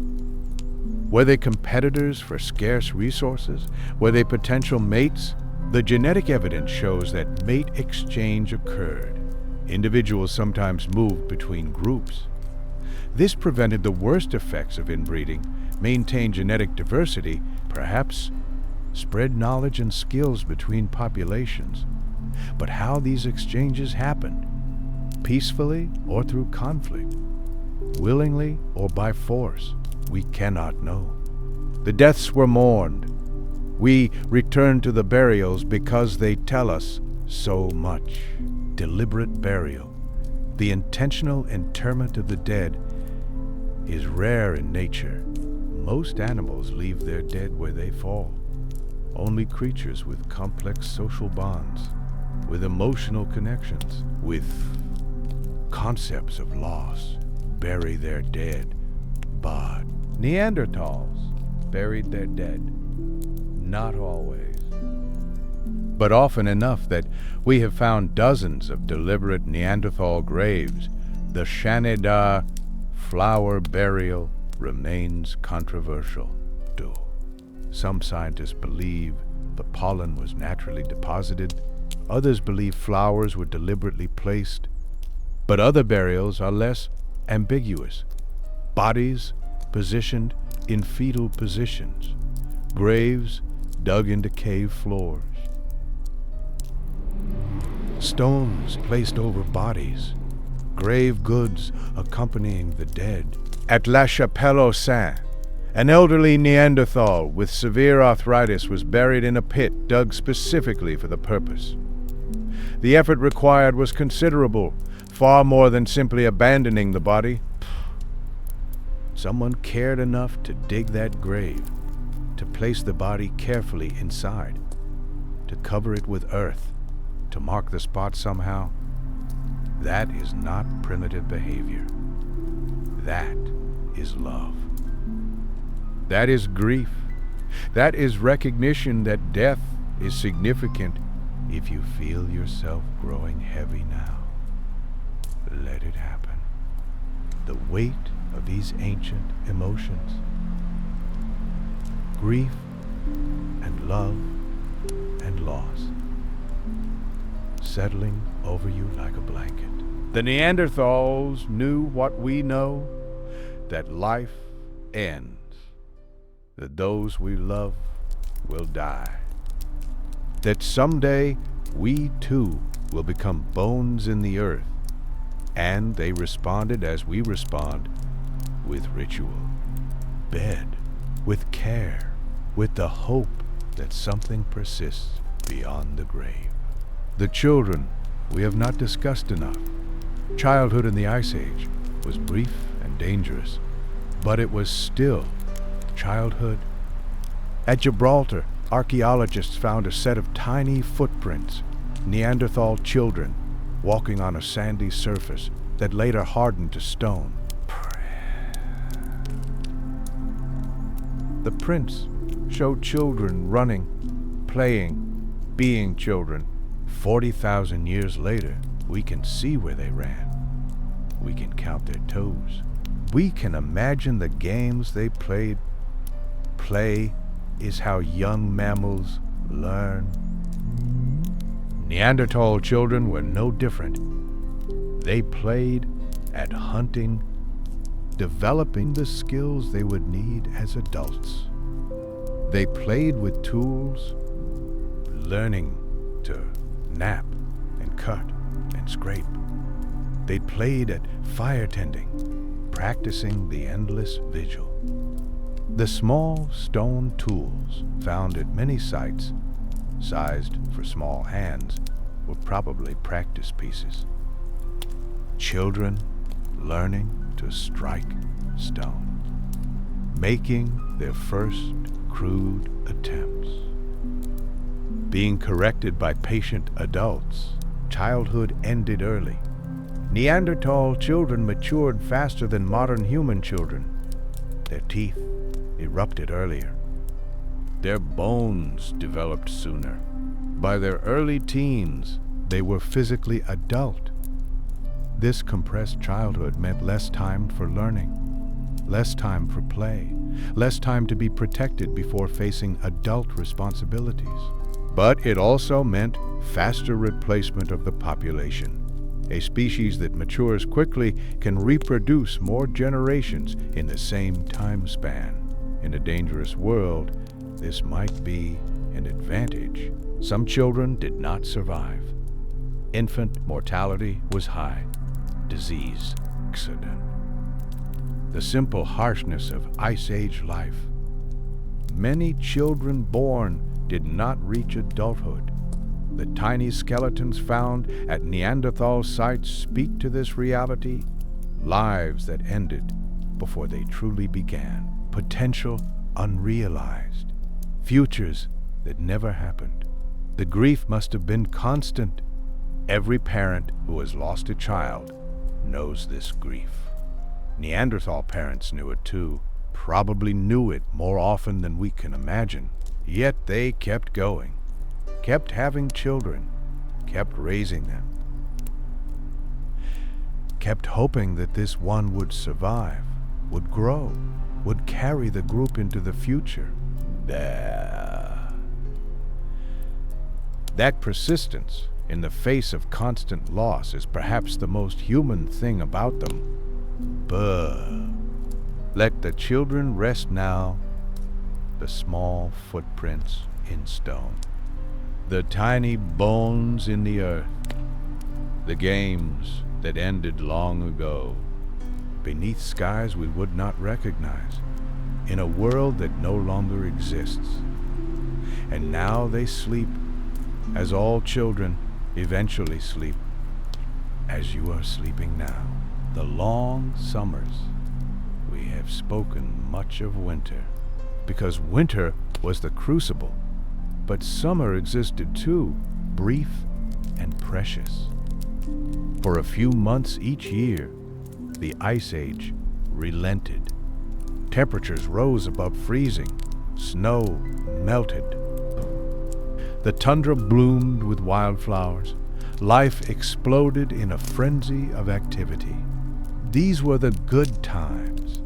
Were they competitors for scarce resources? Were they potential mates? The genetic evidence shows that mate exchange occurred. Individuals sometimes moved between groups. This prevented the worst effects of inbreeding, maintained genetic diversity, perhaps spread knowledge and skills between populations. But how these exchanges happened, peacefully or through conflict, willingly or by force, we cannot know. The deaths were mourned. We return to the burials because they tell us so much. Deliberate burial, the intentional interment of the dead, is rare in nature. Most animals leave their dead where they fall. Only creatures with complex social bonds, with emotional connections, with concepts of loss, bury their dead. But Neanderthals buried their dead. Not always. But often enough that we have found dozens of deliberate Neanderthal graves. The Shanidar flower burial remains controversial, too. Some scientists believe the pollen was naturally deposited. Others believe flowers were deliberately placed. But other burials are less ambiguous. Bodies positioned in fetal positions. Graves dug into cave floors. Stones placed over bodies. Grave goods accompanying the dead. At La Chapelle-aux-Saints, an elderly Neanderthal with severe arthritis was buried in a pit dug specifically for the purpose. The effort required was considerable, far more than simply abandoning the body. Someone cared enough to dig that grave, to place the body carefully inside, to cover it with earth, to mark the spot somehow. That is not primitive behavior. That is love. That is grief. That is recognition that death is significant. If you feel yourself growing heavy now, let it happen. The weight of these ancient emotions, grief and love and loss, settling over you like a blanket. The Neanderthals knew what we know, that life ends, that those we love will die, that someday we too will become bones in the earth. And they responded as we respond, with ritual, bed, with care, with the hope that something persists beyond the grave. The children we have not discussed enough. Childhood in the Ice Age was brief and dangerous, but it was still childhood. At Gibraltar, archaeologists found a set of tiny footprints, Neanderthal children walking on a sandy surface that later hardened to stone. The prints showed children running, playing, being children. 40,000 years later, we can see where they ran. We can count their toes. We can imagine the games they played. Play is how young mammals learn. Neanderthal children were no different. They played at hunting, developing the skills they would need as adults. They played with tools, learning to nap and cut and scrape. They played at fire tending, practicing the endless vigil. The small stone tools found at many sites, sized for small hands, were probably practice pieces. Children learning to strike stone, making their first crude attempts. Being corrected by patient adults, childhood ended early. Neanderthal children matured faster than modern human children. Their teeth erupted earlier. Their bones developed sooner. By their early teens, they were physically adult. This compressed childhood meant less time for learning, less time for play, less time to be protected before facing adult responsibilities. But it also meant faster replacement of the population. A species that matures quickly can reproduce more generations in the same time span. In a dangerous world, this might be an advantage. Some children did not survive. Infant mortality was high. Disease, accident. The simple harshness of Ice Age life. Many children born did not reach adulthood. The tiny skeletons found at Neanderthal sites speak to this reality. Lives that ended before they truly began. Potential unrealized. Futures that never happened. The grief must have been constant. Every parent who has lost a child knows this grief. Neanderthal parents knew it too, probably knew it more often than we can imagine. Yet they kept going, kept having children, kept raising them, kept hoping that this one would survive, would grow, would carry the group into the future. That persistence in the face of constant loss is perhaps the most human thing about them. Let the children rest now, the small footprints in stone, the tiny bones in the earth, the games that ended long ago, beneath skies we would not recognize, in a world that no longer exists. And now they sleep, as all children eventually sleep, as you are sleeping now. The long summers. We have spoken much of winter, because winter was the crucible, but summer existed too, brief and precious. For a few months each year, the Ice Age relented. Temperatures rose above freezing, snow melted. The tundra bloomed with wildflowers. Life exploded in a frenzy of activity. These were the good times.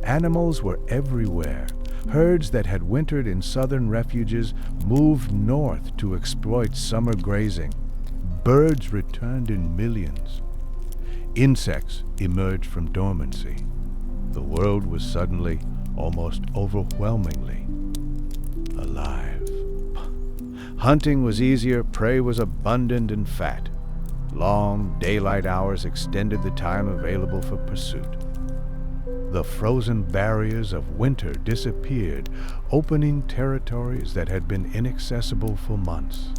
Animals were everywhere. Herds that had wintered in southern refuges moved north to exploit summer grazing. Birds returned in millions. Insects emerged from dormancy. The world was suddenly, almost overwhelmingly, alive. Hunting was easier, prey was abundant and fat. Long daylight hours extended the time available for pursuit. The frozen barriers of winter disappeared, opening territories that had been inaccessible for months.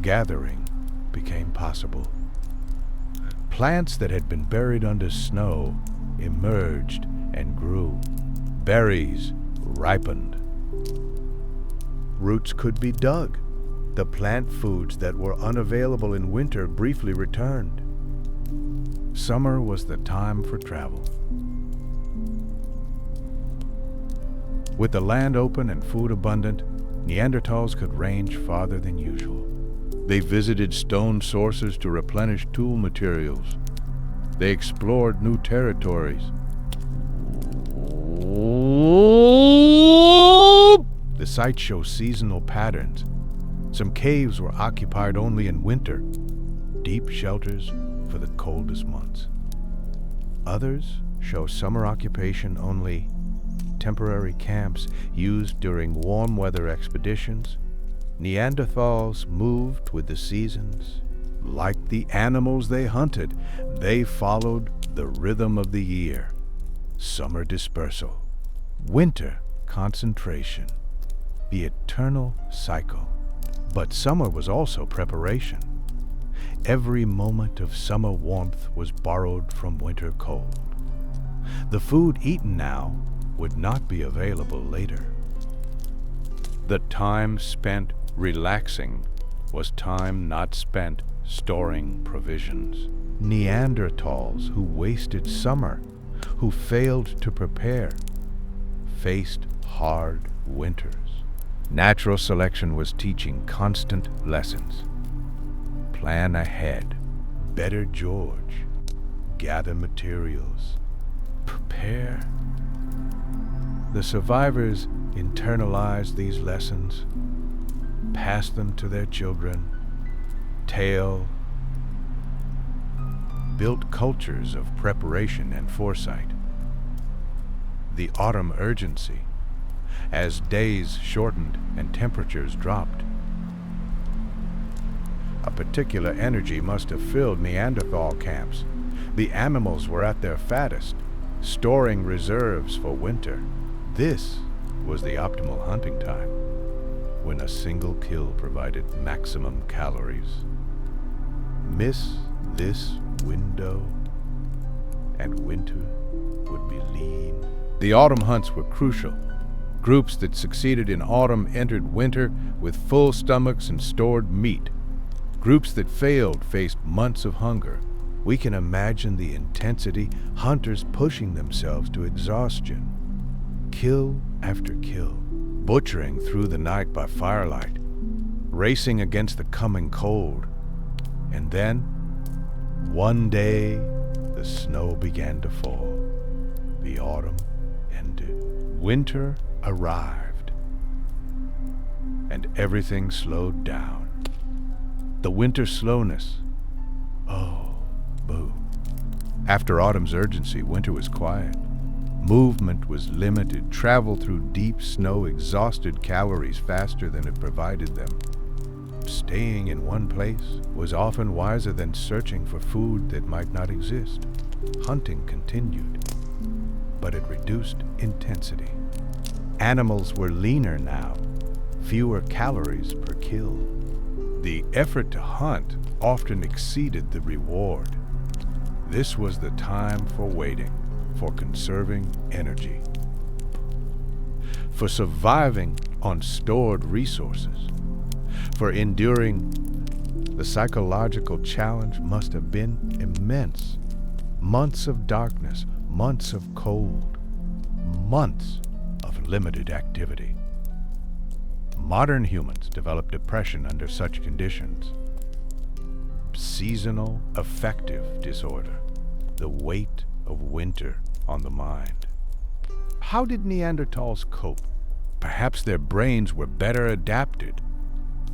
Gathering became possible. Plants that had been buried under snow emerged and grew. Berries ripened. Roots could be dug. The plant foods that were unavailable in winter briefly returned. Summer was the time for travel. With the land open and food abundant, Neanderthals could range farther than usual. They visited stone sources to replenish tool materials. They explored new territories. The sites show seasonal patterns. Some caves were occupied only in winter, deep shelters for the coldest months. Others show summer occupation only, temporary camps used during warm weather expeditions. Neanderthals moved with the seasons. Like the animals they hunted, they followed the rhythm of the year. Summer dispersal, winter concentration, the eternal cycle. But summer was also preparation. Every moment of summer warmth was borrowed from winter cold. The food eaten now would not be available later. The time spent relaxing was time not spent storing provisions. Neanderthals who wasted summer, who failed to prepare, faced hard winters. Natural selection was teaching constant lessons. Plan ahead, better George, gather materials, prepare. The survivors internalized these lessons, passed them to their children, built cultures of preparation and foresight. The autumn urgency, as days shortened and temperatures dropped. A particular energy must have filled Neanderthal camps. The animals were at their fattest, storing reserves for winter. This was the optimal hunting time, when a single kill provided maximum calories. Miss this window, and winter would be lean. The autumn hunts were crucial. Groups that succeeded in autumn entered winter with full stomachs and stored meat. Groups that failed faced months of hunger. We can imagine the intensity, hunters pushing themselves to exhaustion. Kill after kill, butchering through the night by firelight, racing against the coming cold. And then, one day, the snow began to fall. The autumn ended. Winter arrived, and everything slowed down. The winter slowness. Oh, boo. After autumn's urgency, winter was quiet. Movement was limited. Travel through deep snow exhausted calories faster than it provided them. Staying in one place was often wiser than searching for food that might not exist. Hunting continued, but it reduced intensity. Animals were leaner now, fewer calories per kill. The effort to hunt often exceeded the reward. This was the time for waiting, for conserving energy, for surviving on stored resources, for enduring. The psychological challenge must have been immense. Months of darkness, months of cold, months of limited activity. Modern humans develop depression under such conditions. Seasonal affective disorder, the weight of winter on the mind. How did Neanderthals cope? Perhaps their brains were better adapted.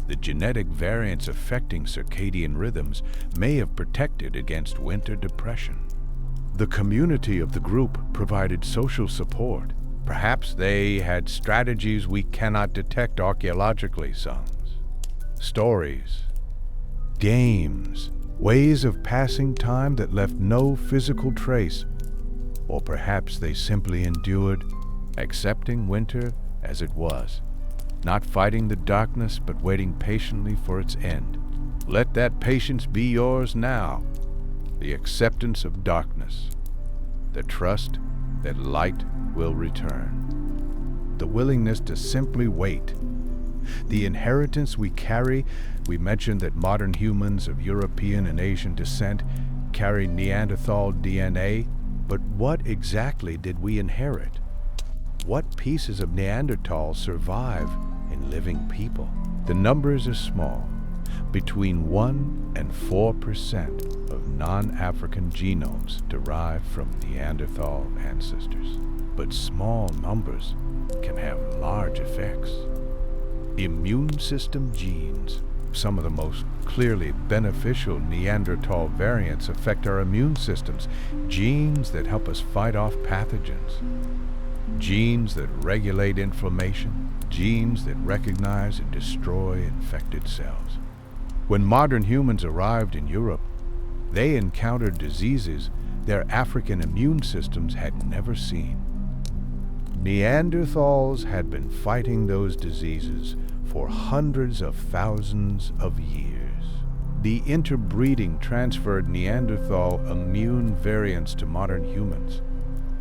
The genetic variants affecting circadian rhythms may have protected against winter depression. The community of the group provided social support. Perhaps they had strategies we cannot detect archaeologically, sons. stories, games, ways of passing time that left no physical trace. Or perhaps they simply endured, accepting winter as it was, not fighting the darkness but waiting patiently for its end. Let that patience be yours now, the acceptance of darkness, the trust that light will return, the willingness to simply wait. The inheritance we carry, we mentioned that modern humans of European and Asian descent carry Neanderthal DNA, but what exactly did we inherit? What pieces of Neanderthal survive in living people? The numbers are small, between 1 and 4% of non-African genomes derive from Neanderthal ancestors. But small numbers can have large effects. Immune system genes. Some of the most clearly beneficial Neanderthal variants affect our immune systems. Genes that help us fight off pathogens. Genes that regulate inflammation. Genes that recognize and destroy infected cells. When modern humans arrived in Europe, they encountered diseases their African immune systems had never seen. Neanderthals had been fighting those diseases for hundreds of thousands of years. The interbreeding transferred Neanderthal immune variants to modern humans.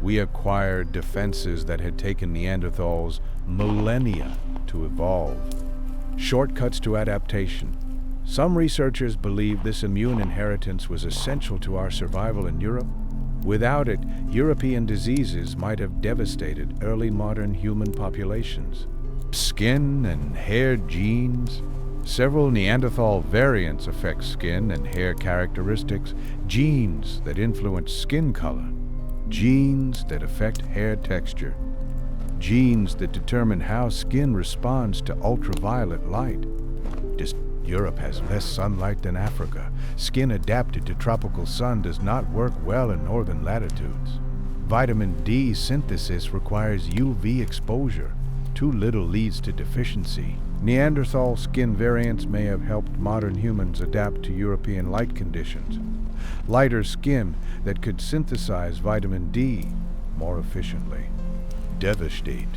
We acquired defenses that had taken Neanderthals millennia to evolve. Shortcuts to adaptation. Some researchers believe this immune inheritance was essential to our survival in Europe. Without it, European diseases might have devastated early modern human populations. Skin and hair genes. Several Neanderthal variants affect skin and hair characteristics, genes that influence skin color, genes that affect hair texture, genes that determine how skin responds to ultraviolet light. Europe has less sunlight than Africa. Skin adapted to tropical sun does not work well in northern latitudes. Vitamin D synthesis requires UV exposure. Too little leads to deficiency. Neanderthal skin variants may have helped modern humans adapt to European light conditions. Lighter skin that could synthesize vitamin D more efficiently. Devastate.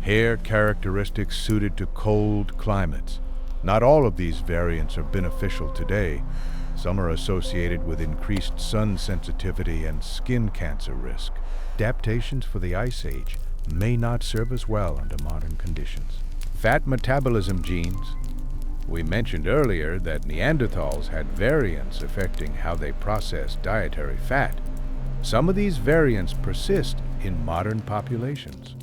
Hair characteristics suited to cold climates. Not all of these variants are beneficial today. Some are associated with increased sun sensitivity and skin cancer risk. Adaptations for the Ice Age may not serve as well under modern conditions. Fat metabolism genes. We mentioned earlier that Neanderthals had variants affecting how they process dietary fat. Some of these variants persist in modern populations.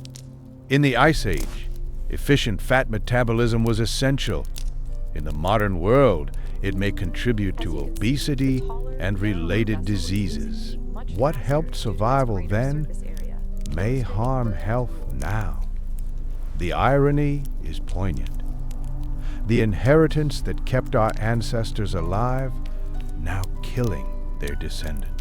In the Ice Age, efficient fat metabolism was essential. In the modern world, it may contribute to obesity and related diseases. What helped survival then may harm health now. The irony is poignant. The inheritance that kept our ancestors alive, now killing their descendants.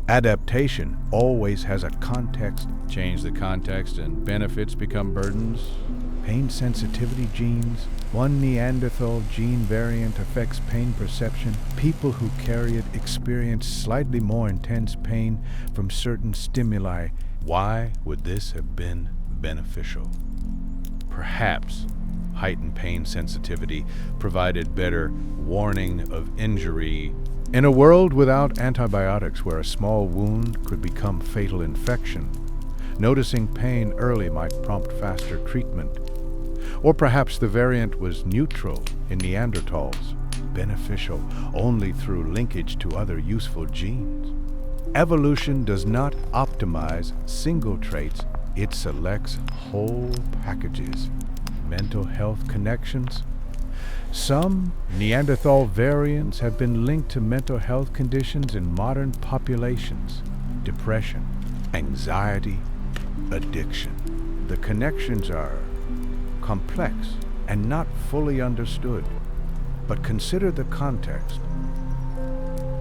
Adaptation always has a context. Change the context and benefits become burdens. Pain sensitivity genes. One Neanderthal gene variant affects pain perception. People who carry it experience slightly more intense pain from certain stimuli. Why would this have been beneficial? Perhaps heightened pain sensitivity provided better warning of injury. In a world without antibiotics where a small wound could become fatal infection, noticing pain early might prompt faster treatment. Or perhaps the variant was neutral in Neanderthals, beneficial only through linkage to other useful genes. Evolution does not optimize single traits, it selects whole packages. Mental health connections. Some Neanderthal variants have been linked to mental health conditions in modern populations. Depression, anxiety, addiction. The connections are complex and not fully understood. But consider the context.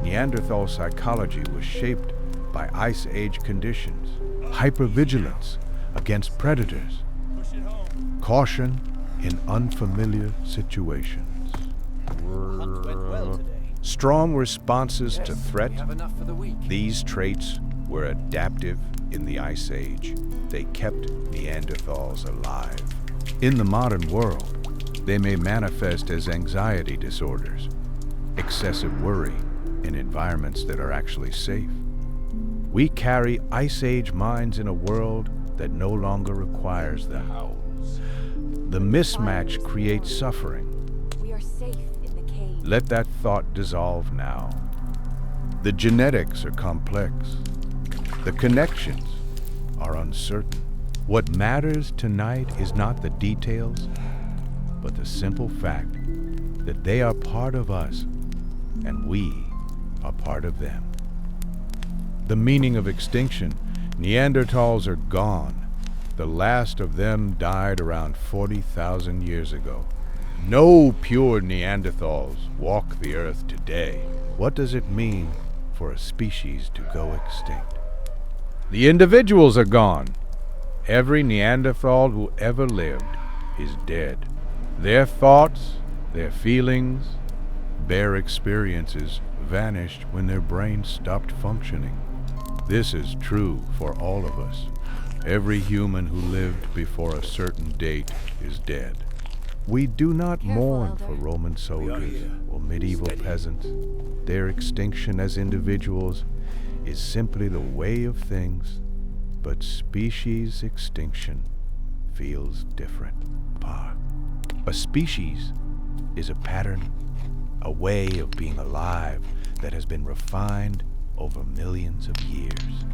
Neanderthal psychology was shaped by Ice Age conditions, hypervigilance against predators, caution in unfamiliar situations. Strong responses to threat. These traits were adaptive in the Ice Age. They kept Neanderthals alive. In the modern world, they may manifest as anxiety disorders, excessive worry in environments that are actually safe. We carry Ice Age minds in a world that no longer requires them. The mismatch creates suffering. We are safe in the cave. Let that thought dissolve now. The genetics are complex. The connections are uncertain. What matters tonight is not the details, but the simple fact that they are part of us and we are part of them. The meaning of extinction: Neanderthals are gone. The last of them died around 40,000 years ago. No pure Neanderthals walk the earth today. What does it mean for a species to go extinct? The individuals are gone. Every Neanderthal who ever lived is dead. Their thoughts, their feelings, their experiences vanished when their brains stopped functioning. This is true for all of us. Every human who lived before a certain date is dead. We do not Careful, mourn Elder. for Roman soldiers or medieval peasants. Their extinction as individuals is simply the way of things, but species extinction feels different. A species is a pattern, a way of being alive that has been refined over millions of years.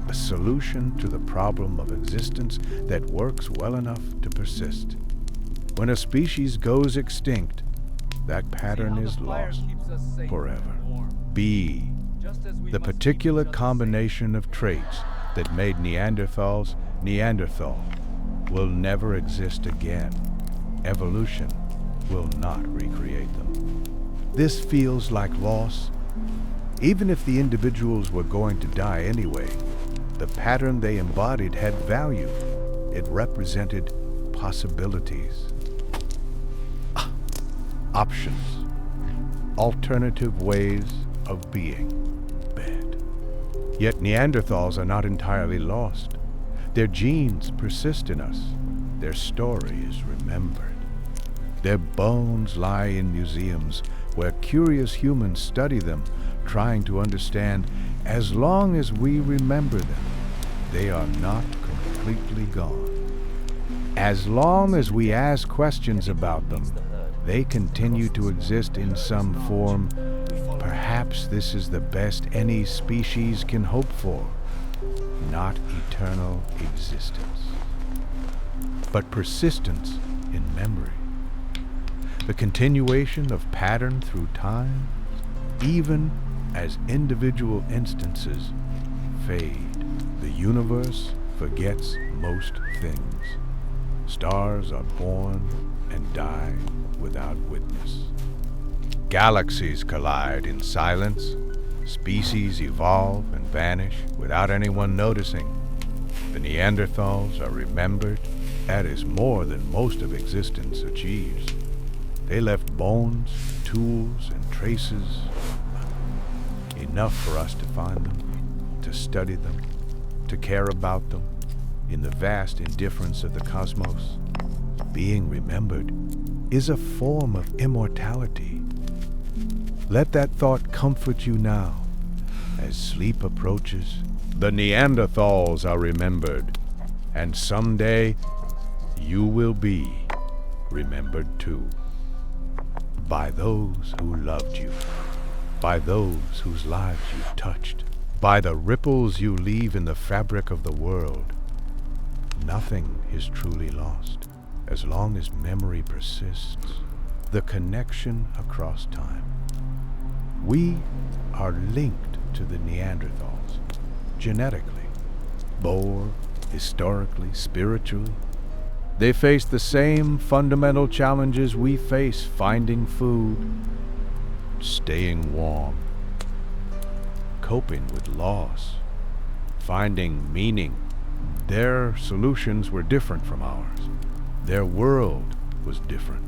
A solution to the problem of existence that works well enough to persist. When a species goes extinct, that pattern is lost forever. B, the particular combination of traits that made Neanderthals Neanderthal will never exist again. Evolution will not recreate them. This feels like loss. Even if the individuals were going to die anyway, the pattern they embodied had value. It represented possibilities. Options. Alternative ways of being. Bed. Yet Neanderthals are not entirely lost. Their genes persist in us. Their story is remembered. Their bones lie in museums where curious humans study them, trying to understand. As long as we remember them, they are not completely gone. As long as we ask questions about them, they continue to exist in some form. Perhaps this is the best any species can hope for. Not eternal existence, but persistence in memory. The continuation of pattern through time, even as individual instances fade. The universe forgets most things. Stars are born and die without witness. Galaxies collide in silence. Species evolve and vanish without anyone noticing. The Neanderthals are remembered. That is more than most of existence achieves. They left bones, tools, and traces. Enough for us to find them, to study them, to care about them. In the vast indifference of the cosmos, being remembered is a form of immortality. Let that thought comfort you now. As sleep approaches, the Neanderthals are remembered, and someday you will be remembered too. By those who loved you, by those whose lives you touched, by the ripples you leave in the fabric of the world. Nothing is truly lost as long as memory persists. The connection across time. We are linked to the Neanderthals, genetically, or historically, spiritually. They face the same fundamental challenges we face: finding food, staying warm, coping with loss, finding meaning. Their solutions were different from ours. Their world was different.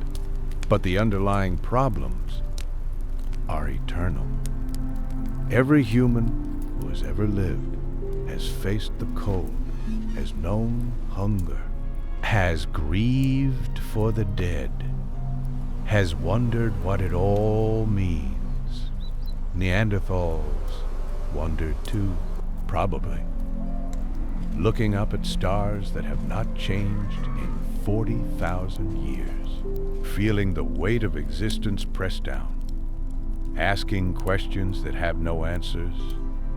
But the underlying problems are eternal. Every human who has ever lived has faced the cold, has known hunger, has grieved for the dead, has wondered what it all means. Neanderthals wondered too, probably. Looking up at stars that have not changed in 40,000 years, feeling the weight of existence press down, asking questions that have no answers.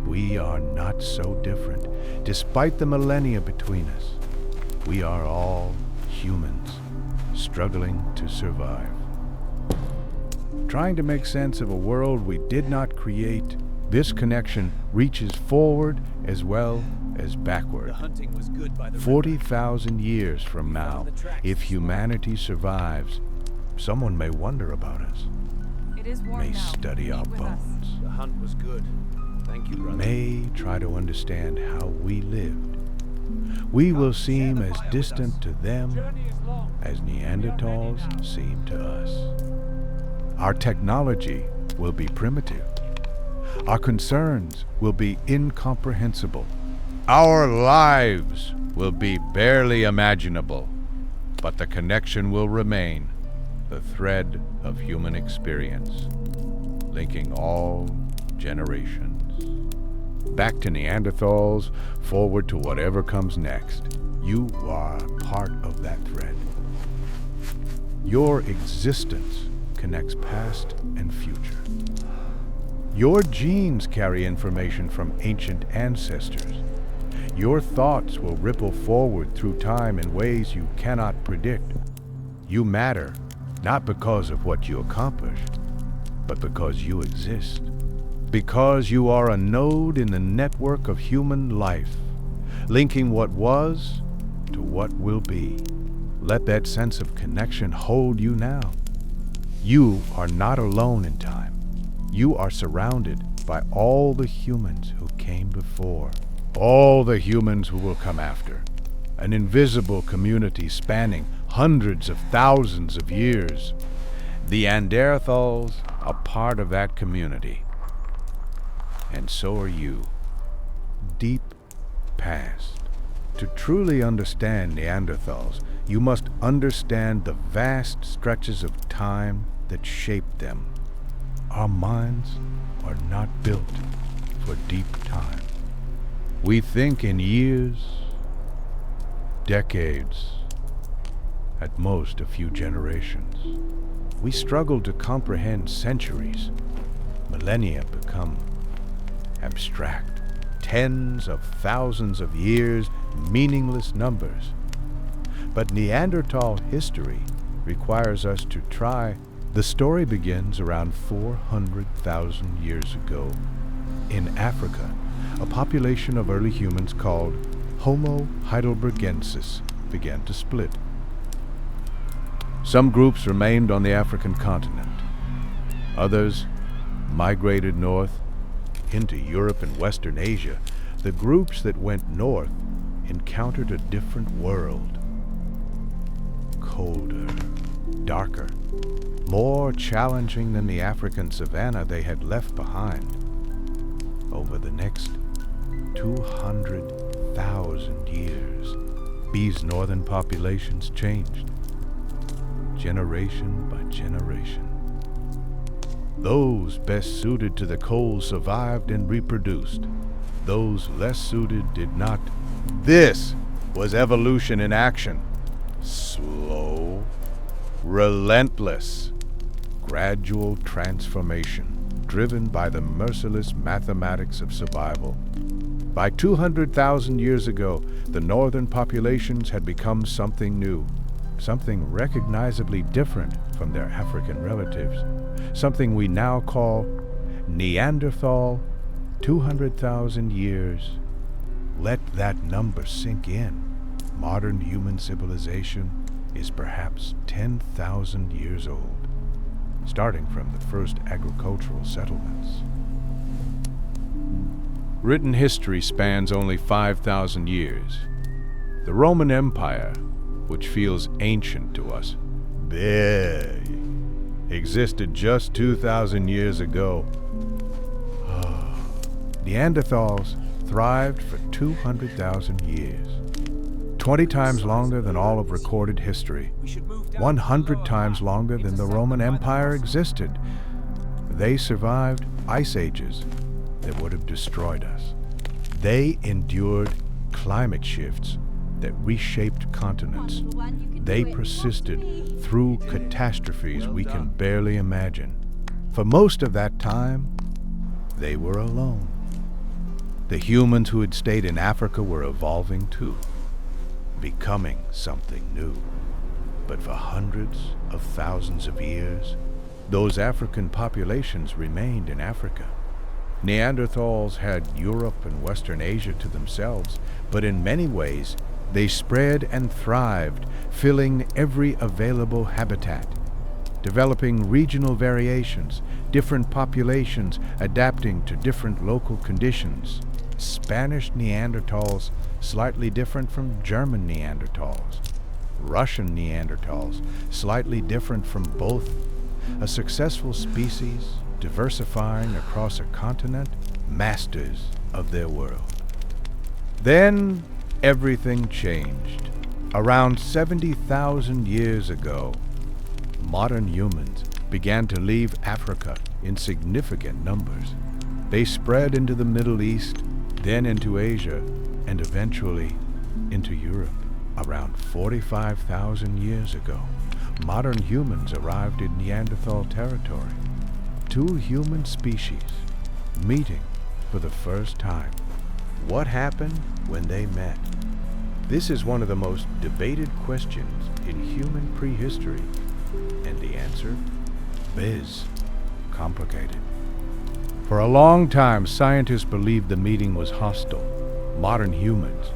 We are not so different. Despite the millennia between us, we are all humans, struggling to survive. Trying to make sense of a world we did not create, this connection reaches forward as well as backward. 40,000 years from now, if humanity survives, someone may wonder about us, may study our bones, The hunt was good. Thank you, brother. may try to understand how we lived. We will seem as distant to them as Neanderthals seem to us. Our technology will be primitive. Our concerns will be incomprehensible. Our lives will be barely imaginable. But the connection will remain, the thread of human experience, linking all generations. Back to Neanderthals, forward to whatever comes next. You are part of that thread. Your existence connects past and future. Your genes carry information from ancient ancestors. Your thoughts will ripple forward through time in ways you cannot predict. You matter, not because of what you accomplish, but because you exist. Because you are a node in the network of human life, linking what was to what will be. Let that sense of connection hold you now. You are not alone in time. You are surrounded by all the humans who came before, all the humans who will come after. An invisible community spanning hundreds of thousands of years. The Neanderthals are part of that community. And so are you. Deep past. To truly understand Neanderthals, you must understand the vast stretches of time that shaped them. Our minds are not built for deep time. We think in years, decades, at most a few generations. We struggle to comprehend centuries. Millennia become abstract. Tens of thousands of years, meaningless numbers. But Neanderthal history requires us to try. The story begins around 400,000 years ago. In Africa, a population of early humans called Homo heidelbergensis began to split. Some groups remained on the African continent. Others migrated north into Europe and Western Asia. The groups that went north encountered a different world. Colder, darker, more challenging than the African savanna they had left behind. Over the next 200,000 years, these northern populations changed, generation by generation. Those best suited to the cold survived and reproduced. Those less suited did not. This was evolution in action. Slow, relentless, gradual transformation, driven by the merciless mathematics of survival. By 200,000 years ago, the northern populations had become something new, something recognizably different from their African relatives, something we now call Neanderthal. 200,000 years. Let that number sink in. Modern human civilization is perhaps 10,000 years old, starting from the first agricultural settlements. Written history spans only 5,000 years. The Roman Empire, which feels ancient to us, big, existed just 2,000 years ago. Neanderthals thrived for 200,000 years, 20 times longer than all of recorded history, 100 times longer than the Roman Empire existed. They survived ice ages that would have destroyed us. They endured climate shifts that reshaped continents. They persisted through catastrophes we can barely imagine. For most of that time, they were alone. The humans who had stayed in Africa were evolving too, becoming something new. But for hundreds of thousands of years, those African populations remained in Africa. Neanderthals had Europe and Western Asia to themselves, but in many ways, they spread and thrived, filling every available habitat, developing regional variations, different populations adapting to different local conditions. Spanish Neanderthals slightly different from German Neanderthals. Russian Neanderthals slightly different from both. A successful species diversifying across a continent, masters of their world. Then everything changed. Around 70,000 years ago, modern humans began to leave Africa in significant numbers. They spread into the Middle East, then into Asia, and eventually into Europe. Around 45,000 years ago, modern humans arrived in Neanderthal territory. Two human species meeting for the first time. What happened when they met? This is one of the most debated questions in human prehistory, and the answer is complicated. For a long time, scientists believed the meeting was hostile. Modern humans,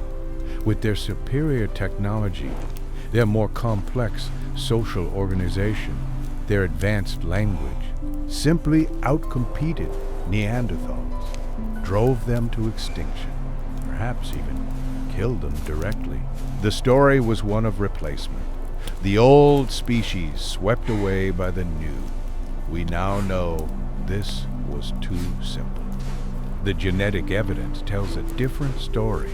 with their superior technology, their more complex social organization, their advanced language, simply outcompeted Neanderthals, drove them to extinction, perhaps even killed them directly. The story was one of replacement. The old species swept away by the new. We now know this was too simple. The genetic evidence tells a different story.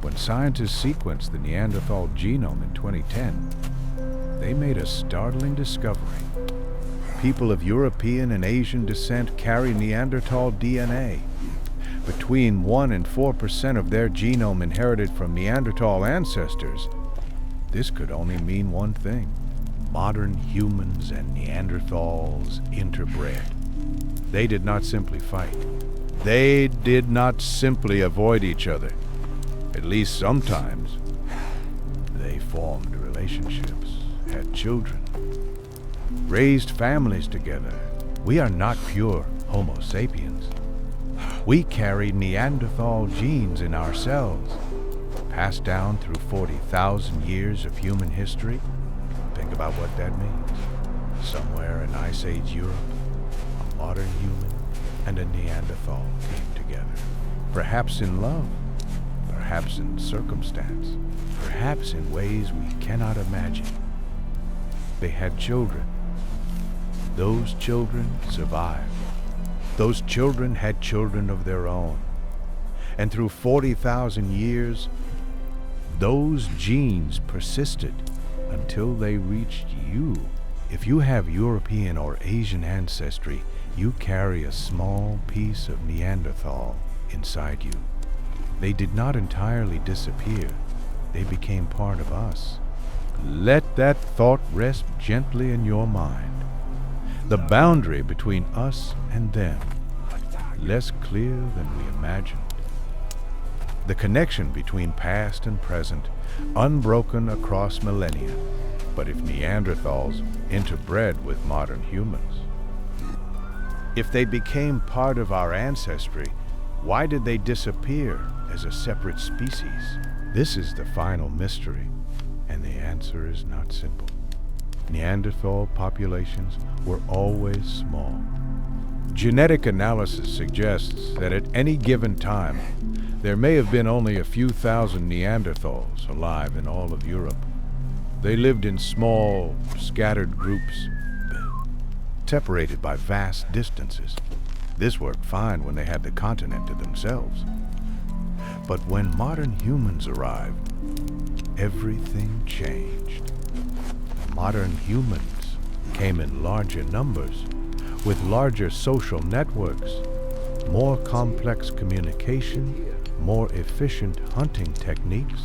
When scientists sequenced the Neanderthal genome in 2010, they made a startling discovery. People of European and Asian descent carry Neanderthal DNA. Between 1 and 4% of their genome inherited from Neanderthal ancestors. This could only mean one thing. Modern humans and Neanderthals interbred. They did not simply fight. They did not simply avoid each other. At least sometimes. They formed relationships, had children, raised families together. We are not pure Homo sapiens. We carry Neanderthal genes in ourselves, passed down through 40,000 years of human history. Think about what that means. Somewhere in Ice Age Europe, a modern human and a Neanderthal came together. Perhaps in love, perhaps in circumstance, perhaps in ways we cannot imagine. They had children. Those children survived. Those children had children of their own. And through 40,000 years, those genes persisted until they reached you. If you have European or Asian ancestry, you carry a small piece of Neanderthal inside you. They did not entirely disappear. They became part of us. Let that thought rest gently in your mind. The boundary between us and them, less clear than we imagined. The connection between past and present, unbroken across millennia. But if Neanderthals interbred with modern humans, if they became part of our ancestry, why did they disappear as a separate species? This is the final mystery, and the answer is not simple. Neanderthal populations were always small. Genetic analysis suggests that at any given time, there may have been only a few thousand Neanderthals alive in all of Europe. They lived in small, scattered groups, separated by vast distances. This worked fine when they had the continent to themselves. But when modern humans arrived, everything changed. Modern humans came in larger numbers, with larger social networks, more complex communication, more efficient hunting techniques.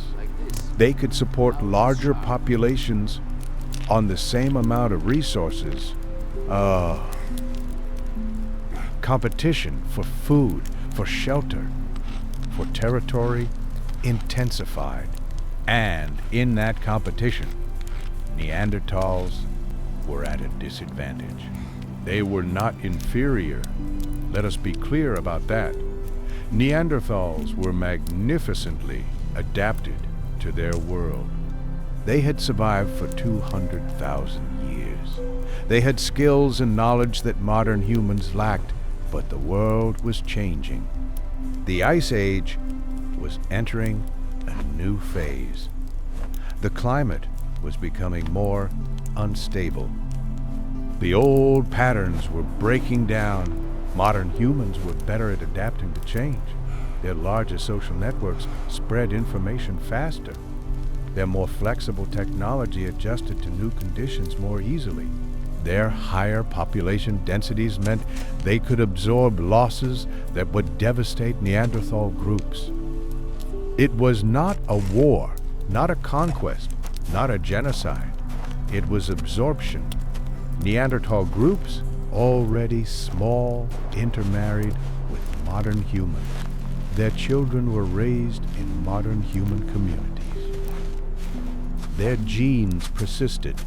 They could support larger populations on the same amount of resources. Competition for food, for shelter, for territory intensified. And in that competition, Neanderthals were at a disadvantage. They were not inferior. Let us be clear about that. Neanderthals were magnificently adapted to their world. They had survived for 200,000 years. They had skills and knowledge that modern humans lacked, but the world was changing. The Ice Age was entering a new phase. The climate was becoming more unstable. The old patterns were breaking down. Modern humans were better at adapting to change. Their larger social networks spread information faster. Their more flexible technology adjusted to new conditions more easily. Their higher population densities meant they could absorb losses that would devastate Neanderthal groups. It was not a war, not a conquest, not a genocide. It was absorption. Neanderthal groups, already small, intermarried with modern humans. Their children were raised in modern human communities. Their genes persisted,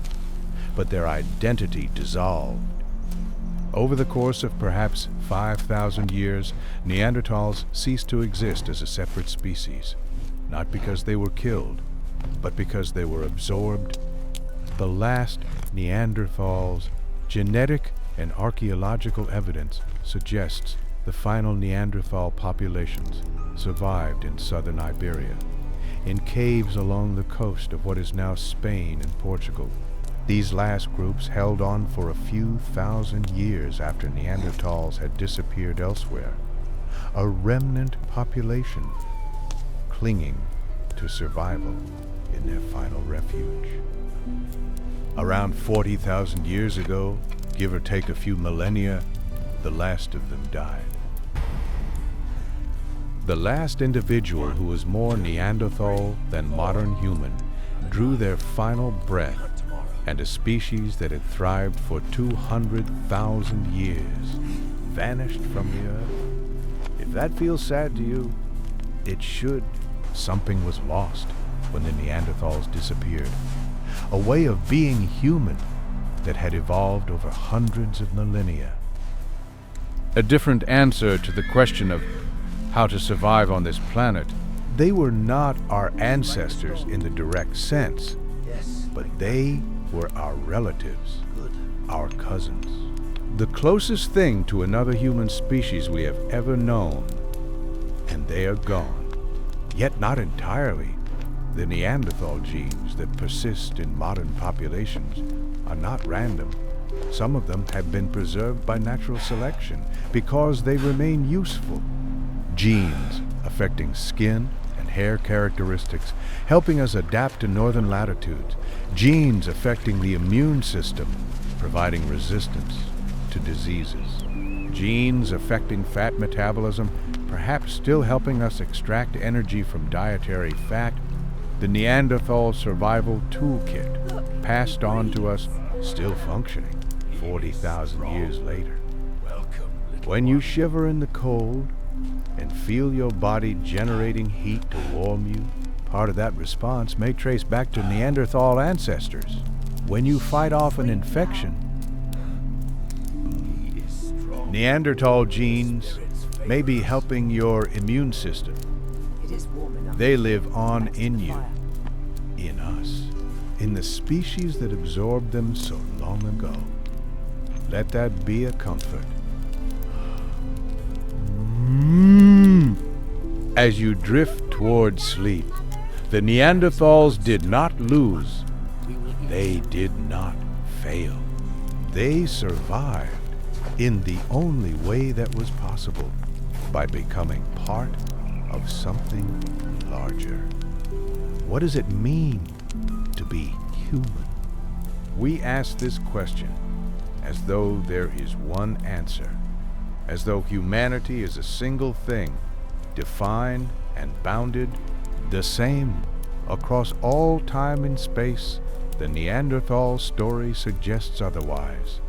but their identity dissolved. Over the course of perhaps 5,000 years, Neanderthals ceased to exist as a separate species, not because they were killed, but because they were absorbed. The last Neanderthals' genetic and archaeological evidence suggests the final Neanderthal populations survived in southern Iberia, in caves along the coast of what is now Spain and Portugal. These last groups held on for a few thousand years after Neanderthals had disappeared elsewhere, a remnant population clinging to survival in their final refuge. Around 40,000 years ago, give or take a few millennia, the last of them died. The last individual who was more Neanderthal than modern human drew their final breath, and a species that had thrived for 200,000 years vanished from the earth. If that feels sad to you, it should. Something was lost when the Neanderthals disappeared. A way of being human that had evolved over hundreds of millennia. A different answer to the question of how to survive on this planet. They were not our ancestors in the direct sense, but they were our relatives, our cousins. The closest thing to another human species we have ever known, and they are gone. Yet not entirely. The Neanderthal genes that persist in modern populations are not random. Some of them have been preserved by natural selection because they remain useful. Genes affecting skin and hair characteristics, helping us adapt to northern latitudes. Genes affecting the immune system, providing resistance to diseases. Genes affecting fat metabolism, perhaps still helping us extract energy from dietary fat. The Neanderthal survival toolkit, passed on to us, still functioning 40,000 years later. When you shiver in the cold and feel your body generating heat to warm you, part of that response may trace back to Neanderthal ancestors. When you fight off an infection, Neanderthal genes may be helping your immune system. They live on in you, in us, in the species that absorbed them so long ago. Let that be a comfort. As you drift toward sleep, the Neanderthals did not lose. They did not fail. They survived in the only way that was possible, by becoming part of something larger. What does it mean to be human? We ask this question as though there is one answer, as though humanity is a single thing, defined and bounded the same across all time and space. The Neanderthal story suggests otherwise.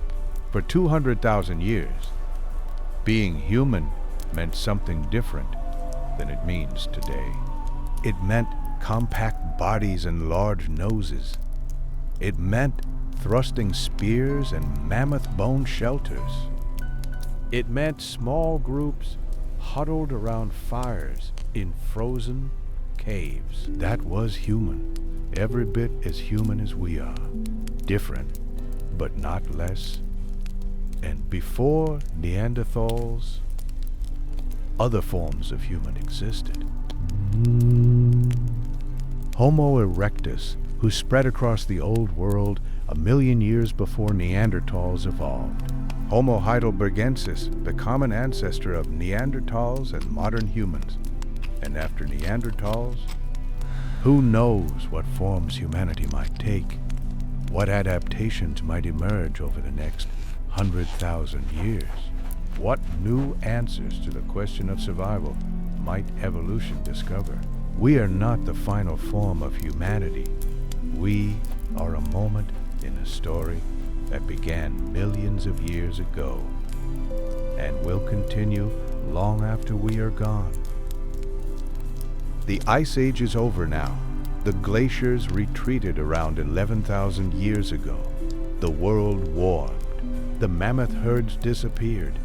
For 200,000 years, being human meant something different than it means today. It meant compact bodies and large noses. It meant thrusting spears and mammoth bone shelters. It meant small groups huddled around fires in frozen caves. That was human, every bit as human as we are. Different, but not less. And before Neanderthals, other forms of human existed. Homo erectus, who spread across the old world 1 million years before Neanderthals evolved. Homo heidelbergensis, the common ancestor of Neanderthals and modern humans. And after Neanderthals, who knows what forms humanity might take, what adaptations might emerge over the next 100,000 years. What new answers to the question of survival might evolution discover? We are not the final form of humanity. We are a moment in a story that began millions of years ago and will continue long after we are gone. The Ice Age is over now. The glaciers retreated around 11,000 years ago. The world warmed. The mammoth herds disappeared.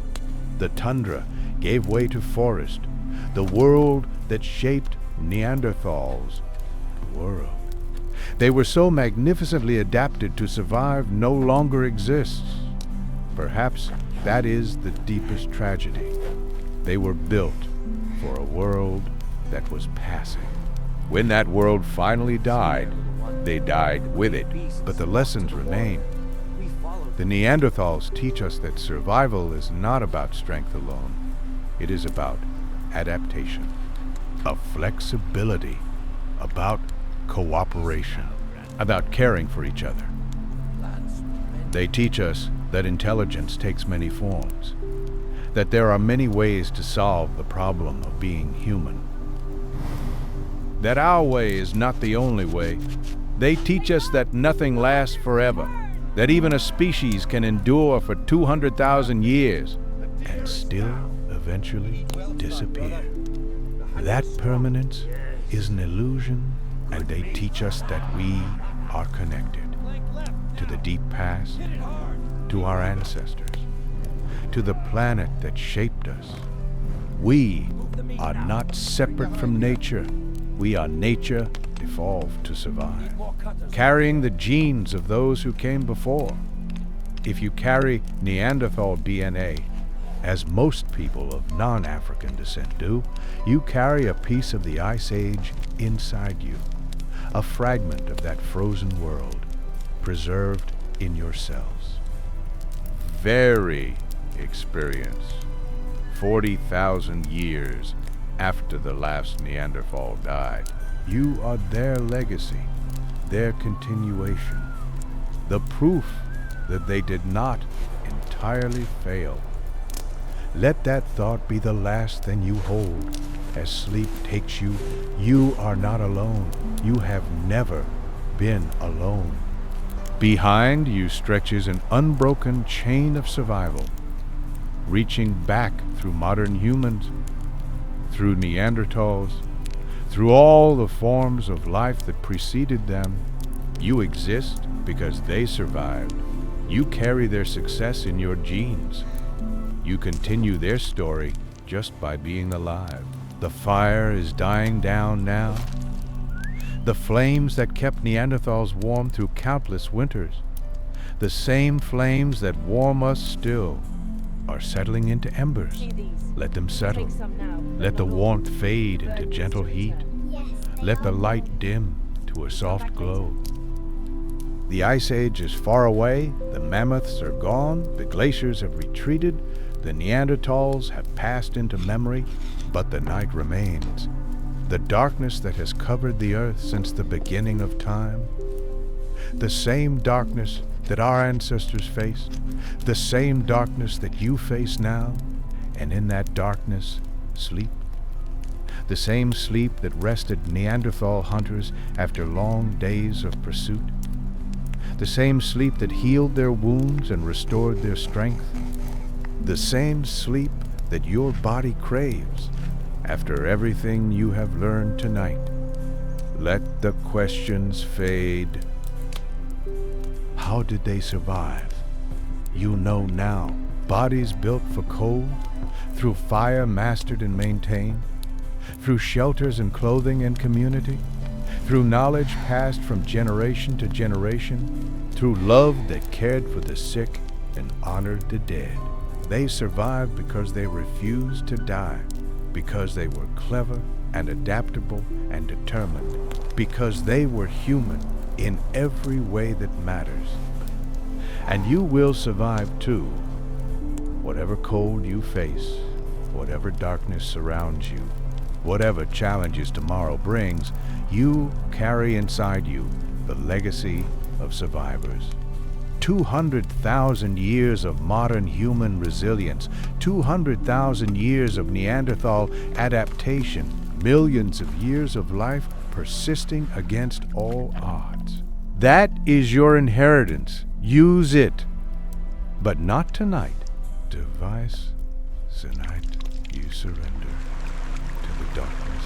The tundra gave way to forest. The world that shaped Neanderthals' world. They were so magnificently adapted to survive no longer exists. Perhaps that is the deepest tragedy. They were built for a world that was passing. When that world finally died, they died with it, but the lessons remain. The Neanderthals teach us that survival is not about strength alone. It is about adaptation, of flexibility, about cooperation, about caring for each other. They teach us that intelligence takes many forms, that there are many ways to solve the problem of being human, that our way is not the only way. They teach us that nothing lasts forever, that even a species can endure for 200,000 years and still eventually disappear. That permanence is an illusion, and they teach us that we are connected to the deep past, to our ancestors, to the planet that shaped us. We are not separate from nature. We are nature evolved to survive, carrying the genes of those who came before. If you carry Neanderthal DNA, as most people of non-African descent do, you carry a piece of the Ice Age inside you, a fragment of that frozen world, preserved in your cells. Very experienced, 40,000 years after the last Neanderthal died. You are their legacy, their continuation, the proof that they did not entirely fail. Let that thought be the last thing you hold as sleep takes you. You are not alone. You have never been alone. Behind you stretches an unbroken chain of survival, reaching back through modern humans, through Neanderthals, through all the forms of life that preceded them. You exist because they survived. You carry their success in your genes. You continue their story just by being alive. The fire is dying down now. The flames that kept Neanderthals warm through countless winters, the same flames that warm us still, are settling into embers. Let them settle. Let the warmth fade into gentle heat. Let the light dim to a soft glow. The Ice Age is far away, the mammoths are gone, the glaciers have retreated, the Neanderthals have passed into memory, but the night remains. The darkness that has covered the earth since the beginning of time. The same darkness that our ancestors faced, the same darkness that you face now, and in that darkness, sleep. The same sleep that rested Neanderthal hunters after long days of pursuit. The same sleep that healed their wounds and restored their strength. The same sleep that your body craves after everything you have learned tonight. Let the questions fade. How did they survive? You know now. Bodies built for cold, through fire mastered and maintained, through shelters and clothing and community, through knowledge passed from generation to generation, through love that cared for the sick and honored the dead. They survived because they refused to die, because they were clever and adaptable and determined, because they were human in every way that matters. And you will survive too. Whatever cold you face, whatever darkness surrounds you, whatever challenges tomorrow brings, you carry inside you the legacy of survivors. 200,000 years of modern human resilience, 200,000 years of Neanderthal adaptation, millions of years of life persisting against all odds. That is your inheritance. Use it. But not tonight. Device, tonight you surrender to the darkness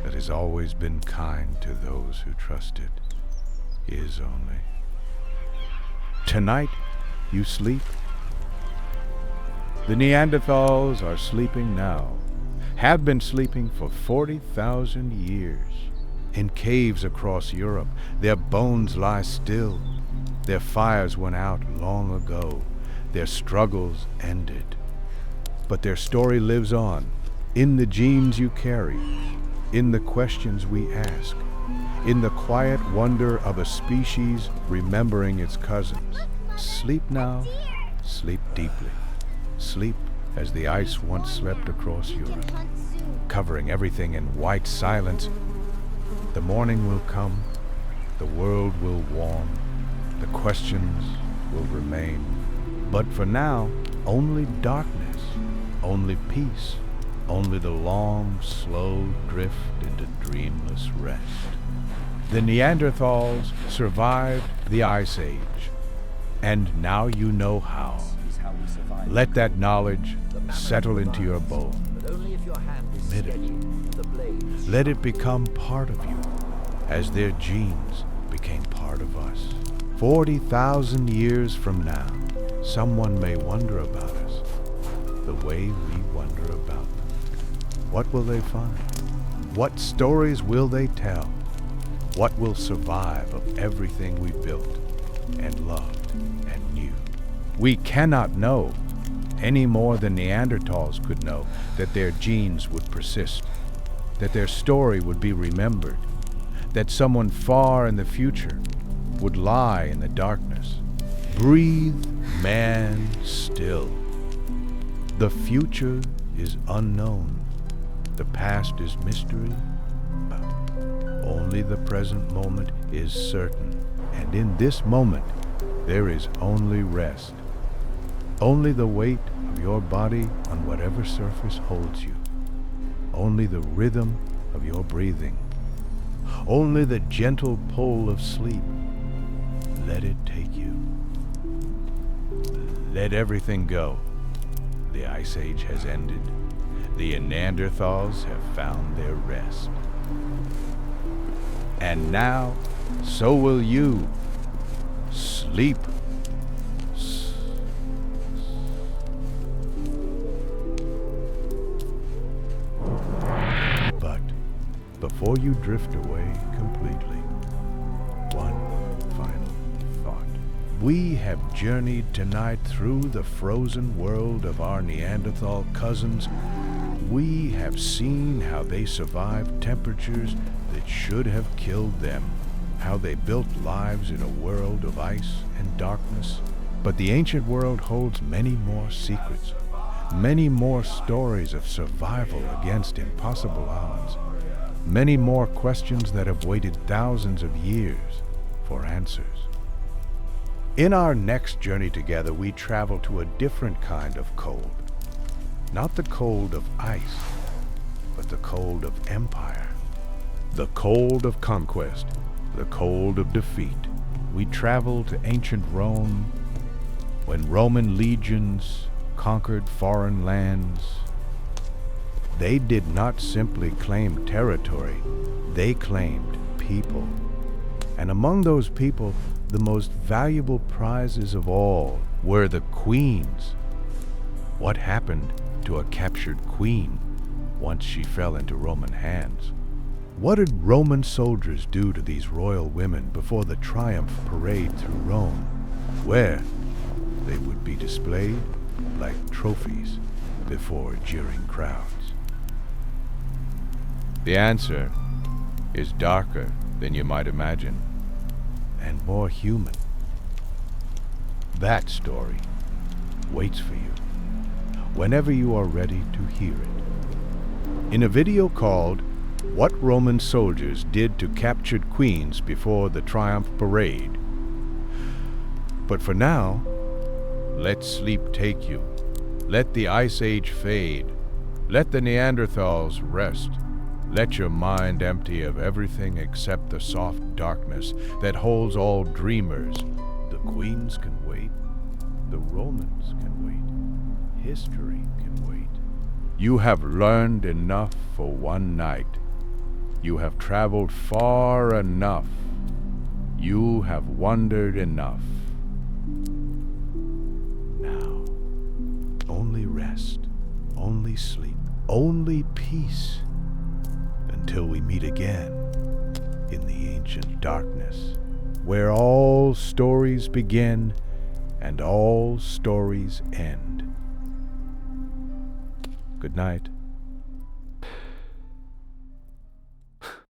that has always been kind to those who trust it, is only. Tonight you sleep. The Neanderthals are sleeping now, have been sleeping for 40,000 years. In caves across Europe, their bones lie still. Their fires went out long ago. Their struggles ended. But their story lives on, in the genes you carry, in the questions we ask, in the quiet wonder of a species remembering its cousins. Sleep now, sleep deeply. Sleep as the ice once slept across Europe, covering everything in white silence. The morning will come, the world will warm, the questions will remain. But for now, only darkness, only peace, only the long, slow drift into dreamless rest. The Neanderthals survived the Ice Age, and now you know how. Let that knowledge settle into your bones. Admit it. Let it become part of you, as their genes became part of us. 40,000 years from now, someone may wonder about us the way we wonder about them. What will they find? What stories will they tell? What will survive of everything we built and loved and knew? We cannot know, any more than Neanderthals could know, that their genes would persist, that their story would be remembered, that someone far in the future would lie in the darkness. Breathe, man, still. The future is unknown. The past is mystery. Only the present moment is certain. And in this moment, there is only rest. Only the weight of your body on whatever surface holds you. Only the rhythm of your breathing. Only the gentle pull of sleep. Let it take you. Let everything go. The Ice Age has ended. The Neanderthals have found their rest. And now, so will you. Sleep. But before you drift away completely, one final thought. We have journeyed tonight through the frozen world of our Neanderthal cousins. We have seen how they survived temperatures that should have killed them, how they built lives in a world of ice and darkness. But the ancient world holds many more secrets, many more stories of survival against impossible odds, many more questions that have waited thousands of years for answers. In our next journey together, we travel to a different kind of cold. Not the cold of ice, but the cold of empire. The cold of conquest, the cold of defeat. We travel to ancient Rome, when Roman legions conquered foreign lands. They did not simply claim territory, they claimed people. And among those people, the most valuable prizes of all were the queens. What happened to a captured queen once she fell into Roman hands? What did Roman soldiers do to these royal women before the triumph parade through Rome, where they would be displayed like trophies before jeering crowds? The answer is darker than you might imagine. And more human. That story waits for you whenever you are ready to hear it. In a video called What Roman Soldiers Did to Captured Queens Before the Triumph Parade. But for now, let sleep take you. Let the Ice Age fade. Let the Neanderthals rest. Let your mind empty of everything except the soft darkness that holds all dreamers. The queens can wait. The Romans can wait. History can wait. You have learned enough for one night. You have traveled far enough. You have wondered enough. Now, only rest, only sleep, only peace. Until we meet again in the ancient darkness, where all stories begin and all stories end. Good night.